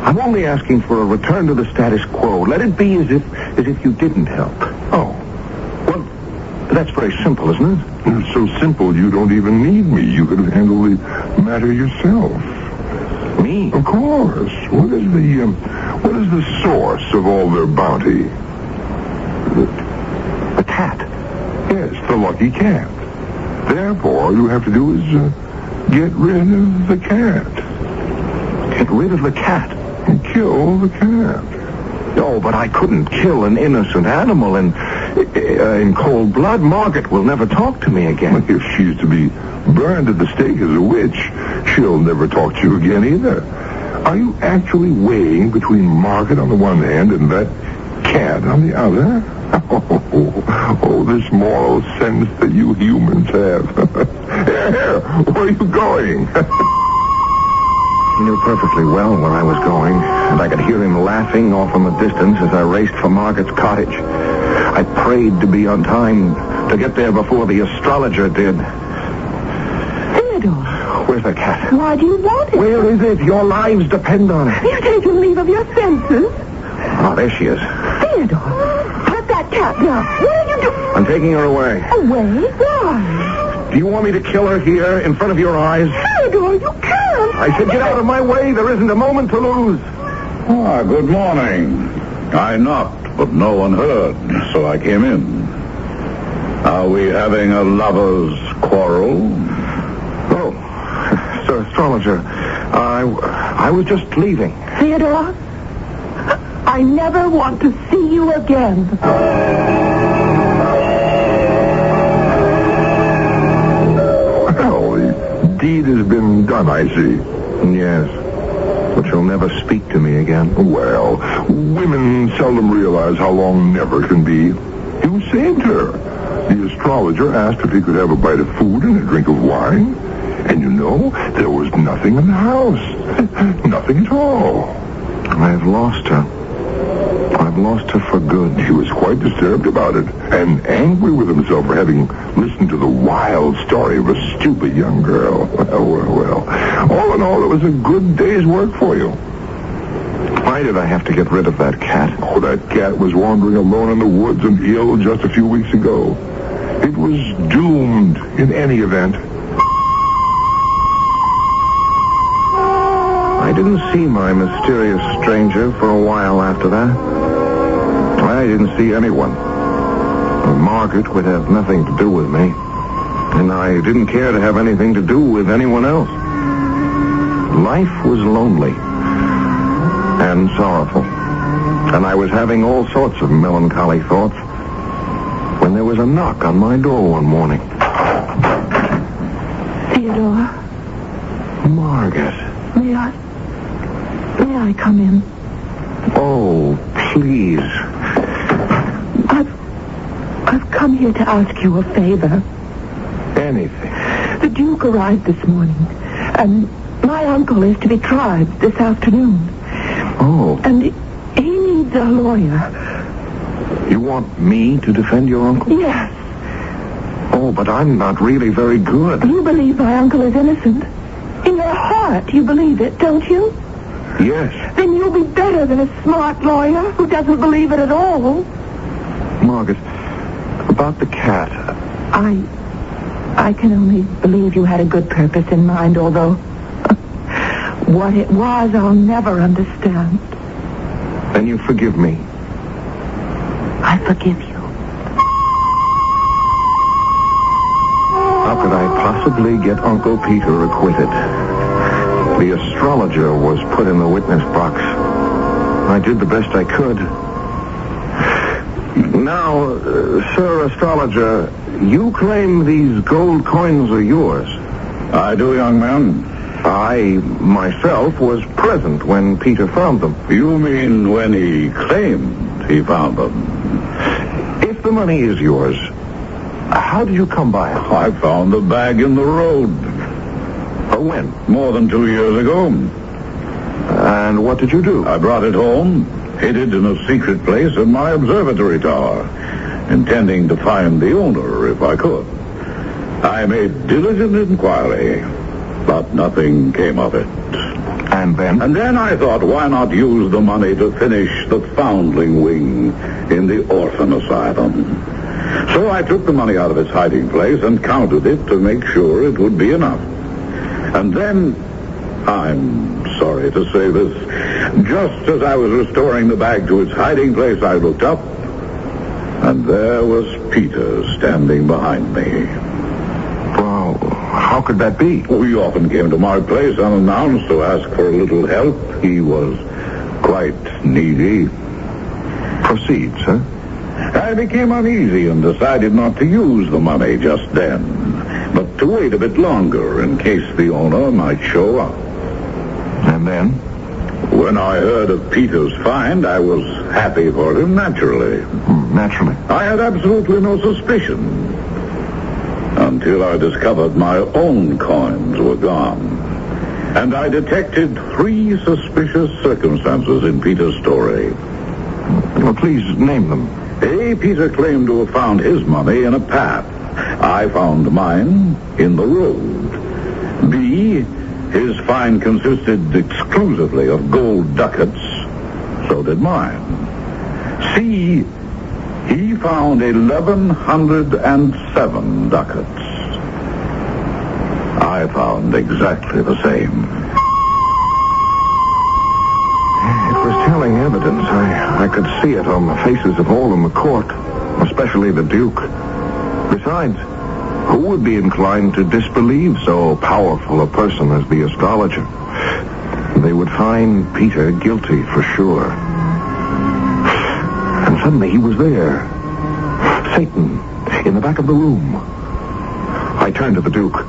I'm only asking for a return to the status quo. Let it be as if you didn't help. Oh. Well, that's very simple, isn't it? It's so simple you don't even need me. You could handle the matter yourself. Me? Of course. What is the source of all their bounty? The cat. Yes, the lucky cat. Therefore, all you have to do is get rid of the cat. Get rid of the cat? And kill the cat. No, but I couldn't kill an innocent animal in cold blood. Margaret will never talk to me again. If she's to be burned at the stake as a witch, she'll never talk to you again either. Are you actually weighing between Margaret on the one hand and that cat on the other? Oh, this moral sense that you humans have. Here, where are you going? He knew perfectly well where I was going, and I could hear him laughing off in the distance as I raced for Margaret's cottage. I prayed to be on time, to get there before the astrologer did. Theodore. Where's the cat? Why do you want it? Where is it? Your lives depend on it. You've taken leave of your senses. Oh, there she is. Theodore, put that cat down. What are you doing? I'm taking her away. Away? Why? Do you want me to kill her here in front of your eyes? Theodore, you can't. I said get out of my way. There isn't a moment to lose. Ah, good morning. I knocked, but no one heard, so I came in. Are we having a lover's quarrel? Oh, Sir Astrologer, I was just leaving. Theodore, I never want to see you again. Well, the deed has been done, I see. Yes, but you'll never speak to me again. Well, women seldom realize how long never can be. You saved her. The astrologer asked if he could have a bite of food and a drink of wine. And you know, there was nothing in the house. Nothing at all. I've lost her. I've lost her for good. He was quite disturbed about it and angry with himself for having listened to the wild story of a stupid young girl. Well. All in all, it was a good day's work for you. Why did I have to get rid of that cat? Oh, that cat was wandering alone in the woods and ill just a few weeks ago. It was doomed in any event. I didn't see my mysterious stranger for a while after that. I didn't see anyone. Margaret would have nothing to do with me. And I didn't care to have anything to do with anyone else. Life was lonely and sorrowful. And I was having all sorts of melancholy thoughts when there was a knock on my door one morning. Theodore. Margaret. May I come in? Oh, please. I've come here to ask you a favor. Anything. The Duke arrived this morning, and my uncle is to be tried this afternoon. Oh. And he needs a lawyer. You want me to defend your uncle? Yes. Oh, but I'm not really very good. You believe my uncle is innocent? In your heart, you believe it, don't you? Yes. Then you'll be better than a smart lawyer who doesn't believe it at all. Margaret, about the cat. I can only believe you had a good purpose in mind, although what it was, I'll never understand. Then you forgive me. I forgive you. How could I possibly get Uncle Peter acquitted? The astrologer was put in the witness box. I did the best I could. Now, Sir Astrologer, you claim these gold coins are yours. I do, young man. I, myself, was present when Peter found them. You mean when he claimed he found them? If the money is yours, how did you come by it? I found the bag in the road. When? More than 2 years ago. And what did you do? I brought it home, hid it in a secret place in my observatory tower, intending to find the owner if I could. I made diligent inquiry, but nothing came of it. And then? And then I thought, why not use the money to finish the foundling wing in the orphan asylum? So I took the money out of its hiding place and counted it to make sure it would be enough. And then, I'm sorry to say this, just as I was restoring the bag to its hiding place, I looked up, and there was Peter standing behind me. Well, how could that be? He often came to my place unannounced to ask for a little help. He was quite needy. Proceed, sir. I became uneasy and decided not to use the money just then, but to wait a bit longer in case the owner might show up. And then? When I heard of Peter's find, I was happy for him, naturally. Naturally. I had absolutely no suspicion until I discovered my own coins were gone. And I detected 3 suspicious circumstances in Peter's story. Well, please name them. A, Peter claimed to have found his money in a path. I found mine in the road. B, his find consisted exclusively of gold ducats. So did mine. C, he found 1,107 ducats. I found exactly the same. It was telling evidence. I could see it on the faces of all in the court, especially the Duke. Besides, who would be inclined to disbelieve so powerful a person as the astrologer? They would find Peter guilty for sure. And suddenly he was there. Satan, in the back of the room. I turned to the Duke.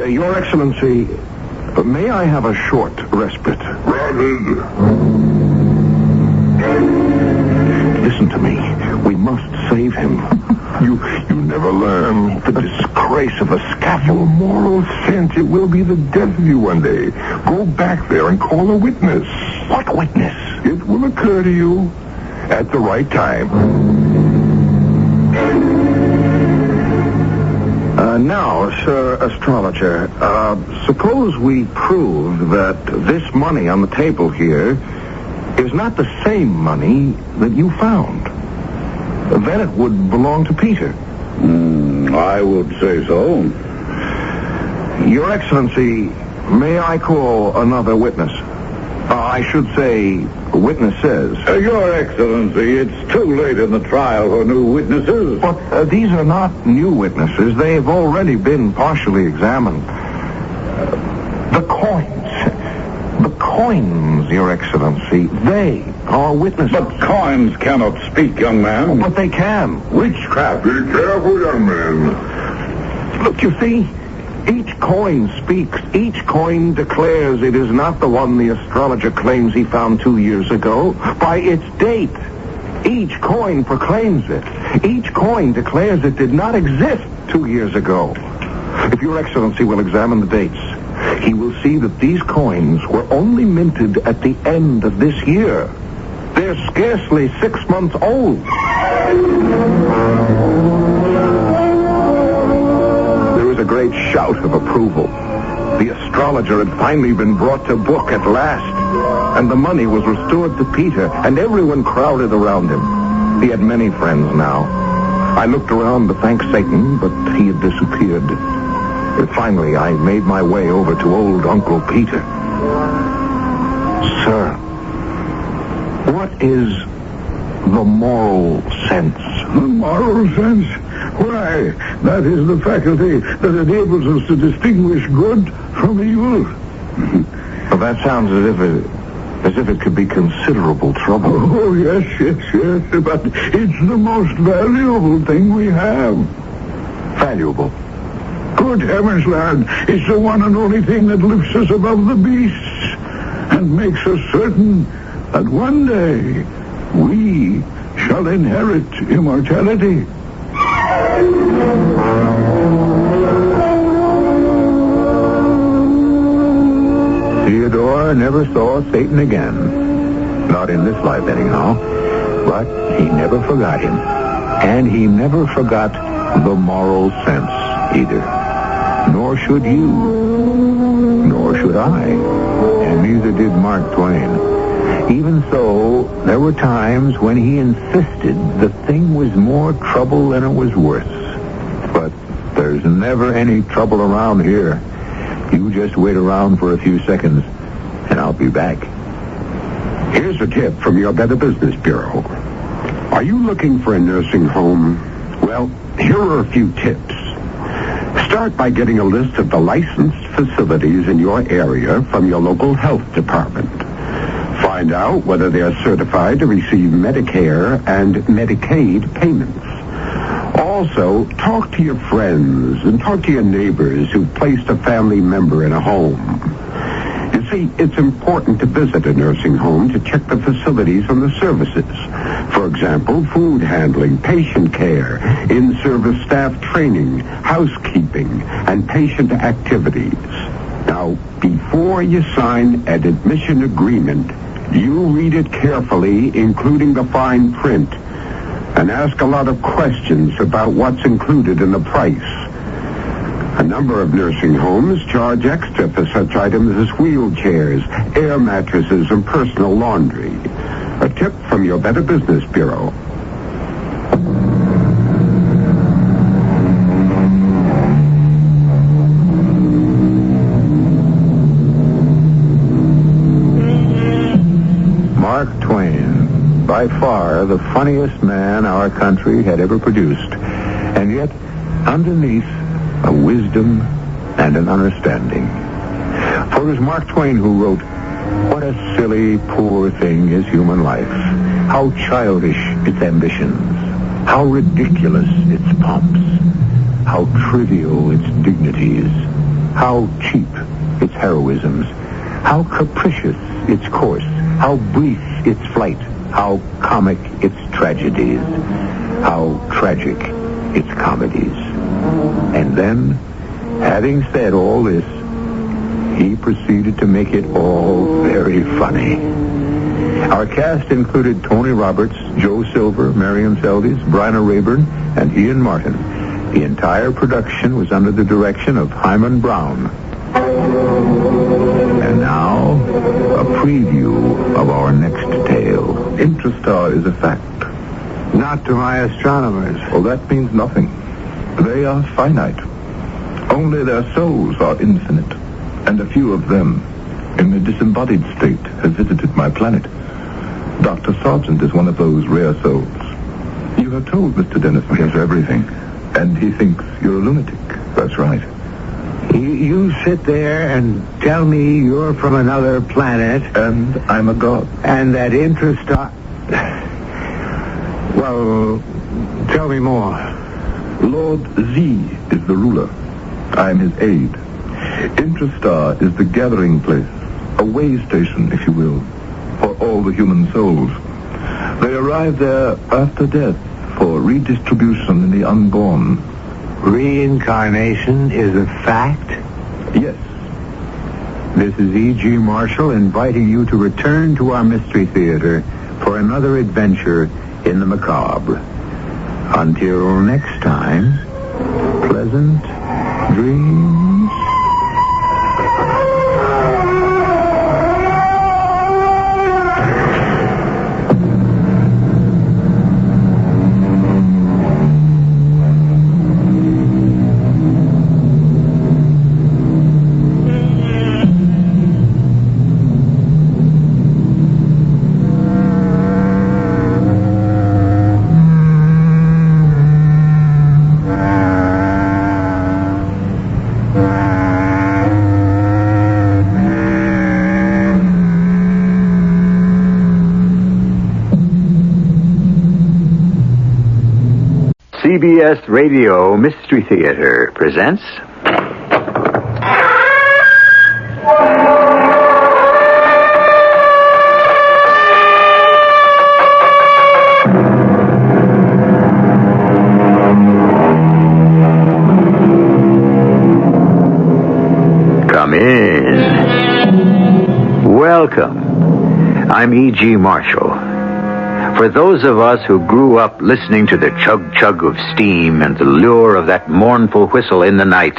Your Excellency, may I have a short respite? Listen to me. We must save him. You never learn. The disgrace of the scaffold. Your moral sense, it will be the death of you one day. Go back there and call a witness. What witness? It will occur to you at the right time. Now, Sir Astrologer, suppose we prove that this money on the table here is not the same money that you found. Then it would belong to Peter. I would say so. Your Excellency, may I call another witness? I should say witnesses. Your Excellency, it's too late in the trial for new witnesses. But these are not new witnesses. They have already been partially examined. The coins, Your Excellency, they are witnesses. But coins cannot speak, young man. But they can. Witchcraft. Be careful, young man. Look, you see, each coin speaks. Each coin declares it is not the one the astrologer claims he found 2 years ago. By its date, each coin proclaims it. Each coin declares it did not exist 2 years ago. If Your Excellency will examine the dates, he will see that these coins were only minted at the end of this year. They're scarcely 6 months old. There was a great shout of approval. The astrologer had finally been brought to book at last, and the money was restored to Peter, and everyone crowded around him. He had many friends now. I looked around to thank Satan, but he had disappeared. Finally, I made my way over to old Uncle Peter. Sir, what is the moral sense? The moral sense? Why, that is the faculty that enables us to distinguish good from evil. Well, that sounds as if it could be considerable trouble. Oh, yes. But it's the most valuable thing we have. Valuable? Good heavens, lad. It's the one and only thing that lifts us above the beasts and makes us certain that one day we shall inherit immortality. Theodore never saw Satan again. Not in this life, anyhow. But he never forgot him. And he never forgot the moral sense. either. Nor should you. Nor should I. And neither did Mark Twain. Even so, there were times when he insisted the thing was more trouble than it was worth. But there's never any trouble around here. You just wait around for a few seconds, and I'll be back. Here's a tip from your Better Business Bureau. Are you looking for a nursing home? Well, here are a few tips. Start by getting a list of the licensed facilities in your area from your local health department. Find out whether they are certified to receive Medicare and Medicaid payments. Also, talk to your friends and talk to your neighbors who've placed a family member in a home. You see, it's important to visit a nursing home to check the facilities and the services. For example, food handling, patient care, in-service staff training, housekeeping, and patient activities. Now, before you sign an admission agreement, you read it carefully, including the fine print, and ask a lot of questions about what's included in the price. A number of nursing homes charge extra for such items as wheelchairs, air mattresses, and personal laundry. A tip from your Better Business Bureau. Mark Twain, by far the funniest man our country had ever produced, and yet underneath a wisdom and an understanding. For it was Mark Twain who wrote, "What a silly, poor thing is human life. How childish its ambitions. How ridiculous its pomps. How trivial its dignities. How cheap its heroisms. How capricious its course. How brief its flight. How comic its tragedies. How tragic its comedies." And then, having said all this, he proceeded to make it all very funny. Our cast included Tony Roberts, Joe Silver, Marion Seldes, Bryna Rayburn, and Ian Martin. The entire production was under the direction of Hyman Brown. And now, a preview of our next tale. Intrastar is a fact. Not to my astronomers. Well, that means nothing. They are finite. Only their souls are infinite. And a few of them, in a disembodied state, have visited my planet. Dr. Sargent is one of those rare souls. You have told Mr. Dennison. Yes, everything. And he thinks you're a lunatic. That's right. You sit there and tell me you're from another planet. And I'm a god. And that Intrastar... Well, tell me more. Lord Z is the ruler. I'm his aide. Intrastar is the gathering place, a way station, if you will, for all the human souls. They arrive there after death for redistribution in the unborn. Reincarnation is a fact? Yes. This is E.G. Marshall inviting you to return to our Mystery Theater for another adventure in the macabre. Until next time, pleasant dreams. CBS Radio Mystery Theater presents... Come in. Welcome. I'm E.G. Marshall. For those of us who grew up listening to the chug-chug of steam and the lure of that mournful whistle in the night,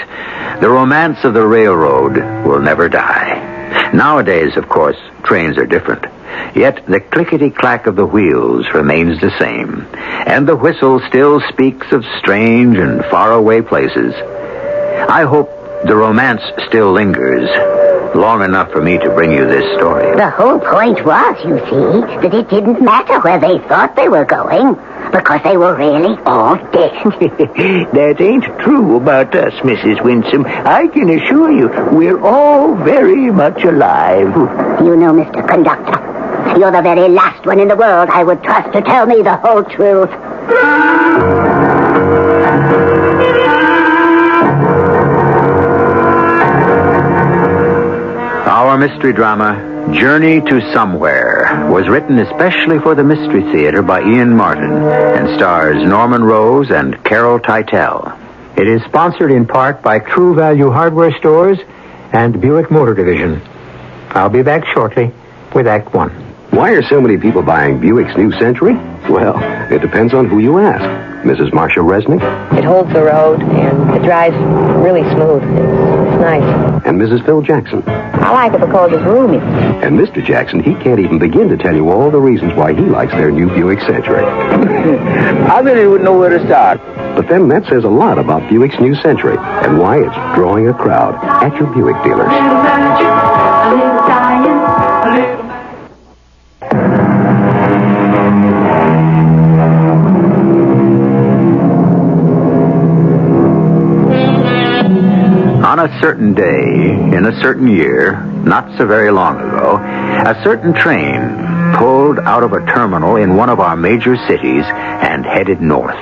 the romance of the railroad will never die. Nowadays, of course, trains are different. Yet the clickety-clack of the wheels remains the same, and the whistle still speaks of strange and faraway places. I hope the romance still lingers long enough for me to bring you this story. The whole point was, you see, that it didn't matter where they thought they were going, because they were really all dead. That ain't true about us, Mrs. Winsome. I can assure you, we're all very much alive. You know, Mr. Conductor, you're the very last one in the world I would trust to tell me the whole truth. Our mystery drama, Journey to Somewhere, was written especially for the Mystery Theater by Ian Martin and stars Norman Rose and Carol Teitel. It is sponsored in part by True Value Hardware Stores and Buick Motor Division. I'll be back shortly with Act One. Why are so many people buying Buick's new Century? Well, it depends on who you ask. Mrs. Marcia Resnick? It holds the road, and it drives really smooth. It's nice. And Mrs. Phil Jackson? I like it because it's roomy. And Mr. Jackson, he can't even begin to tell you all the reasons why he likes their new Buick Century. I really wouldn't know where to start. But then that says a lot about Buick's new Century and why it's drawing a crowd at your Buick dealers. On a certain day, in a certain year, not so very long ago, a certain train pulled out of a terminal in one of our major cities and headed north.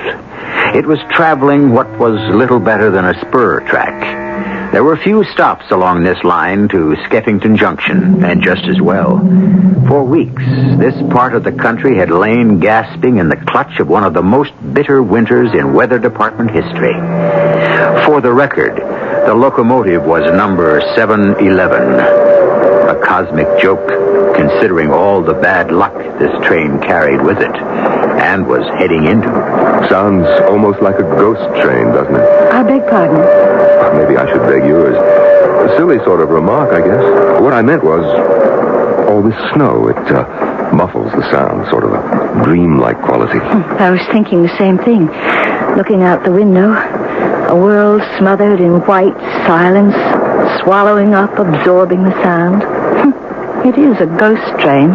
It was traveling what was little better than a spur track. There were few stops along this line to Skeffington Junction, and just as well. For weeks, this part of the country had lain gasping in the clutch of one of the most bitter winters in Weather Department history. For the record, the locomotive was number 711. A cosmic joke, considering all the bad luck this train carried with it, and was heading into. Sounds almost like a ghost train, doesn't it? I beg pardon? Maybe I should beg yours. A silly sort of remark, I guess. What I meant was, all this snow, it muffles the sound, sort of a dream-like quality. I was thinking the same thing. Looking out the window, a world smothered in white silence, swallowing up, absorbing the sound. It is a ghost train.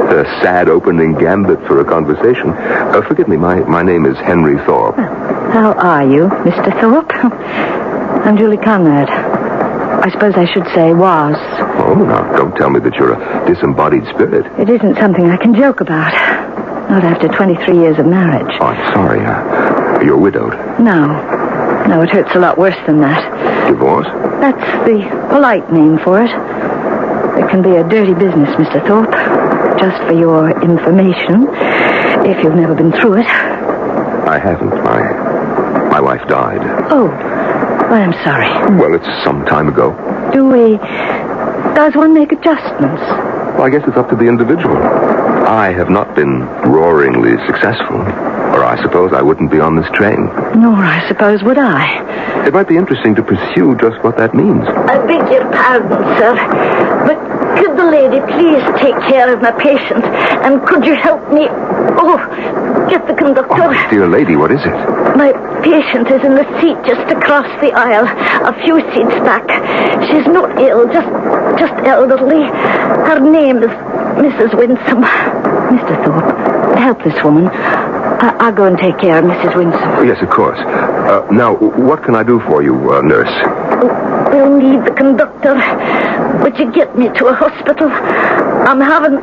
A sad opening gambit for a conversation. Forgive me, my name is Henry Thorpe. How are you, Mr. Thorpe? I'm Julie Conrad. I suppose I should say was. Oh, now, don't tell me that you're a disembodied spirit. It isn't something I can joke about. Not after 23 years of marriage. Oh, I'm sorry. You're widowed. No, it hurts a lot worse than that. Divorce? That's the polite name for it. It can be a dirty business, Mr. Thorpe. Just for your information, if you've never been through it. I haven't. My wife died. Oh, well, I'm sorry. Well, it's some time ago. Does one make adjustments? Well, I guess it's up to the individual. I have not been roaringly successful, or I suppose I wouldn't be on this train. Nor, I suppose, would I. It might be interesting to pursue just what that means. I beg your pardon, sir, but could the lady please take care of my patient? And could you help me? Oh, get the conductor. Oh, dear lady, what is it? My patient is in the seat just across the aisle, a few seats back. She's not ill, just elderly. Her name is Mrs. Winsome. Mr. Thorpe, help this woman. I'll go and take care of Mrs. Winsome. Oh, yes, of course. Now, what can I do for you, nurse? We'll need the conductor. Would you get me to a hospital? I'm having,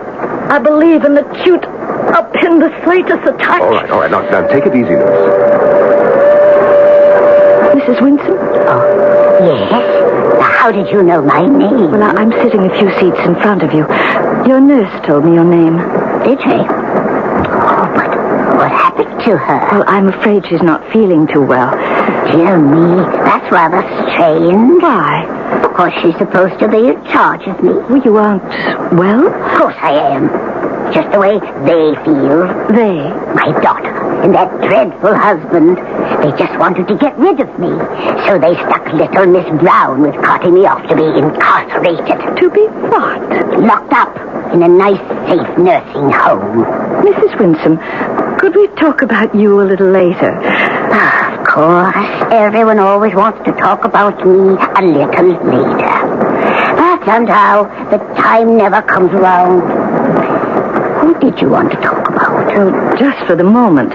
I believe, an acute appendicitis attack. All right. Now, take it easy, nurse. Mrs. Winsome? Oh, yes? Now, how did you know my name? Well, I'm sitting a few seats in front of you. Your nurse told me your name. Did she? Oh, but what happened to her? Well, I'm afraid she's not feeling too well. Dear me, that's rather strange. Why? Because she's supposed to be in charge of me. Well, you aren't well? Of course I am. just the way they feel. They? My daughter and that dreadful husband. They just wanted to get rid of me. So they stuck little Miss Brown with carting me off to be incarcerated. To be what? Locked up in a nice, safe nursing home. Mrs. Winsome, could we talk about you a little later? Of course. Everyone always wants to talk about me a little later. But somehow, the time never comes around. Who did you want to talk about? Oh, just for the moment.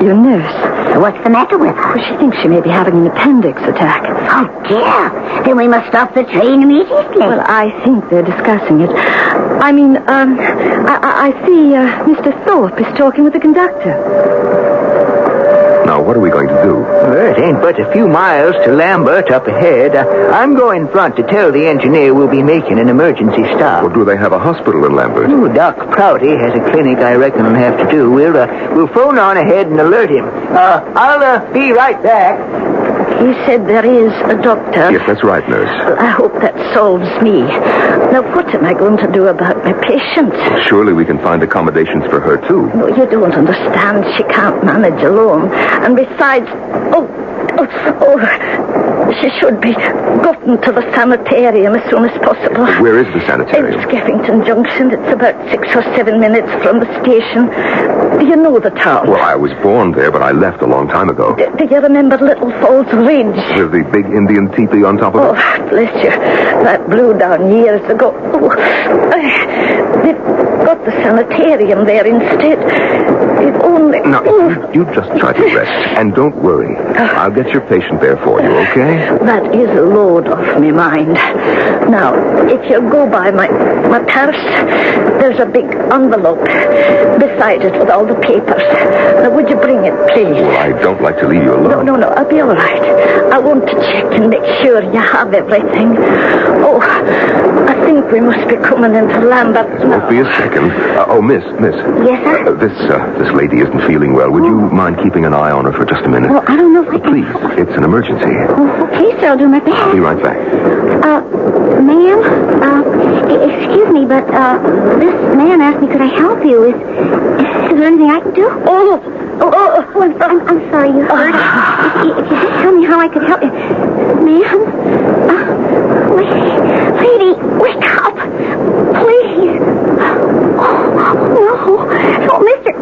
Your nurse. What's the matter with her? Well, she thinks she may be having an appendix attack. Oh, dear. Then we must stop the train immediately. Well, I think they're discussing it. I mean, I see Mr. Thorpe is talking with the conductor. Now, what are we going to do? Well, it ain't but a few miles to Lambert up ahead. I'm going front to tell the engineer we'll be making an emergency stop. Or do they have a hospital in Lambert? Oh, Doc Prouty has a clinic I reckon will have to do. We'll phone on ahead and alert him. I'll be right back. He said there is a doctor. Yes, that's right, nurse. Well, I hope that solves me. Now, what am I going to do about my patient? Surely we can find accommodations for her, too. No, you don't understand. She can't manage alone. And besides, she should be gotten to the sanitarium as soon as possible. Where is the sanitarium? In Skeffington Junction. It's about 6 or 7 minutes from the station. You know the town. Well, I was born there, but I left a long time ago. Do you remember Little Falls Ridge? With the big Indian teepee on top of it? Oh, bless you. That blew down years ago. They've got the sanitarium there instead. If only... Now, you just try to rest. And don't worry. I'll get your patient there for you, okay? That is a load off my mind. Now, if you go by my purse, there's a big envelope beside it with all the papers. Now, would you bring it, please? Well, I don't like to leave you alone. No, I'll be all right. I want to check and make sure you have everything. Oh, I think we must be coming into Lambert now. Won't be a second. Miss. Yes, sir? This lady isn't feeling well. Would you mind keeping an eye on her for just a minute? Well, I don't know if I can... Please, it's an emergency. Oh, okay, sir, I'll do my best. I'll be right back. Ma'am, excuse me, but, this man asked me could I help you. Is there anything I can do? I'm sorry, you heard. If you just tell me how I could help you. Ma'am? Lady, wake up. Please. No, mister.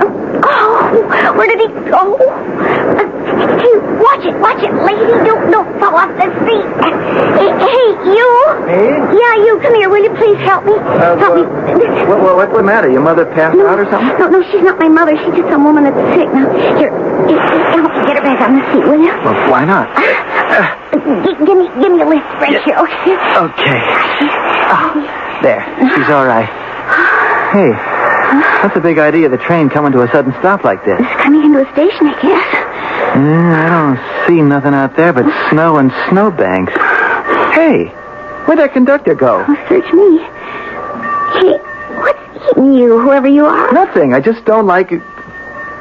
Where did he go? Hey, watch it, lady. Don't fall off the seat. Hey, you. Me? Yeah, you. Come here. Will you please help me? Help me. What's the matter? Your mother passed out or something? No, she's not my mother. She's just some woman that's sick. Now, here, help me get her back on the seat, will you? Well, why not? Give me a lift right here, okay? Okay. There. She's all right. Hey, what's the big idea of the train coming to a sudden stop like this? It's coming into a station, I guess. I don't see nothing out there but snow and snowbanks. Hey, where'd that conductor go? Oh, search me. Hey, what's eating you, whoever you are? Nothing. I just don't like it.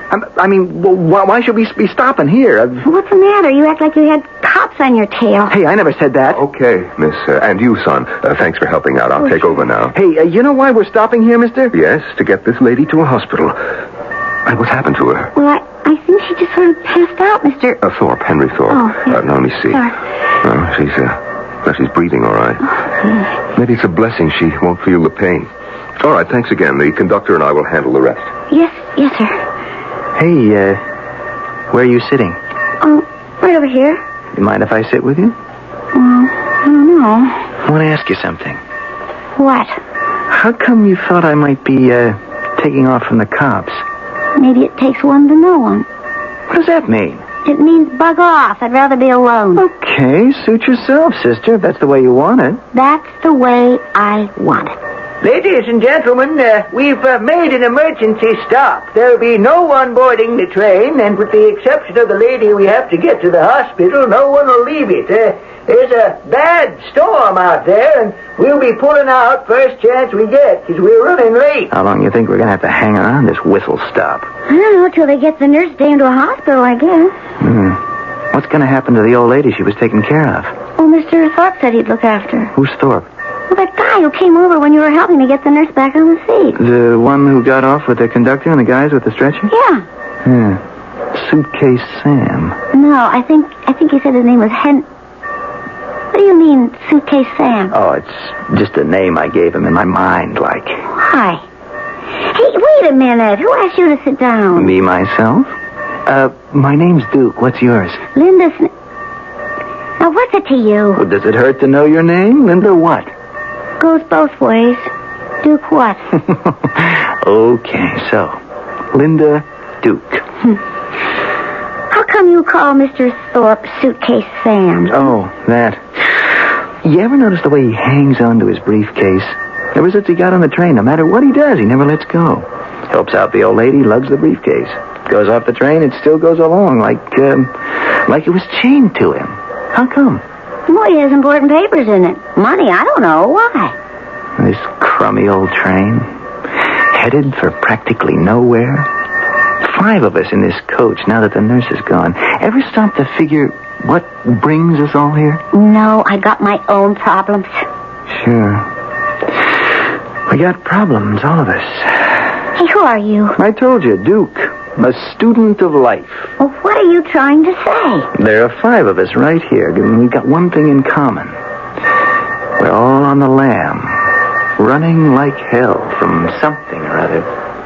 Why should we be stopping here? What's the matter? You act like you had cops on your tail. Hey, I never said that. Okay, miss. And you, son. Thanks for helping out. I'll take over now. Hey, you know why we're stopping here, mister? Yes, to get this lady to a hospital. What happened to her? Well, I think she just sort of passed out, Mr. Thorpe, Henry Thorpe. Oh, yes. Now, let me see. She's breathing all right. Maybe it's a blessing she won't feel the pain. All right, thanks again. The conductor and I will handle the rest. Yes, sir. Hey, where are you sitting? Oh, right over here. You mind if I sit with you? I don't know. I want to ask you something. What? How come you thought I might be, taking off from the cops? Maybe it takes one to know one. What does that mean? It means bug off. I'd rather be alone. Okay, suit yourself, sister, if that's the way you want it. That's the way I want it. Ladies and gentlemen, we've made an emergency stop. There'll be no one boarding the train, and with the exception of the lady we have to get to the hospital, no one will leave it. There's a bad storm out there, and we'll be pulling out first chance we get, because we're running late. How long you think we're going to have to hang around this whistle stop? I don't know, till they get the nurse down to a hospital, I guess. What's going to happen to the old lady she was taking care of? Oh, Mr. Thorpe said he'd look after her. Who's Thorpe? Well, that guy who came over when you were helping me get the nurse back on the seat. The one who got off with the conductor and the guys with the stretcher? Yeah. Yeah. Suitcase Sam. No, I think he said his name was What do you mean, Suitcase Sam? Oh, it's just a name I gave him in my mind, like. Why? Hey, wait a minute. Who asked you to sit down? Me, myself? My name's Duke. What's yours? Linda Now, what's it to you? Well, does it hurt to know your name? Linda what? Goes both ways. Duke what? Okay, so, Linda Duke. How come you call Mr. Thorpe Suitcase Sam? Oh, that. You ever notice the way he hangs on to his briefcase? Ever since he got on the train, no matter what he does, he never lets go. Helps out the old lady, lugs the briefcase. Goes off the train, it still goes along like it was chained to him. How come? Well, he has important papers in it. Money, I don't know. Why? This crummy old train, headed for practically nowhere. 5 of us in this coach now that the nurse is gone. Ever stop to figure what brings us all here? No, I got my own problems. Sure. We got problems, all of us. Hey, who are you? I told you, Duke. A student of life. Well, what are you trying to say? There are 5 of us right here, and we've got one thing in common. We're all on the lam, running like hell from something or other.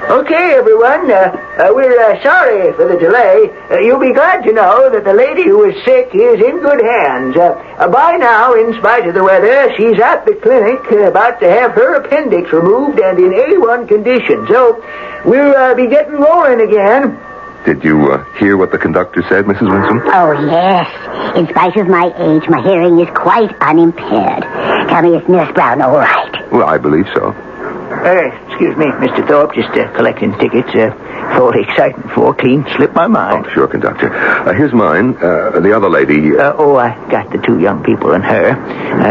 Okay, everyone, we're sorry for the delay. You'll be glad to know that the lady who is sick is in good hands. By now, in spite of the weather, she's at the clinic about to have her appendix removed and in A1 condition. So, we'll be getting rolling again. Did you hear what the conductor said, Mrs. Winsome? Oh, yes. In spite of my age, my hearing is quite unimpaired. Tell me, is Nurse Brown all right? Well, I believe so. Excuse me, Mr. Thorpe, just collecting tickets. Thought exciting for clean slipped my mind. Oh, sure, conductor. Here's mine. The other lady... I got the 2 young people and her.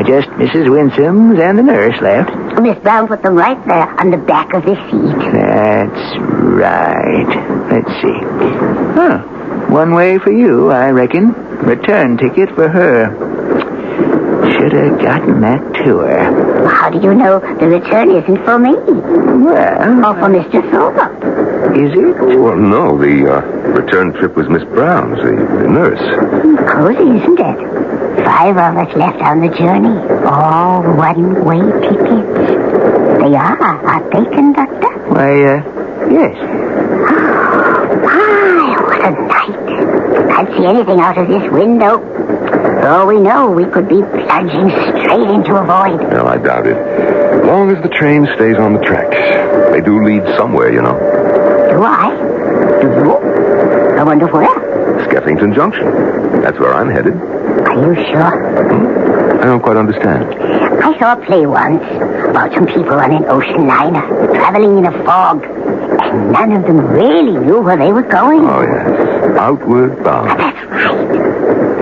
Just Mrs. Winsome's and the nurse left. Miss Brown put them right there on the back of the seat. That's right. Let's see. One way for you, I reckon. Return ticket for her. Should have gotten that to her. How do you know the return isn't for me? Well... Or for Mr. Thorpe? Is it? Well, no, the return trip was Miss Brown's, the nurse. Cozy, isn't it? 5 of us left on the journey. All one-way tickets. They aren't they, conductor? Why, yes. My, what a night. Can't see anything out of this window. For all we know, we could be plunging straight into a void. Well, I doubt it. As long as the train stays on the tracks. They do lead somewhere, you know. Do I? Do you? I wonder where. Skeffington Junction. That's where I'm headed. Are you sure? I don't quite understand. I saw a play once about some people on an ocean liner traveling in a fog. And none of them really knew where they were going. Oh, yes. Outward bound. That's right.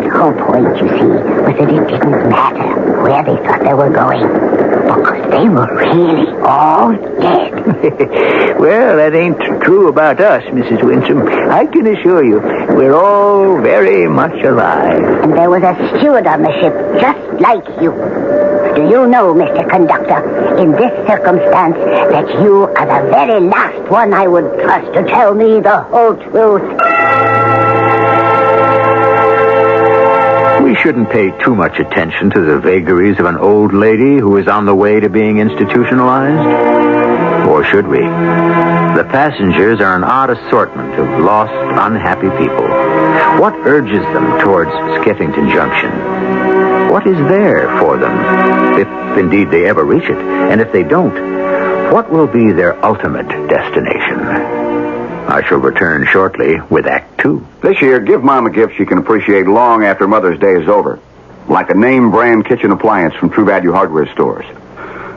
The whole point, you see, was that it didn't matter where they thought they were going, because they were really all dead. Well, that ain't true about us, Mrs. Winsome. I can assure you, we're all very much alive. And there was a steward on the ship just like you. Do you know, Mr. Conductor, in this circumstance, that you are the very last one I would trust to tell me the whole truth? We shouldn't pay too much attention to the vagaries of an old lady who is on the way to being institutionalized. Or should we? The passengers are an odd assortment of lost, unhappy people. What urges them towards Skeffington Junction? What is there for them, if indeed they ever reach it? And if they don't, what will be their ultimate destination? I shall return shortly with Act 2. This year, give Mom a gift she can appreciate long after Mother's Day is over. Like a name-brand kitchen appliance from True Value Hardware stores.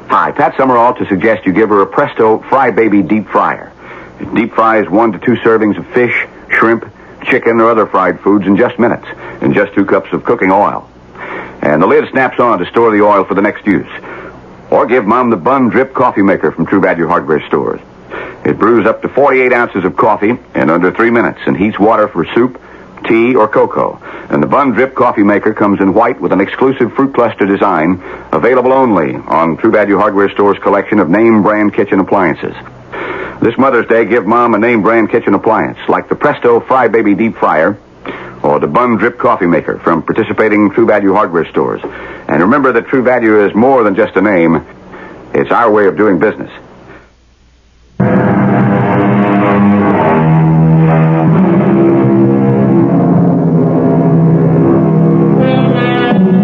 Hi, Pat Summerall to suggest you give her a Presto Fry Baby Deep Fryer. It deep fries 1 to 2 servings of fish, shrimp, chicken, or other fried foods in just minutes, in just 2 cups of cooking oil. And the lid snaps on to store the oil for the next use. Or give Mom the Bun Drip Coffee Maker from True Value Hardware stores. It brews up to 48 ounces of coffee in under 3 minutes and heats water for soup, tea, or cocoa. And the Bun Drip coffee maker comes in white with an exclusive fruit cluster design, available only on True Value Hardware Store's collection of name brand kitchen appliances. This Mother's Day, give Mom a name brand kitchen appliance, like the Presto Fry Baby Deep Fryer or the Bun Drip coffee maker from participating True Value Hardware stores. And remember that True Value is more than just a name. It's our way of doing business.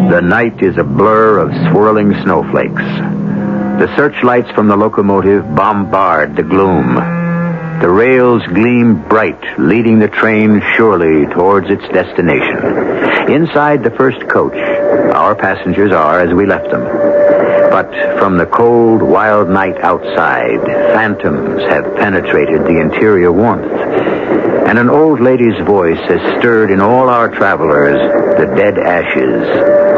The night is a blur of swirling snowflakes. The searchlights from the locomotive bombard the gloom. The rails gleam bright, leading the train surely towards its destination. Inside the first coach, our passengers are as we left them. But from the cold, wild night outside, phantoms have penetrated the interior warmth. And an old lady's voice has stirred in all our travelers the dead ashes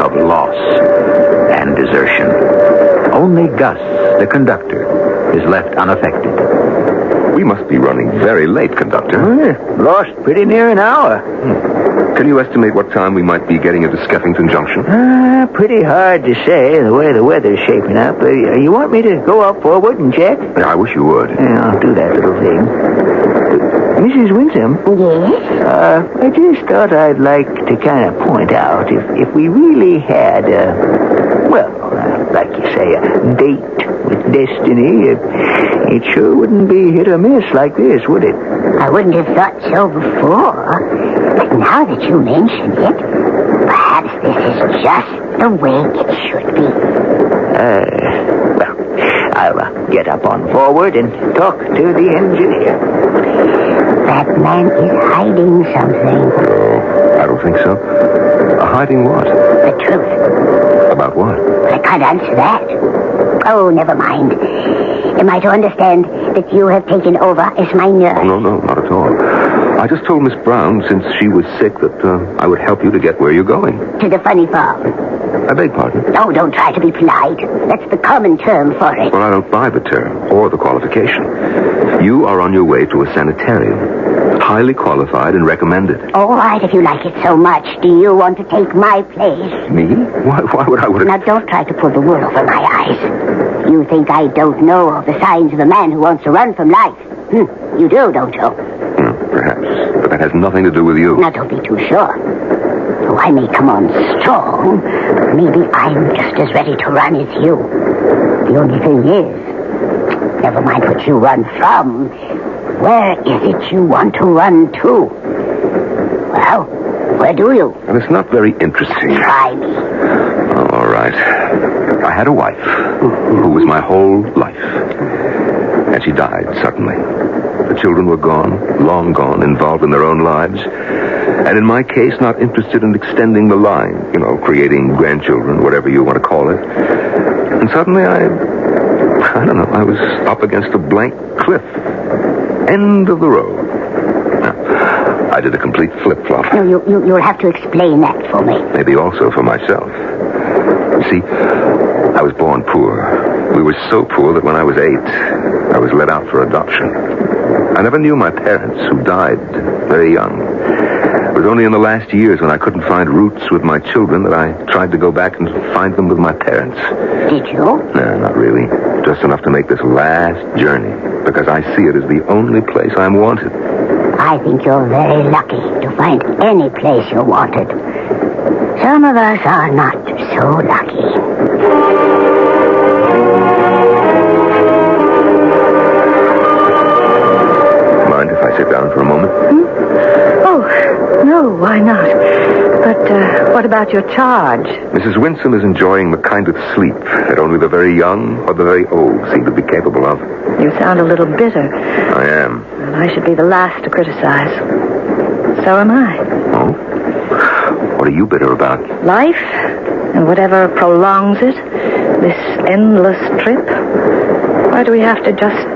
of loss and desertion. Only Gus, the conductor, is left unaffected. We must be running very late, conductor. Lost pretty near an hour. Can you estimate what time we might be getting into Skeffington Junction? Pretty hard to say, the way the weather's shaping up. You want me to go up forward and check? Yeah, I wish you would. Yeah, I'll do that little thing. Mrs. Winsome? Yes? I just thought I'd like to kind of point out if we really had like you say, a date with destiny, it sure wouldn't be hit or miss like this, would it? I wouldn't have thought so before, but now that you mention it, perhaps this is just the way it should be. I'll get up on forward and talk to the engineer. That man is hiding something. Oh, I don't think so. Hiding what? The truth. About what? I can't answer that. Oh, never mind. Am I to understand that you have taken over as my nurse? Oh, no, not at all. I just told Miss Brown, since she was sick, that I would help you to get where you're going. To the funny farm. I beg pardon? Oh, don't try to be polite. That's the common term for it. Well, I don't buy the term or the qualification. You are on your way to a sanitarium. Highly qualified and recommended. All right, if you like it so much. Do you want to take my place? Me? Why would I... Now, don't try to pull the wool over my eyes. You think I don't know of the signs of a man who wants to run from life. You do, don't you? Perhaps. But that has nothing to do with you. Now, don't be too sure. Though I may come on strong, maybe I'm just as ready to run as you. The only thing is, never mind what you run from. Where is it you want to run to? Well, where do you? And it's not very interesting. Try me. Oh, all right. I had a wife who was my whole life. And she died suddenly. The children were gone, long gone, involved in their own lives. And in my case, not interested in extending the line, creating grandchildren, whatever you want to call it. And suddenly I was up against a blank cliff. End of the road. Now, I did a complete flip-flop. No, you'll have to explain that for me. Maybe also for myself. You see, I was born poor. We were so poor that when I was 8, I was let out for adoption. I never knew my parents, who died very young. It was only in the last years when I couldn't find roots with my children that I tried to go back and find them with my parents. Did you? No, not really. Just enough to make this last journey, because I see it as the only place I'm wanted. I think you're very lucky to find any place you're wanted. Some of us are not so lucky. Sit down for a moment? Oh, no, why not? But what about your charge? Mrs. Winsome is enjoying the kind of sleep that only the very young or the very old seem to be capable of. You sound a little bitter. I am. And I should be the last to criticize. So am I. Oh? What are you bitter about? Life, and whatever prolongs it. This endless trip. Why do we have to just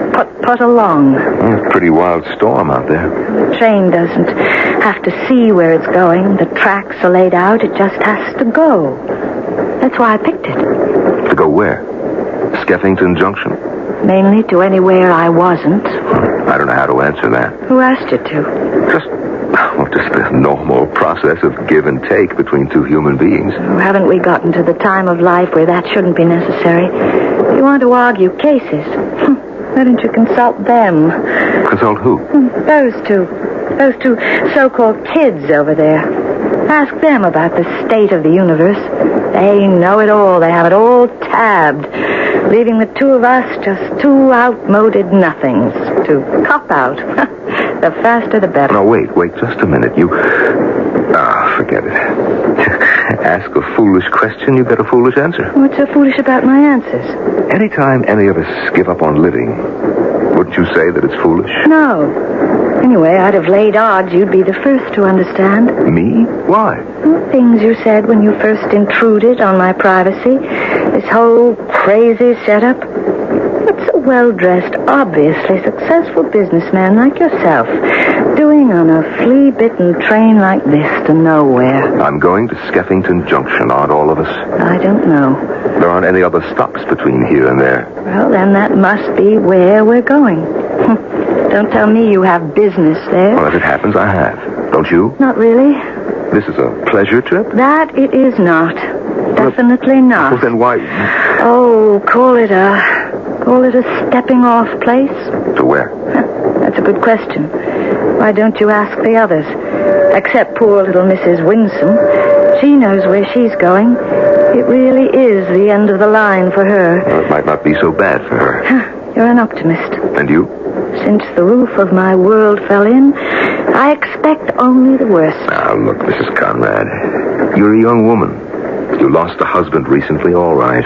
put along? It's a pretty wild storm out there. The train doesn't have to see where it's going. The tracks are laid out. It just has to go. That's why I picked it. To go where? Skeffington Junction? Mainly to anywhere I wasn't. I don't know how to answer that. Who asked you to? Just just the normal process of give and take between two human beings. Haven't we gotten to the time of life where that shouldn't be necessary? If you want to argue cases, why don't you consult them? Consult who? Those two so-called kids over there. Ask them about the state of the universe. They know it all. They have it all tabbed, leaving the two of us just two outmoded nothings to cop out. The faster the better. No, wait just a minute. Forget it. Ask a foolish question, you get a foolish answer. What's so foolish about my answers? Anytime any of us give up on living, wouldn't you say that it's foolish? No. Anyway, I'd have laid odds you'd be the first to understand. Me? Why? Things you said when you first intruded on my privacy. This whole crazy setup. What's a well-dressed, obviously successful businessman like yourself doing on a flea-bitten train like this to nowhere? I'm going to Skeffington Junction, aren't all of us? I don't know. There aren't any other stops between here and there. Well, then that must be where we're going. Don't tell me you have business there. Well, as it happens, I have. Don't you? Not really. This is a pleasure trip? That it is not. Definitely not. Well, then why? Oh, call it a stepping-off place? To where? That's a good question. Why don't you ask the others? Except poor little Mrs. Winsome. She knows where she's going. It really is the end of the line for her. Well, it might not be so bad for her. You're an optimist. And you? Since the roof of my world fell in, I expect only the worst. Now, look, Mrs. Conrad, you're a young woman. You lost a husband recently, all right.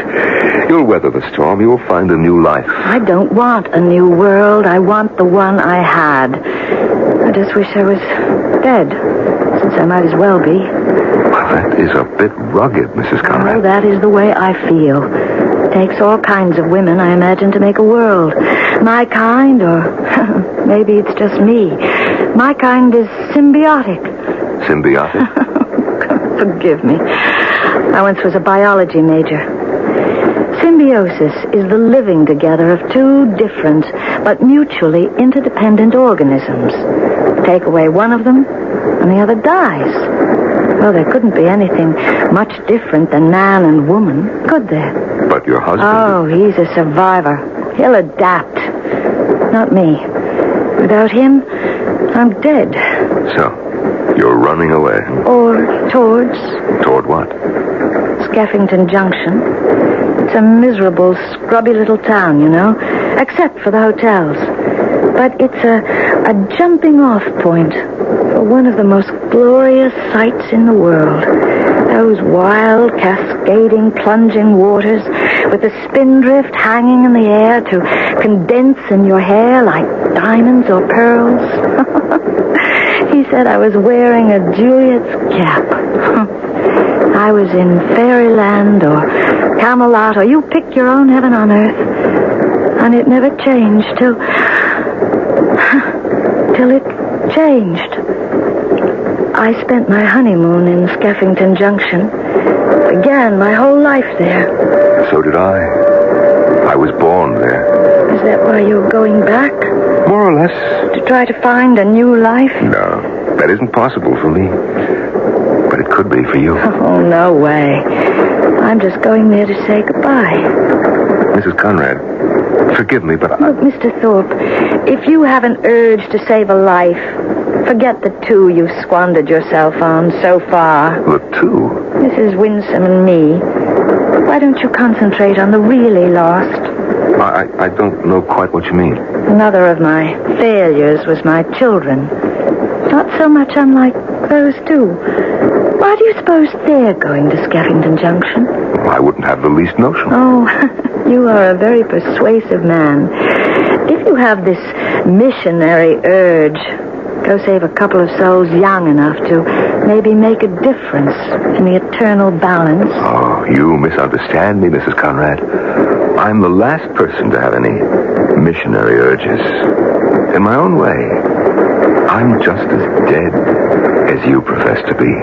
You'll weather the storm. You'll find a new life. I don't want a new world. I want the one I had. I just wish I was dead, since I might as well be. Well, that is a bit rugged, Mrs. Conrad. Well, that is the way I feel. It takes all kinds of women, I imagine, to make a world. My kind, or maybe it's just me. My kind is symbiotic. Symbiotic? Forgive me. I once was a biology major. Symbiosis is the living together of two different but mutually interdependent organisms. Take away one of them, and the other dies. Well, there couldn't be anything much different than man and woman, could there? But your husband... Oh, he's a survivor. He'll adapt. Not me. Without him, I'm dead. So, you're running away. Or towards... Toward what? Skeffington Junction. It's a miserable, scrubby little town, you know, except for the hotels. But it's a jumping-off point for one of the most glorious sights in the world. Those wild, cascading, plunging waters with the spindrift hanging in the air to condense in your hair like diamonds or pearls. He said I was wearing a Juliet's cap. I was in fairyland or Camelot, or you pick your own heaven on earth. And it never changed till it changed. I spent my honeymoon in Skeffington Junction. Began my whole life there. So did I. I was born there. Is that why you're going back? More or less. To try to find a new life? No, that isn't possible for me. But it could be for you. Oh, no way. I'm just going there to say goodbye. Mrs. Conrad, forgive me, but Look, Mr. Thorpe, if you have an urge to save a life, forget the two you've squandered yourself on so far. The two? Mrs. Winsome and me. Why don't you concentrate on the really lost? I don't know quite what you mean. Another of my failures was my children. Not so much unlike those two. Why do you suppose they're going to Skeffington Junction? I wouldn't have the least notion. Oh, you are a very persuasive man. If you have this missionary urge, go save a couple of souls young enough to maybe make a difference in the eternal balance. Oh, you misunderstand me, Mrs. Conrad. I'm the last person to have any missionary urges. In my own way, I'm just as dead as you profess to be.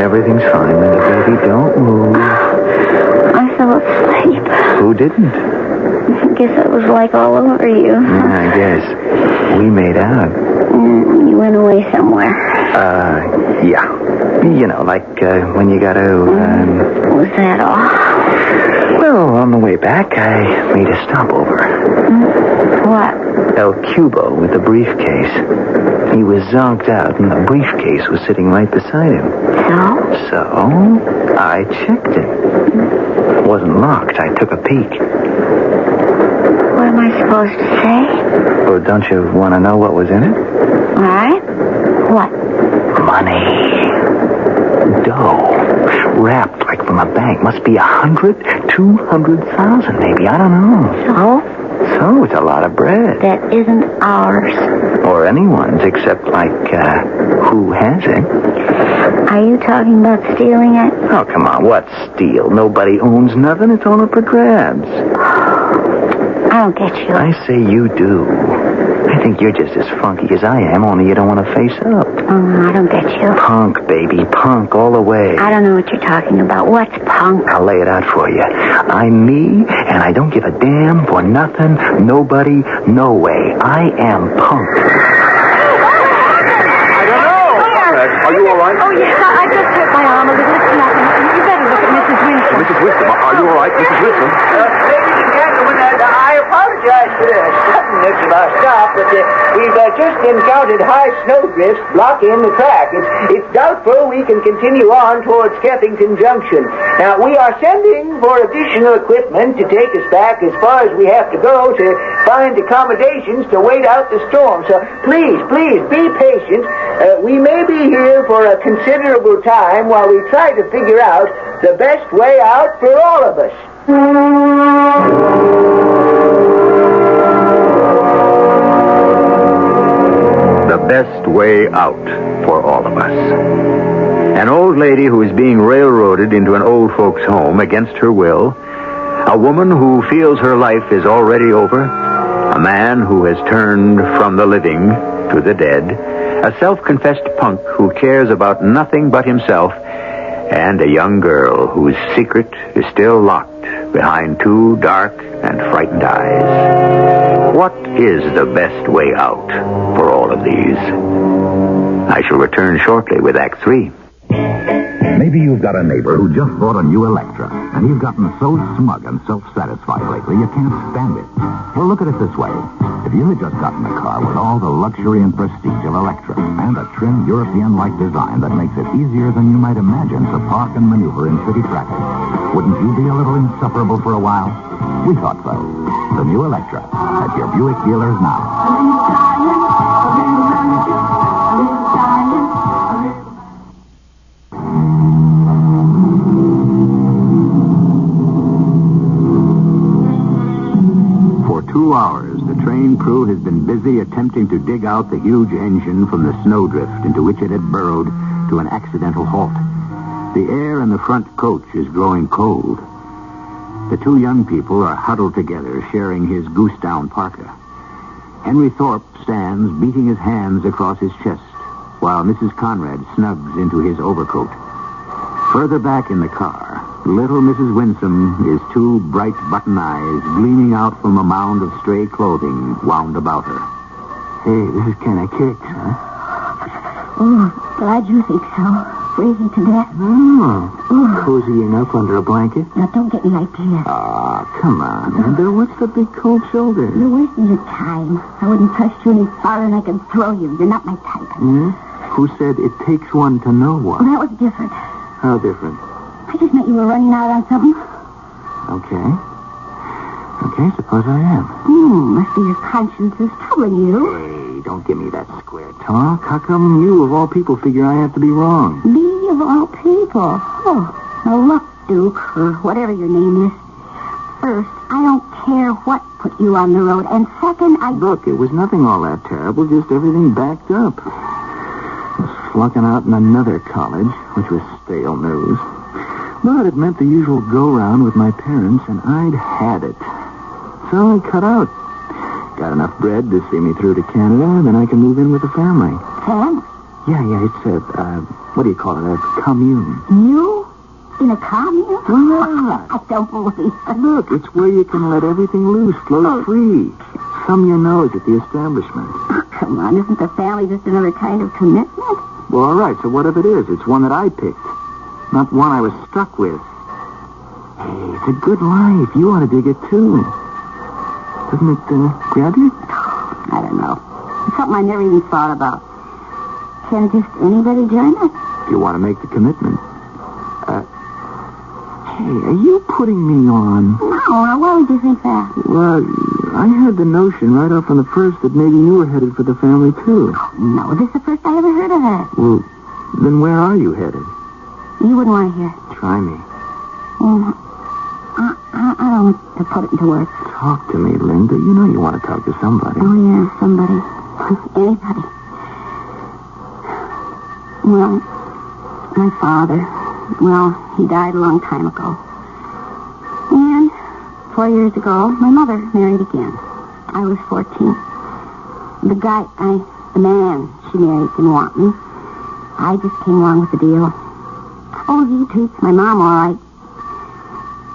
Everything's fine, little baby. Don't move. I fell asleep. Who didn't? I guess I was like all over you. Yeah, I guess. We made out. You went away somewhere. Yeah. You know, like when you gotta... Was that all? Well, on the way back, I made a stopover. What? El Cubo with the briefcase. He was zonked out, and the briefcase was sitting right beside him. So, I checked it. It wasn't locked. I took a peek. What am I supposed to say? Oh, don't you want to know what was in it? All right. What? Money. Dough. Wrapped like from a bank. Must be 100, 200,000 maybe. I don't know. So it's a lot of bread. That isn't ours. Or anyone's, except like, who has it? Are you talking about stealing it? Oh, come on. What steal? Nobody owns nothing. It's all up for grabs. I don't get you. I say you do. I think you're just as funky as I am, only you don't want to face up. I don't get you. Punk, baby. Punk all the way. I don't know what you're talking about. What's punk? I'll lay it out for you. I'm me, and I don't give a damn for nothing, nobody, no way. I am punk. I don't know. Are you all right? Oh, yes, I just hurt my arm a little. It's nothing. You better look at Mrs. Winston. Mrs. Winston, are you all right, Mrs. Winston? Ladies and gentlemen, I apologize for the suddenness of our stop, but we've just encountered high snowdrifts blocking the track. It's doubtful we can continue on towards Skeffington Junction. Now, we are sending for additional equipment to take us back as far as we have to go to find accommodations to wait out the storm. So please be patient. We may be here for a considerable time while we try to figure out the best way out for all of us. The best way out for all of us. An old lady who is being railroaded into an old folks' home against her will. A woman who feels her life is already over. A man who has turned from the living to the dead. A self-confessed punk who cares about nothing but himself. And a young girl whose secret is still locked behind two dark and frightened eyes. What is the best way out for all of these? I shall return shortly with Act 3. Maybe you've got a neighbor who just bought a new Electra, and he's gotten so smug and self-satisfied lately you can't stand it. Well, look at it this way. If you had just gotten a car with all the luxury and prestige of Electra, and a trim European-like design that makes it easier than you might imagine to park and maneuver in city traffic, wouldn't you be a little insufferable for a while? We thought so. The new Electra at your Buick dealers now. For 2 hours, the train crew has been busy attempting to dig out the huge engine from the snowdrift into which it had burrowed to an accidental halt. The air in the front coach is growing cold. The two young people are huddled together, sharing his goose-down parka. Henry Thorpe stands, beating his hands across his chest, while Mrs. Conrad snugs into his overcoat. Further back in the car, little Mrs. Winsome is two bright button eyes gleaming out from a mound of stray clothing wound about her. Hey, this is kind of kicks, huh? Oh, glad you think so. Freezing to death. Oh, cozy enough under a blanket? Now, don't get any ideas. Ah, come on, Amber. What's the big cold shoulder? You're wasting your time. I wouldn't trust you any farther than I can throw you. You're not my type. Who said it takes one to know one? Well, that was different. How different? I just meant you were running out on something. Okay, suppose I am. Must be your conscience is troubling you. Hey, don't give me that square talk. How come you, of all people, figure I have to be wrong? Me of all people. Oh, now look, Duke, or whatever your name is. First, I don't care what put you on the road. And second, Look, it was nothing all that terrible, just everything backed up. I was flunking out in another college, which was stale news. But it meant the usual go-round with my parents, and I'd had it. So I cut out. Got enough bread to see me through to Canada, then I can move in with the family. Family? Yeah, it's a, what do you call it, a commune. You? In in a commune? Oh, I don't believe it. Look, it's where you can let everything loose, float free. Thumb your nose at the establishment. Oh, come on, isn't the family just another kind of commitment? Well, all right, so what if it is? It's one that I picked, not one I was stuck with. Hey, it's a good life. You ought to dig it, too. Doesn't it grab you? I don't know. It's something I never even thought about. Can just anybody join us? If you want to make the commitment. Hey, are you putting me on? No, why would you think that? Well, I had the notion right off from the first that maybe you were headed for the family, too. No, this is the first I ever heard of it. Well, then where are you headed? You wouldn't want to hear. Try me. Well, I don't want to put it into words. Talk to me, Linda. You know you want to talk to somebody. Oh, yeah, somebody. Anybody. Well, my father, he died a long time ago. And 4 years ago, my mother married again. I was 14. The man she married didn't want me. I just came along with the deal. Oh, he treats my mom all right.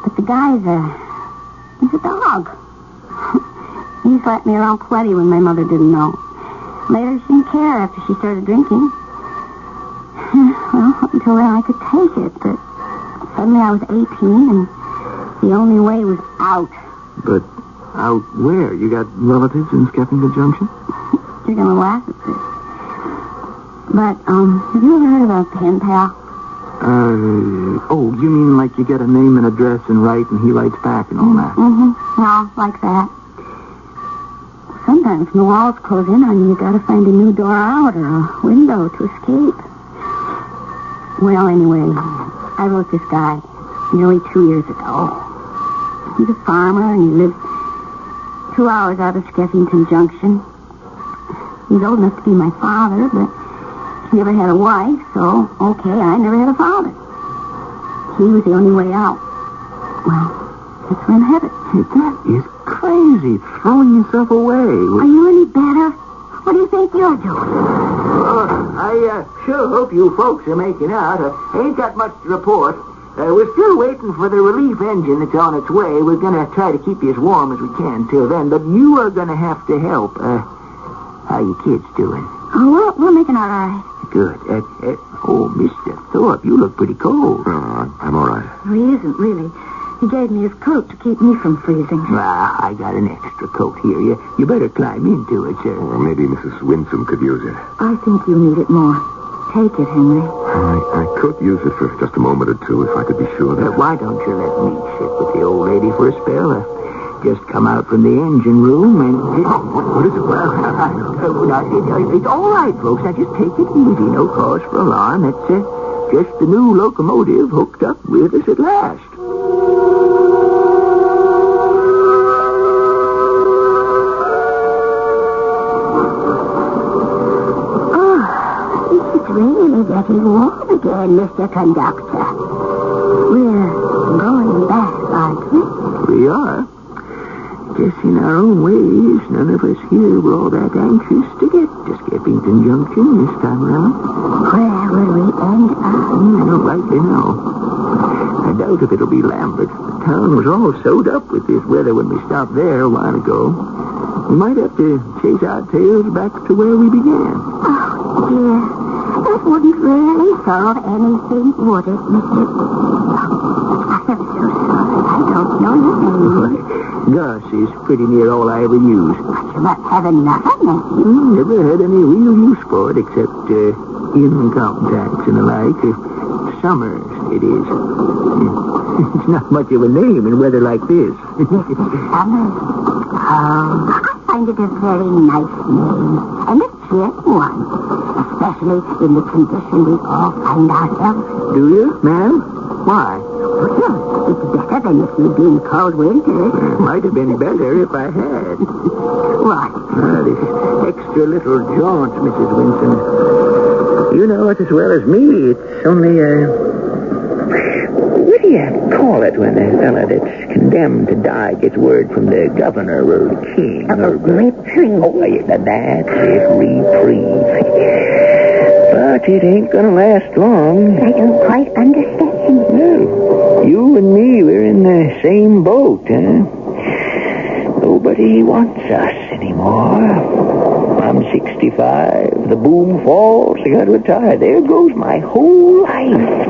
But the guy's he's a dog. He slapped me around plenty when my mother didn't know. Later, she didn't care after she started drinking. Well, up until then, I could take it, but suddenly I was 18, and the only way was out. But out where? You got relatives in Skeffington Junction? You're going to laugh at this. But, have you ever heard of a pen pal? You mean like you get a name and address and write, and he writes back and all that? Mm-hmm. No, like that. Sometimes when the walls close in on you got to find a new door out or a window to escape. Well, anyway, I wrote this guy nearly 2 years ago. He's a farmer, and he lives 2 hours out of Skeffington Junction. He's old enough to be my father, but he never had a wife, so, okay, I never had a father. He was the only way out. Well, that's where I'm headed. That is crazy, throwing yourself away. Are you any better? What do you think you're doing? I sure hope you folks are making out. Ain't got much to report. We're still waiting for the relief engine that's on its way. We're going to try to keep you as warm as we can till then, but you are going to have to help. How you kids doing? Oh, we're making all right. Good. Mr. Thorpe, you look pretty cold. Oh, I'm all right. Well, he isn't, really. He gave me his coat to keep me from freezing. I got an extra coat here. You better climb into it, sir. Well, maybe Mrs. Winsome could use it. I think you need it more. Take it, Henry. I could use it for just a moment or two if I could be sure that... Why don't you let me sit with the old lady for a spell? Just come out from the engine room and... What is it? Well, it's all right, folks. Now, just take it easy. No cause for alarm. It's just the new locomotive hooked up with us at last. Really getting warm again, Mr. Conductor. We're going back, aren't we? We are. Guess in our own ways, none of us here were all that anxious to get to Skeffington Junction this time around. Where will we end up? I don't rightly know. I doubt if it'll be Lambert. The town was all sewed up with this weather when we stopped there a while ago. We might have to chase our tails back to where we began. Oh, dear. That wouldn't really solve anything, would it, Mr. I'm so sorry. I don't know your name. Gus is pretty near all I ever use. But you must have another name. Never had any real use for it except income tax and the like. Summers, it is. It's not much of a name in weather like this. Summers? Oh, I find it a very nice name. And a cheap one. Especially in the condition we all find ourselves. Do you, ma'am? Why? Well, it's better than if you'd been cold winter. Might have been better if I had. What? This extra little jaunt, Mrs. Winston. You know it as well as me. It's only what do you call it when a fella that's condemned to die gets word from the governor or the king? Reprieve. Oh, that's it, reprieve. But it ain't gonna last long. I don't quite understand. No. same boat, huh? Nobody wants us anymore. I'm 65. The boom falls. I got to retire. There goes my whole life.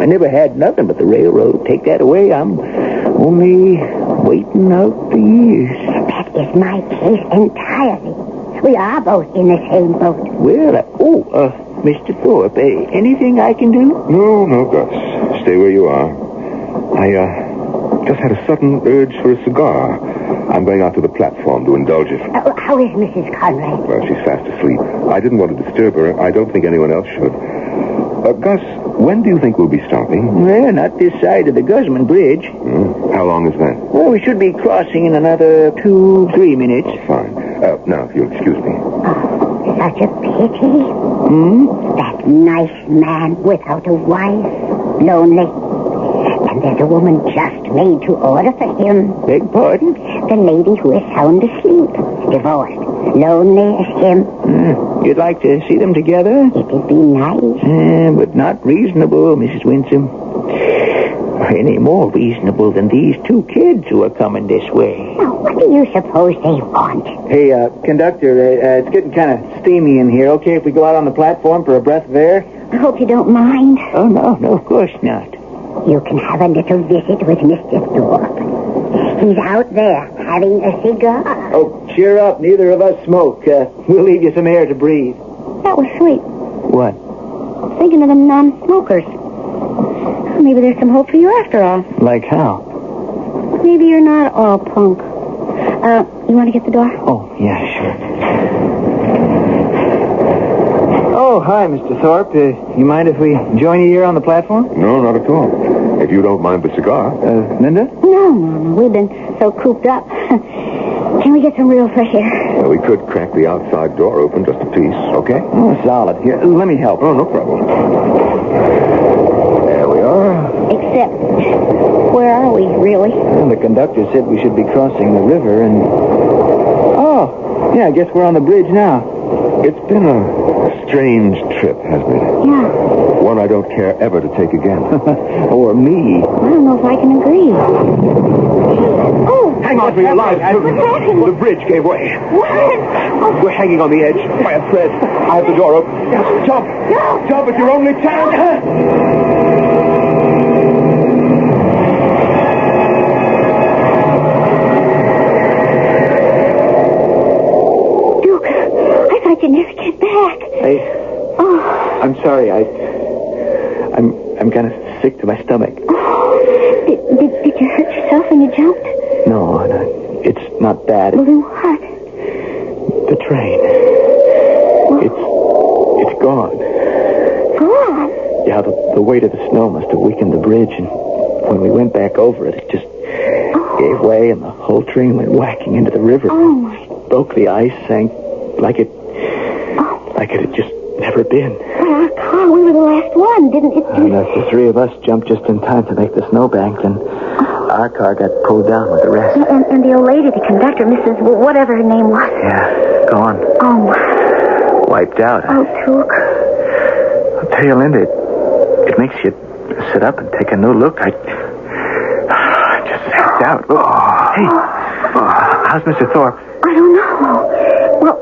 I never had nothing but the railroad. Take that away, I'm only waiting out the years. That is my case entirely. We are both in the same boat. Well, Mr. Thorpe, anything I can do? No, Gus. Stay where you are. I just had a sudden urge for a cigar. I'm going out to the platform to indulge it. How is Mrs. Conrad? Well, she's fast asleep. I didn't want to disturb her. I don't think anyone else should. Gus, when do you think we'll be stopping? Well, not this side of the Guzman Bridge. How long is that? Well, we should be crossing in another 2-3 minutes. Oh, fine. Now, if you'll excuse me. Such a pity. That nice man without a wife. Lonely. And there's a woman just made to order for him. Beg pardon? The lady who is sound asleep. Divorced. Lonely as him. You'd like to see them together? It'd be nice. But not reasonable, Mrs. Winsome. Any more reasonable than these 2 kids who are coming this way. Now, what do you suppose they want? Hey, conductor, it's getting kind of steamy in here. Okay if we go out on the platform for a breath of air? I hope you don't mind. Oh, no, of course not. You can have a little visit with Mr. Thorpe. He's out there having a cigar. Oh, cheer up. Neither of us smoke. We'll leave you some air to breathe. That was sweet. What? Thinking of the non-smokers. Maybe there's some hope for you after all. Like how? Maybe you're not all punk. You want to get the door? Oh, yeah, sure. Oh, hi, Mr. Thorpe. You mind if we join you here on the platform? No, not at all. If you don't mind the cigar. Linda? No. We've been so cooped up. Can we get some real fresh air? Well, we could crack the outside door open just a piece, okay? Oh, solid. Here, let me help. Oh, no problem. There we are. Except, where are we, really? Well, the conductor said we should be crossing the river and... Oh, yeah, I guess we're on the bridge now. It's been a strange trip, hasn't it? Yeah. One I don't care ever to take again. Or me. I don't know if I can agree. Oh! Hang on for your lives. The bridge gave way. What? Oh. We're hanging on the edge by a thread. I have the door open. Jump! No! Jump, it's your only chance! Duke, I thought you'd never get back. I'm sorry. I'm kind of sick to my stomach. Did you hurt yourself when you jumped? No, it's not bad. Well, then what? The train. It's gone. Gone? Yeah, the weight of the snow must have weakened the bridge, and when we went back over it just gave way, and the whole train went whacking into the river. Oh, my. Broke the ice, sank like it had just never been. Well, our car, we were the last one, didn't it? And the 3 of us jumped just in time to make the snowbank, and our car got pulled down with the rest. And the old lady, the conductor, Mrs. whatever her name was. Yeah, gone. Oh, my. Wiped out. Oh, Duke. I'll tell you, Linda, it makes you sit up and take a new look. I just sacked out. Look. Hey, how's Mr. Thorpe? I don't know. Well,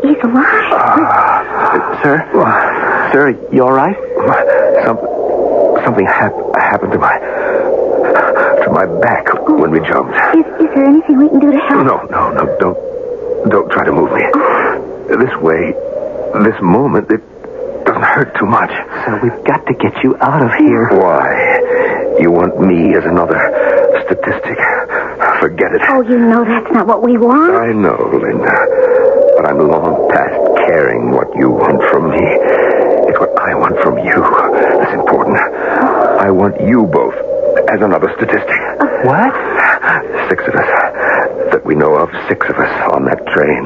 he's alive. Sir, you all right? Something happened to my back when we jumped. Is there anything we can do to help? No, don't try to move me. This way, this moment, it doesn't hurt too much. Sir, we've got to get you out of here. Why? You want me as another statistic? Forget it. Oh, you know that's not what we want. I know, Linda. But I'm long past caring what you want from me. It's what I want from you that's important. I want you both as another statistic. What? 6 of us. That we know of, 6 of us on that train.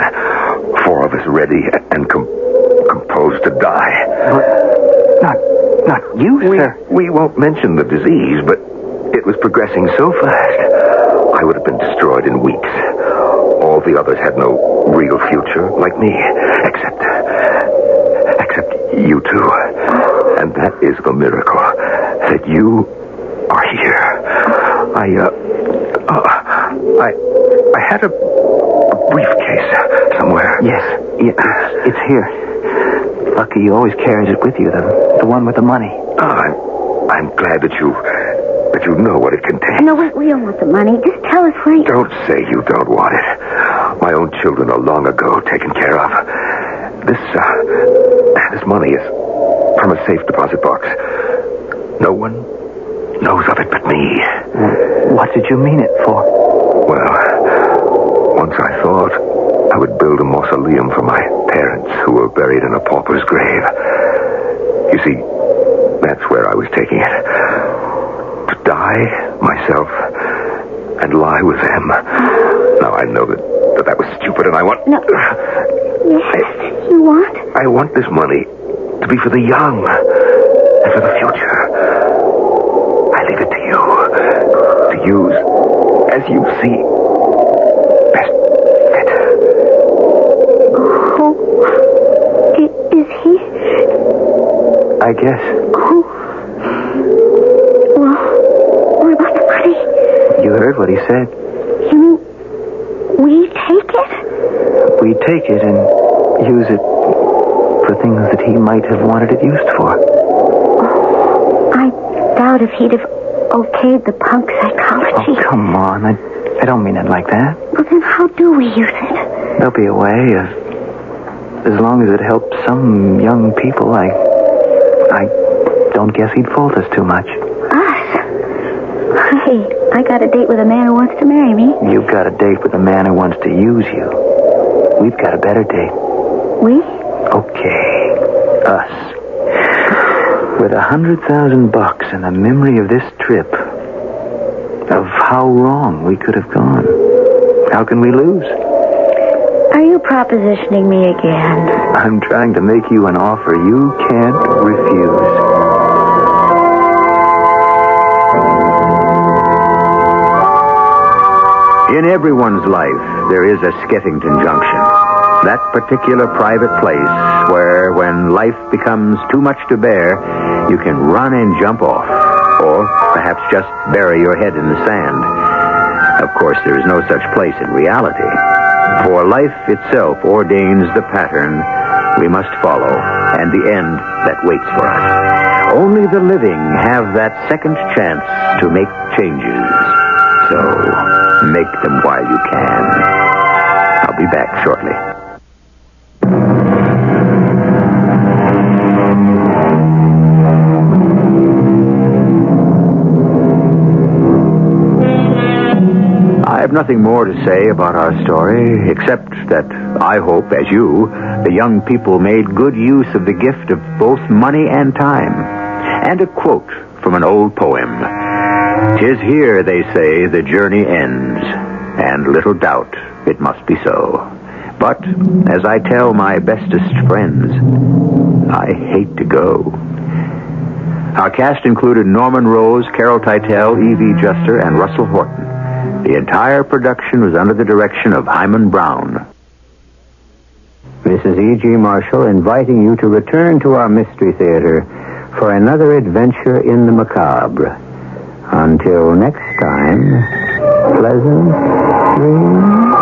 4 of us ready and composed to die. Not you, sir. We won't mention the disease, but it was progressing so fast, I would have been destroyed in weeks. All the others had no real future like me, except you two. And that is the miracle, that you are here. I had a briefcase somewhere. Yes, it's here. Lucky always carries it with you, the one with the money. I'm glad that you know what it contains. No, we don't want the money. Just tell us right. Don't say you don't want it. My own children are long ago taken care of. This money is from a safe deposit box. No one knows of it but me. What did you mean it for? Well, once I thought I would build a mausoleum for my parents who were buried in a pauper's grave. You see, that's where I was taking it. To die myself and lie with them. Now, I know that was stupid, and I want... No. Yes, you want? I want this money to be for the young and for the future. I leave it to you to use as you see best fit. Who is he? I guess. Who? Well, what about the money? You heard what he said. You mean we take it? We take it and use it for things that he might have wanted it used for. Oh, I doubt if he'd have okayed the punk psychology. Oh, come on. I don't mean it like that. Well, then how do we use it? There'll be a way. As long as it helps some young people, I don't guess he'd fault us too much. Us? Hey, I got a date with a man who wants to marry me. You've got a date with a man who wants to use you. We've got a better date. We? Okay. Us. With $100,000 and the memory of this trip, of how wrong we could have gone. How can we lose? Are you propositioning me again? I'm trying to make you an offer you can't refuse. In everyone's life, there is a Skeffington Junction. That particular private place where, when life becomes too much to bear, you can run and jump off, or perhaps just bury your head in the sand. Of course, there is no such place in reality, for life itself ordains the pattern we must follow and the end that waits for us. Only the living have that second chance to make changes. So, make them while you can. I'll be back shortly. I have nothing more to say about our story, except that I hope, as you, the young people made good use of the gift of both money and time. And a quote from an old poem. "'Tis here, they say, the journey ends, and little doubt it must be so. But, as I tell my bestest friends, I hate to go." Our cast included Norman Rose, Carol Teitel, E.V. Juster, and Russell Horton. The entire production was under the direction of Hyman Brown. Mrs. E.G. Marshall inviting you to return to our Mystery Theater for another adventure in the macabre. Until next time, pleasant dreams.